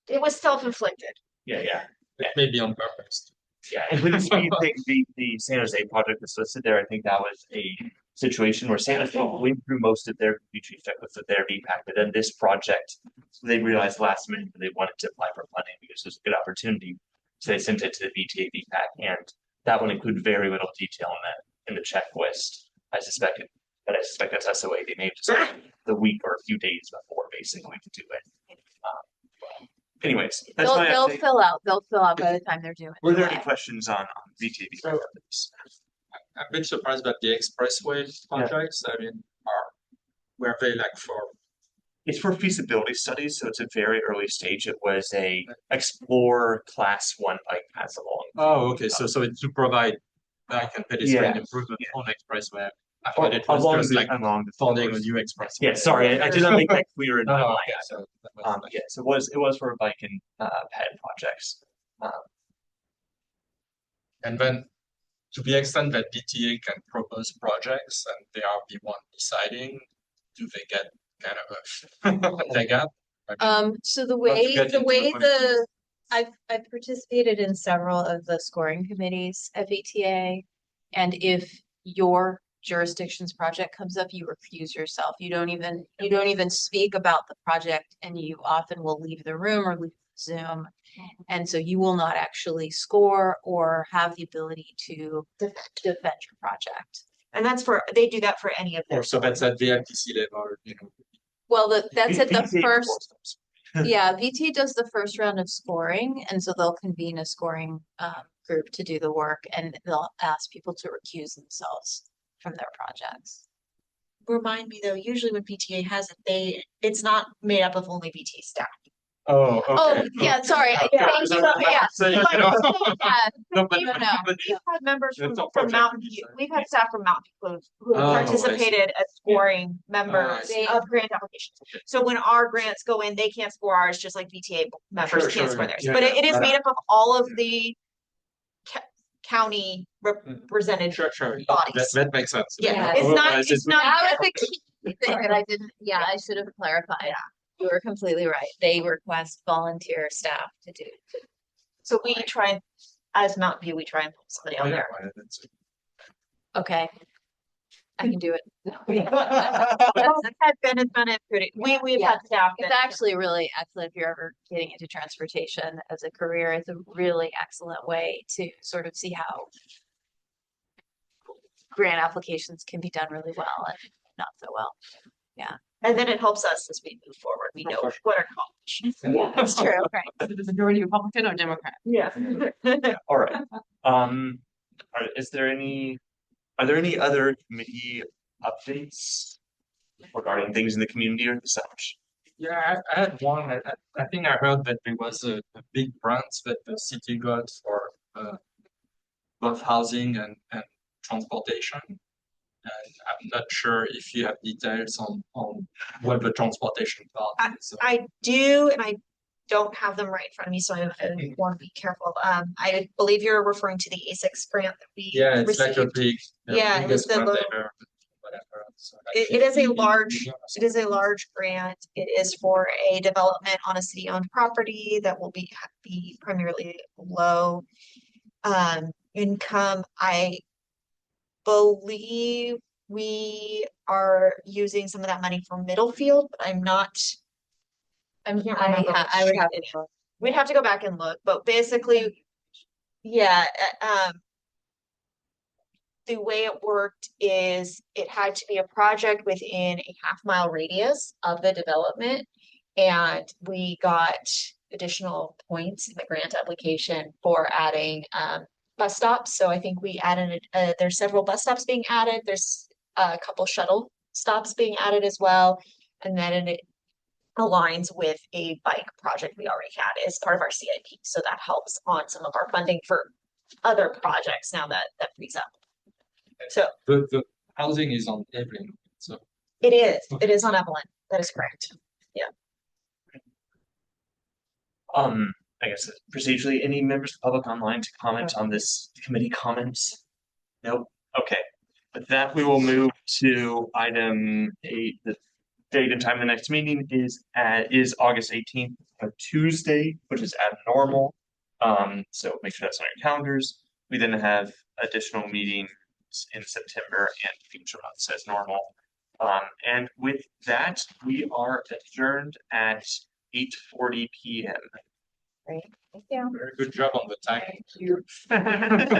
S10: it was self-inflicted.
S1: yeah.
S4: Maybe on purpose.
S1: Yeah, and with the speed thing, the San Jose project that's listed there, I think that was a situation where San Jose went through most of their complete checklist with their VPAC, but then this project, they realized last minute that they wanted to apply for funding because it was a good opportunity. So they sent it to the VTA VPAC, and that one included very little detail in the checklist. I suspect that's SOA. They may have just the week or a few days before basically to do it. Anyways, that's my
S2: They'll
S1: update.
S2: they'll fill out by the time they're doing.
S1: Were there any
S2: it.
S1: questions on VTA VPAC?
S4: I'm a bit surprised about the expressway projects. I mean, were they like for
S1: It's for feasibility studies, so it's a very early stage. It was a explore class 1 bike pass along.
S4: Oh, okay. So it's to provide bike and pedestrian
S1: Yeah.
S4: improvement
S1: Yeah.
S4: on expressway. I thought it was
S1: Along
S4: just
S1: the-
S4: like
S1: along the
S4: funding a
S1: floors.
S4: new expressway.
S1: Yeah, sorry, I did not make that clear in my
S4: Oh,
S1: mind.
S4: okay. So that was like-
S1: Yes, it was for bike and ped projects.
S4: And then to the extent that DTA can propose projects and they are the one deciding, do they get kind of a leg up?
S2: So the
S4: to
S2: way,
S4: get
S2: the
S4: into
S2: way
S4: the
S2: I've participated in several of the scoring committees at VTA. And if your jurisdiction's project comes up, you recuse yourself. You don't even speak about the project, and you often will leave the room or leave Zoom. And so you will not actually score or have the ability to defend your project.
S10: And they do that for any of their.
S4: So that's at the FTC level,
S2: Well, that's at the
S1: VTA
S2: first,
S1: proposals.
S2: yeah, VT does the first round of scoring, and so they'll convene a scoring group to do the work, and they'll ask people to recuse themselves from their projects.
S10: Remind me though, usually when PTA has it, it's not made up of only VTA staff.
S4: Oh, okay.
S2: Oh, yeah, sorry.
S10: Yeah.
S2: Thank you. Yeah.
S4: So, you know,
S2: Yeah,
S4: no, but,
S2: you know.
S4: but
S10: We've had members
S4: It's not
S10: from
S4: project
S10: Mountain
S4: review,
S10: View,
S4: sorry.
S10: we've had staff from Mountain View who have
S4: Oh, I see.
S10: participated as scoring
S4: I
S10: members
S4: see.
S10: of grant applications. So when our grants go in, they can't score ours, just like VTA members
S4: Sure,
S10: can't
S4: sure,
S10: score theirs.
S4: yeah,
S10: But
S4: yeah.
S10: it is
S4: But
S10: made up of all of the county represented.
S4: Sure.
S10: Bodies.
S4: That makes sense.
S10: Yeah,
S2: it's
S10: not,
S4: Otherwise,
S10: it's not.
S2: That was the key thing that I didn't, yeah, I should have clarified.
S10: Yeah.
S2: You were completely right. They request volunteer staff to do.
S10: So we try and, as Mountain View, we try and put somebody
S4: Oh,
S10: on
S4: yeah,
S10: there.
S4: well, that's it.
S2: Okay. I can do it.
S10: It's been pretty, we've
S2: Yeah.
S10: had staff.
S2: It's
S10: that-
S2: actually really excellent if you're ever getting into transportation as a career. It's a really excellent way to sort of see how grant applications can be done really well and not so well.
S10: And then it helps us as we move forward. We know what our college.
S2: Yeah, that's true. Right.
S6: The majority Republican or Democrat?
S10: Yeah.
S1: All right. Are there any other committee updates regarding things in the community or such?
S4: Yeah, I had one. I think I heard that there was a big grant that the city got for both housing and transportation. And I'm not sure if you have details on what the transportation part is.
S10: I do, and I don't have them right in front of me, so I want to be careful. I believe you're referring to the ASICS grant that we
S4: Yeah, it's like a
S10: received.
S4: big,
S10: Yeah, it was
S4: biggest
S10: the
S4: grant
S10: low-
S4: ever, whatever. So like
S10: It is a
S4: 50
S10: large,
S4: million or
S10: it is a large grant. It is for a development on a city-owned property that will be primarily low income. I believe we are using some of that money for Middlefield, but I'm not. I can't remember.
S2: I would have
S10: We'd have to go back and look, but basically, yeah, the way it worked is it had to be a project within a half-mile radius of the development. And we got additional points in the grant application for adding bus stops. So I think we added, there's several bus stops being added. There's a couple shuttle stops being added as well. And then it aligns with a bike project we already had as part of our CIP. So that helps on some of our funding for other projects now that frees up. So
S4: The housing is on Evelyn, so.
S10: it is on Evelyn. That is correct.
S1: I guess procedurally, any members of the public online to comment on this committee comments? Nope. Okay. With that, we will move to item 8. The date and time of the next meeting is August 18th, a Tuesday, which is abnormal. So make sure that's on your calendars. We then have additional meetings in September and future months as normal. And with that, we are adjourned at 8:40 p.m.
S7: Great. Thank you.
S4: Very good job on the time.